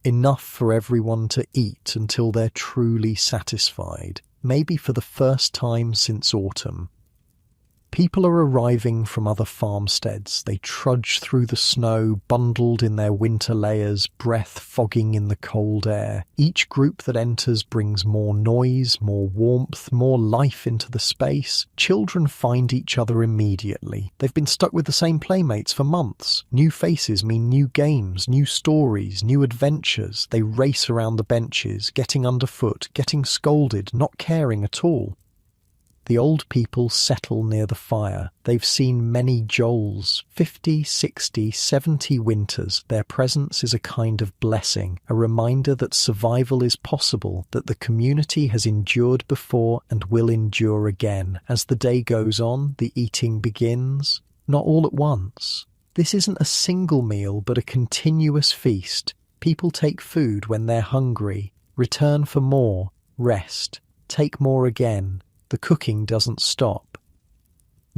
Enough for everyone to eat until they're truly satisfied, maybe for the first time since autumn. People are arriving from other farmsteads. They trudge through the snow, bundled in their winter layers, breath fogging in the cold air. Each group that enters brings more noise, more warmth, more life into the space. Children find each other immediately. They've been stuck with the same playmates for months. New faces mean new games, new stories, new adventures. They race around the benches, getting underfoot, getting scolded, not caring at all. The old people settle near the fire. They've seen many Joels, 50, 60, 70 winters. Their presence is a kind of blessing, a reminder that survival is possible, that the community has endured before and will endure again. As the day goes on, the eating begins, not all at once. This isn't a single meal, but a continuous feast. People take food when they're hungry, return for more, rest, take more again. The cooking doesn't stop.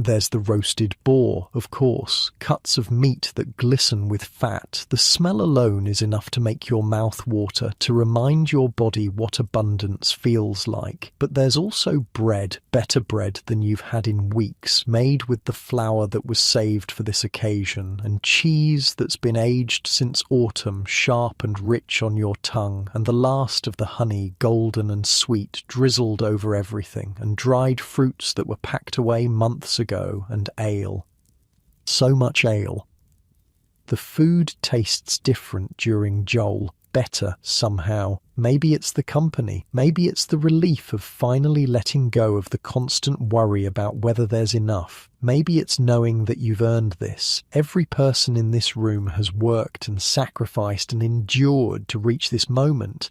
There's the roasted boar, of course, cuts of meat that glisten with fat. The smell alone is enough to make your mouth water, to remind your body what abundance feels like. But there's also bread, better bread than you've had in weeks, made with the flour that was saved for this occasion, and cheese that's been aged since autumn, sharp and rich on your tongue, and the last of the honey, golden and sweet, drizzled over everything, and dried fruits that were packed away months ago, and ale. So much ale. The food tastes different during Joel, better somehow. Maybe it's the company. Maybe it's the relief of finally letting go of the constant worry about whether there's enough. Maybe it's knowing that you've earned this. Every person in this room has worked and sacrificed and endured to reach this moment.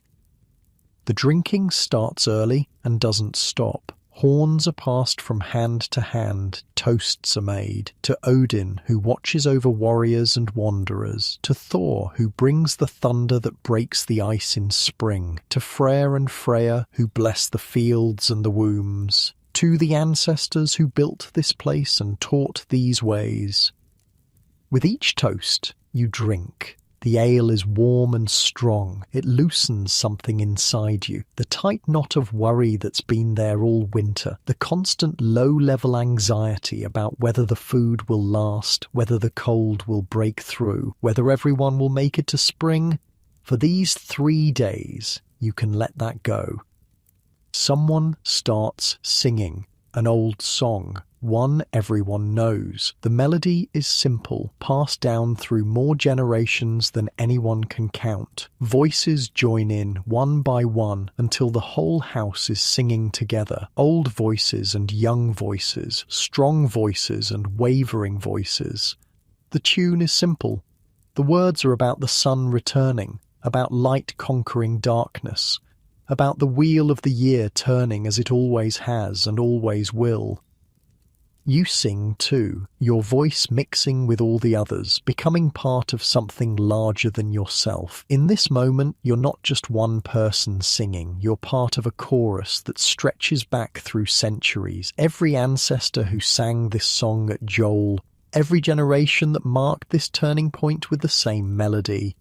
The drinking starts early and doesn't stop. Horns are passed from hand to hand, toasts are made, to Odin, who watches over warriors and wanderers, to Thor, who brings the thunder that breaks the ice in spring, to Freyr and Freya, who bless the fields and the wombs, to the ancestors who built this place and taught these ways. With each toast, you drink. The ale is warm and strong. It loosens something inside you. The tight knot of worry that's been there all winter. The constant low-level anxiety about whether the food will last, whether the cold will break through, whether everyone will make it to spring. For these 3 days, you can let that go. Someone starts singing an old song. One everyone knows. The melody is simple, passed down through more generations than anyone can count. Voices join in, one by one, until the whole house is singing together. Old voices and young voices, strong voices and wavering voices. The tune is simple. The words are about the sun returning, about light conquering darkness, about the wheel of the year turning as it always has and always will. You sing too, your voice mixing with all the others, becoming part of something larger than yourself. In this moment, you're not just one person singing, you're part of a chorus that stretches back through centuries. Every ancestor who sang this song at Joel, every generation that marked this turning point with the same melody.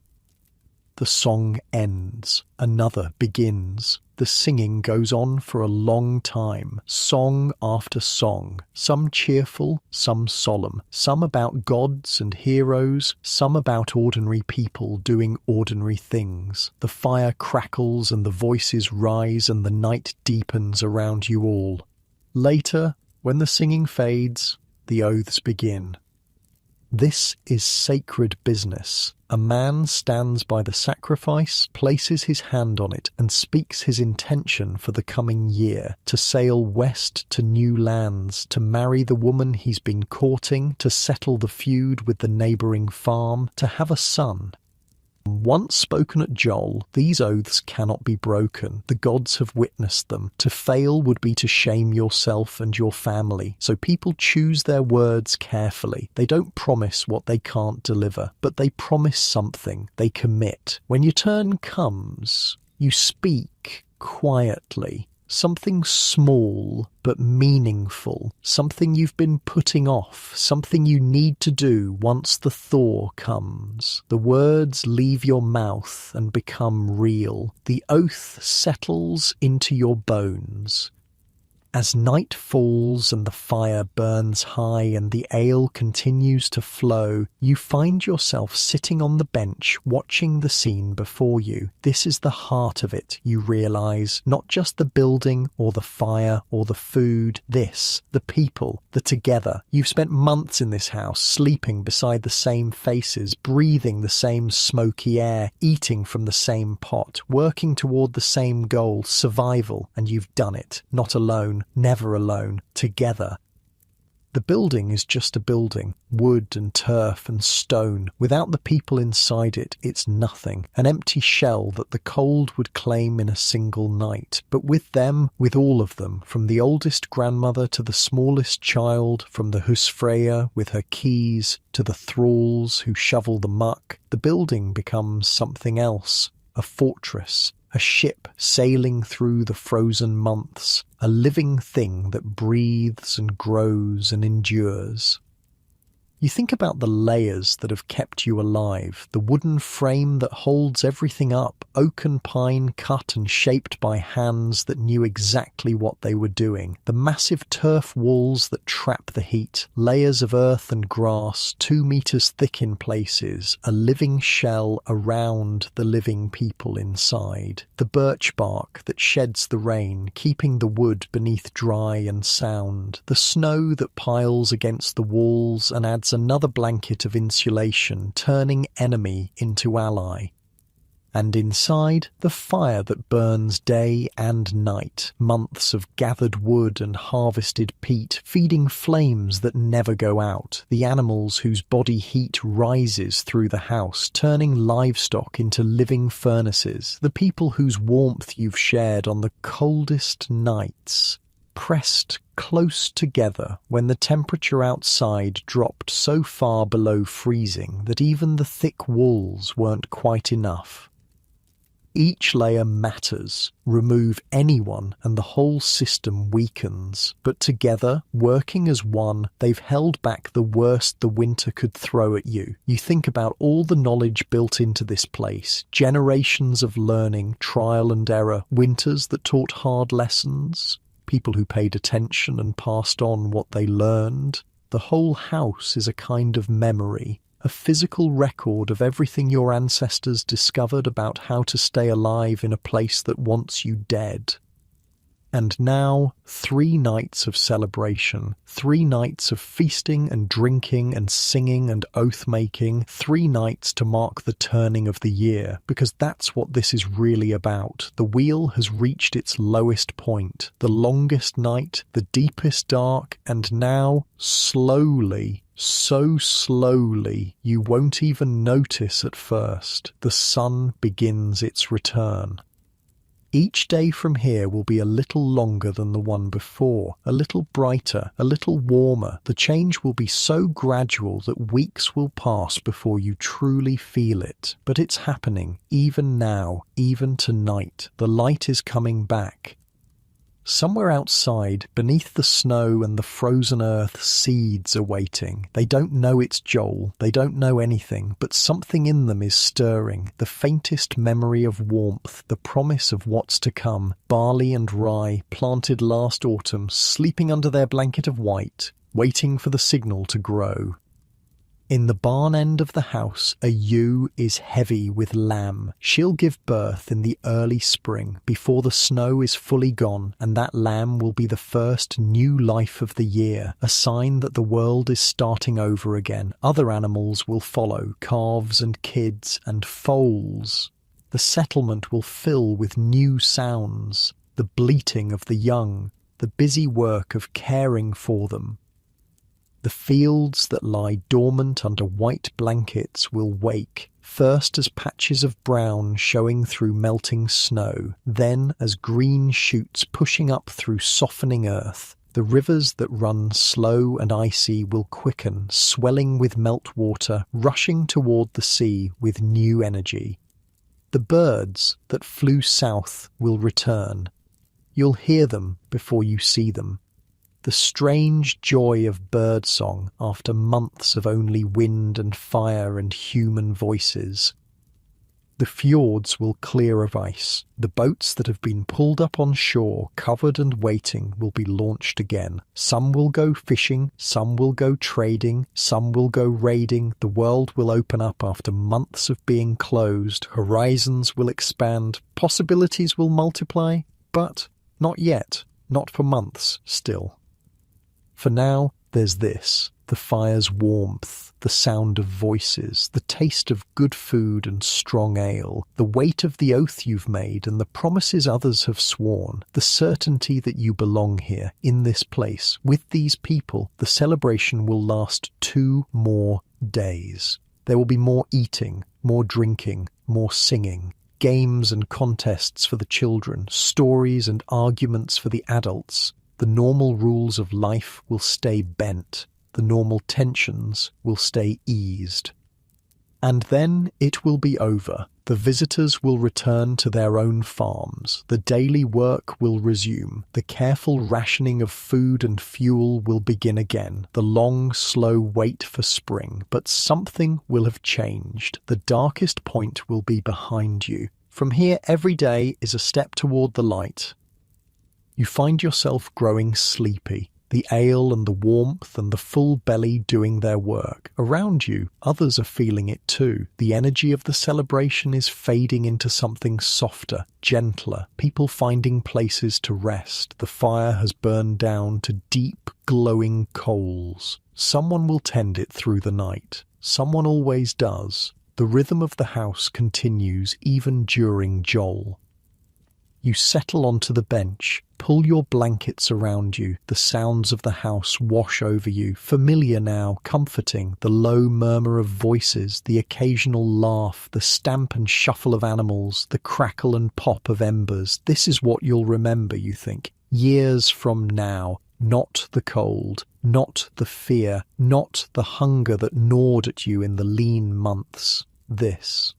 The song ends, another begins. The singing goes on for a long time, song after song, some cheerful, some solemn, some about gods and heroes, some about ordinary people doing ordinary things. The fire crackles and the voices rise and the night deepens around you all. Later, when the singing fades, the oaths begin. This is sacred business. A man stands by the sacrifice, places his hand on it, and speaks his intention for the coming year, to sail west to new lands, to marry the woman he's been courting, to settle the feud with the neighbouring farm, to have a son. Once spoken at Joel, these oaths cannot be broken. The gods have witnessed them. To fail would be to shame yourself and your family. So people choose their words carefully. They don't promise what they can't deliver, but they promise something. They commit. When your turn comes, you speak quietly. Something small but meaningful, something you've been putting off, something you need to do once the thaw comes. The words leave your mouth and become real. The oath settles into your bones. As night falls and the fire burns high and the ale continues to flow, you find yourself sitting on the bench watching the scene before you. This is the heart of it, you realise, not just the building or the fire or the food. This, the people, the together. You've spent months in this house, sleeping beside the same faces, breathing the same smoky air, eating from the same pot, working toward the same goal, survival, and you've done it, not alone. Never alone, together. The building is just a building, wood and turf and stone. Without the people inside it, it's nothing, an empty shell that the cold would claim in a single night. But with them, with all of them, from the oldest grandmother to the smallest child, from the husfreyja with her keys to the thralls who shovel the muck, the building becomes something else, a fortress. A ship sailing through the frozen months, a living thing that breathes and grows and endures. You think about the layers that have kept you alive, the wooden frame that holds everything up, oak and pine cut and shaped by hands that knew exactly what they were doing, the massive turf walls that trap the heat, layers of earth and grass 2 meters thick in places, a living shell around the living people inside, the birch bark that sheds the rain, keeping the wood beneath dry and sound, the snow that piles against the walls and adds another blanket of insulation, turning enemy into ally. And inside, the fire that burns day and night, months of gathered wood and harvested peat, feeding flames that never go out, the animals whose body heat rises through the house, turning livestock into living furnaces, the people whose warmth you've shared on the coldest nights, pressed close together when the temperature outside dropped so far below freezing that even the thick walls weren't quite enough. Each layer matters. Remove anyone and the whole system weakens. But together, working as one, they've held back the worst the winter could throw at you. You think about all the knowledge built into this place, generations of learning, trial and error, winters that taught hard lessons, people who paid attention and passed on what they learned. The whole house is a kind of memory, a physical record of everything your ancestors discovered about how to stay alive in a place that wants you dead. And now, 3 nights of celebration, 3 nights of feasting and drinking and singing and oath-making, 3 nights to mark the turning of the year, because that's what this is really about. The wheel has reached its lowest point, the longest night, the deepest dark, and now, slowly, so slowly, you won't even notice at first, the sun begins its return. Each day from here will be a little longer than the one before, a little brighter, a little warmer. The change will be so gradual that weeks will pass before you truly feel it. But it's happening, even now, even tonight. The light is coming back. Somewhere outside, beneath the snow and the frozen earth, seeds are waiting. They don't know it's Joel, they don't know anything, but something in them is stirring, the faintest memory of warmth, the promise of what's to come. Barley and rye, planted last autumn, sleeping under their blanket of white, waiting for the signal to grow. In the barn end of the house, a ewe is heavy with lamb. She'll give birth in the early spring, before the snow is fully gone, and that lamb will be the first new life of the year, a sign that the world is starting over again. Other animals will follow, calves and kids and foals. The settlement will fill with new sounds, the bleating of the young, the busy work of caring for them. The fields that lie dormant under white blankets will wake, first as patches of brown showing through melting snow, then as green shoots pushing up through softening earth. The rivers that run slow and icy will quicken, swelling with meltwater, rushing toward the sea with new energy. The birds that flew south will return. You'll hear them before you see them. The strange joy of birdsong after months of only wind and fire and human voices. The fjords will clear of ice. The boats that have been pulled up on shore, covered and waiting, will be launched again. Some will go fishing, some will go trading, some will go raiding. The world will open up after months of being closed. Horizons will expand. Possibilities will multiply. But not yet. Not for months still. For now, there's this, the fire's warmth, the sound of voices, the taste of good food and strong ale, the weight of the oath you've made and the promises others have sworn, the certainty that you belong here, in this place, with these people. The celebration will last 2 more days. There will be more eating, more drinking, more singing, games and contests for the children, stories and arguments for the adults. The normal rules of life will stay bent. The normal tensions will stay eased. And then it will be over. The visitors will return to their own farms. The daily work will resume. The careful rationing of food and fuel will begin again. The long, slow wait for spring. But something will have changed. The darkest point will be behind you. From here, every day is a step toward the light. You find yourself growing sleepy, the ale and the warmth and the full belly doing their work. Around you, others are feeling it too. The energy of the celebration is fading into something softer, gentler, people finding places to rest. The fire has burned down to deep, glowing coals. Someone will tend it through the night. Someone always does. The rhythm of the house continues even during Joel. You settle onto the bench, pull your blankets around you, the sounds of the house wash over you, familiar now, comforting, the low murmur of voices, the occasional laugh, the stamp and shuffle of animals, the crackle and pop of embers. This is what you'll remember, you think, years from now. Not the cold, not the fear, not the hunger that gnawed at you in the lean months. This.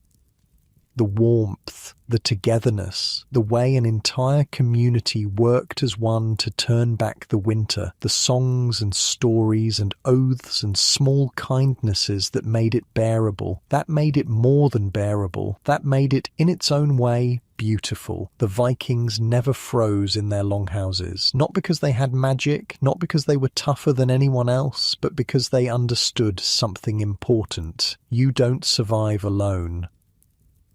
The warmth, the togetherness, the way an entire community worked as one to turn back the winter, the songs and stories and oaths and small kindnesses that made it bearable, that made it more than bearable, that made it, in its own way, beautiful. The Vikings never froze in their longhouses, not because they had magic, not because they were tougher than anyone else, but because they understood something important. You don't survive alone.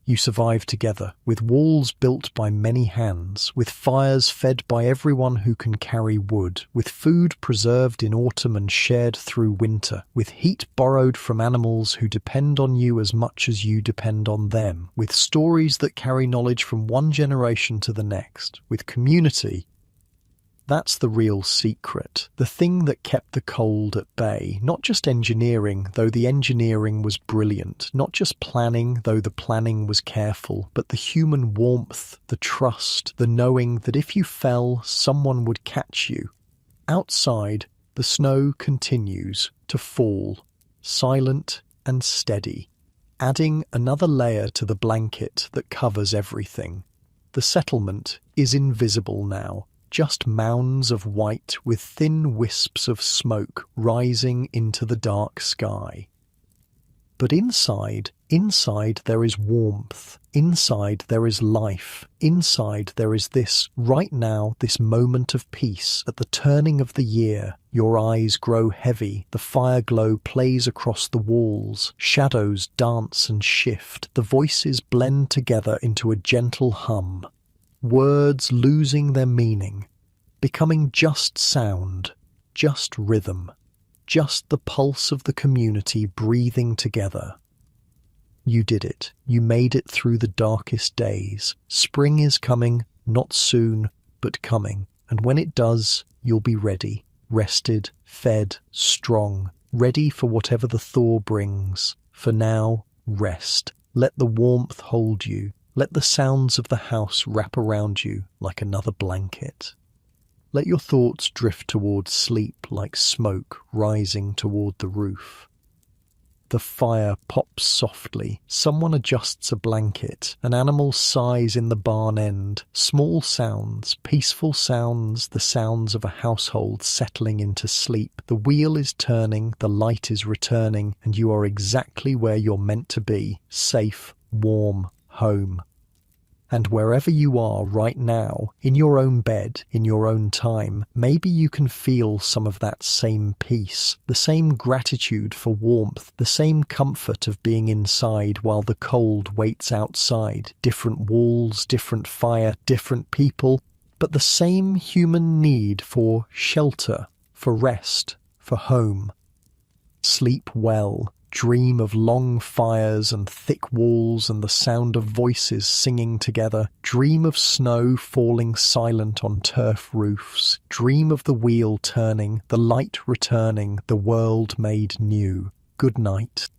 You survive together, with walls built by many hands, with fires fed by everyone who can carry wood, with food preserved in autumn and shared through winter, with heat borrowed from animals who depend on you as much as you depend on them, with stories that carry knowledge from one generation to the next, with community. That's the real secret, the thing that kept the cold at bay. Not just engineering, though the engineering was brilliant, not just planning, though the planning was careful, but the human warmth, the trust, the knowing that if you fell, someone would catch you. Outside, the snow continues to fall, silent and steady, adding another layer to the blanket that covers everything. The settlement is invisible now. Just mounds of white with thin wisps of smoke rising into the dark sky. But inside, Inside there is warmth. Inside there is life. Inside there is this, right now, this moment of peace at the turning of the year. Your eyes grow heavy, the fire glow plays across the walls, shadows dance and shift, the voices blend together into a gentle hum. Words losing their meaning, becoming just sound, just rhythm, just the pulse of the community breathing together. You did it. You made it through the darkest days. Spring is coming, not soon, but coming. And when it does, you'll be ready, rested, fed, strong, ready for whatever the thaw brings. For now, rest. Let the warmth hold you. Let the sounds of the house wrap around you like another blanket. Let your thoughts drift towards sleep like smoke rising toward the roof. The fire pops softly. Someone adjusts a blanket. An animal sighs in the barn end. Small sounds, peaceful sounds, the sounds of a household settling into sleep. The wheel is turning, the light is returning, and you are exactly where you're meant to be. Safe, warm, home. And wherever you are right now, in your own bed, in your own time, maybe you can feel some of that same peace, the same gratitude for warmth, the same comfort of being inside while the cold waits outside. Different walls, different fire, different people, but the same human need for shelter, for rest, for home. Sleep well. Dream of long fires and thick walls and the sound of voices singing together. Dream of snow falling silent on turf roofs. Dream of the wheel turning, the light returning, the world made new. Good night.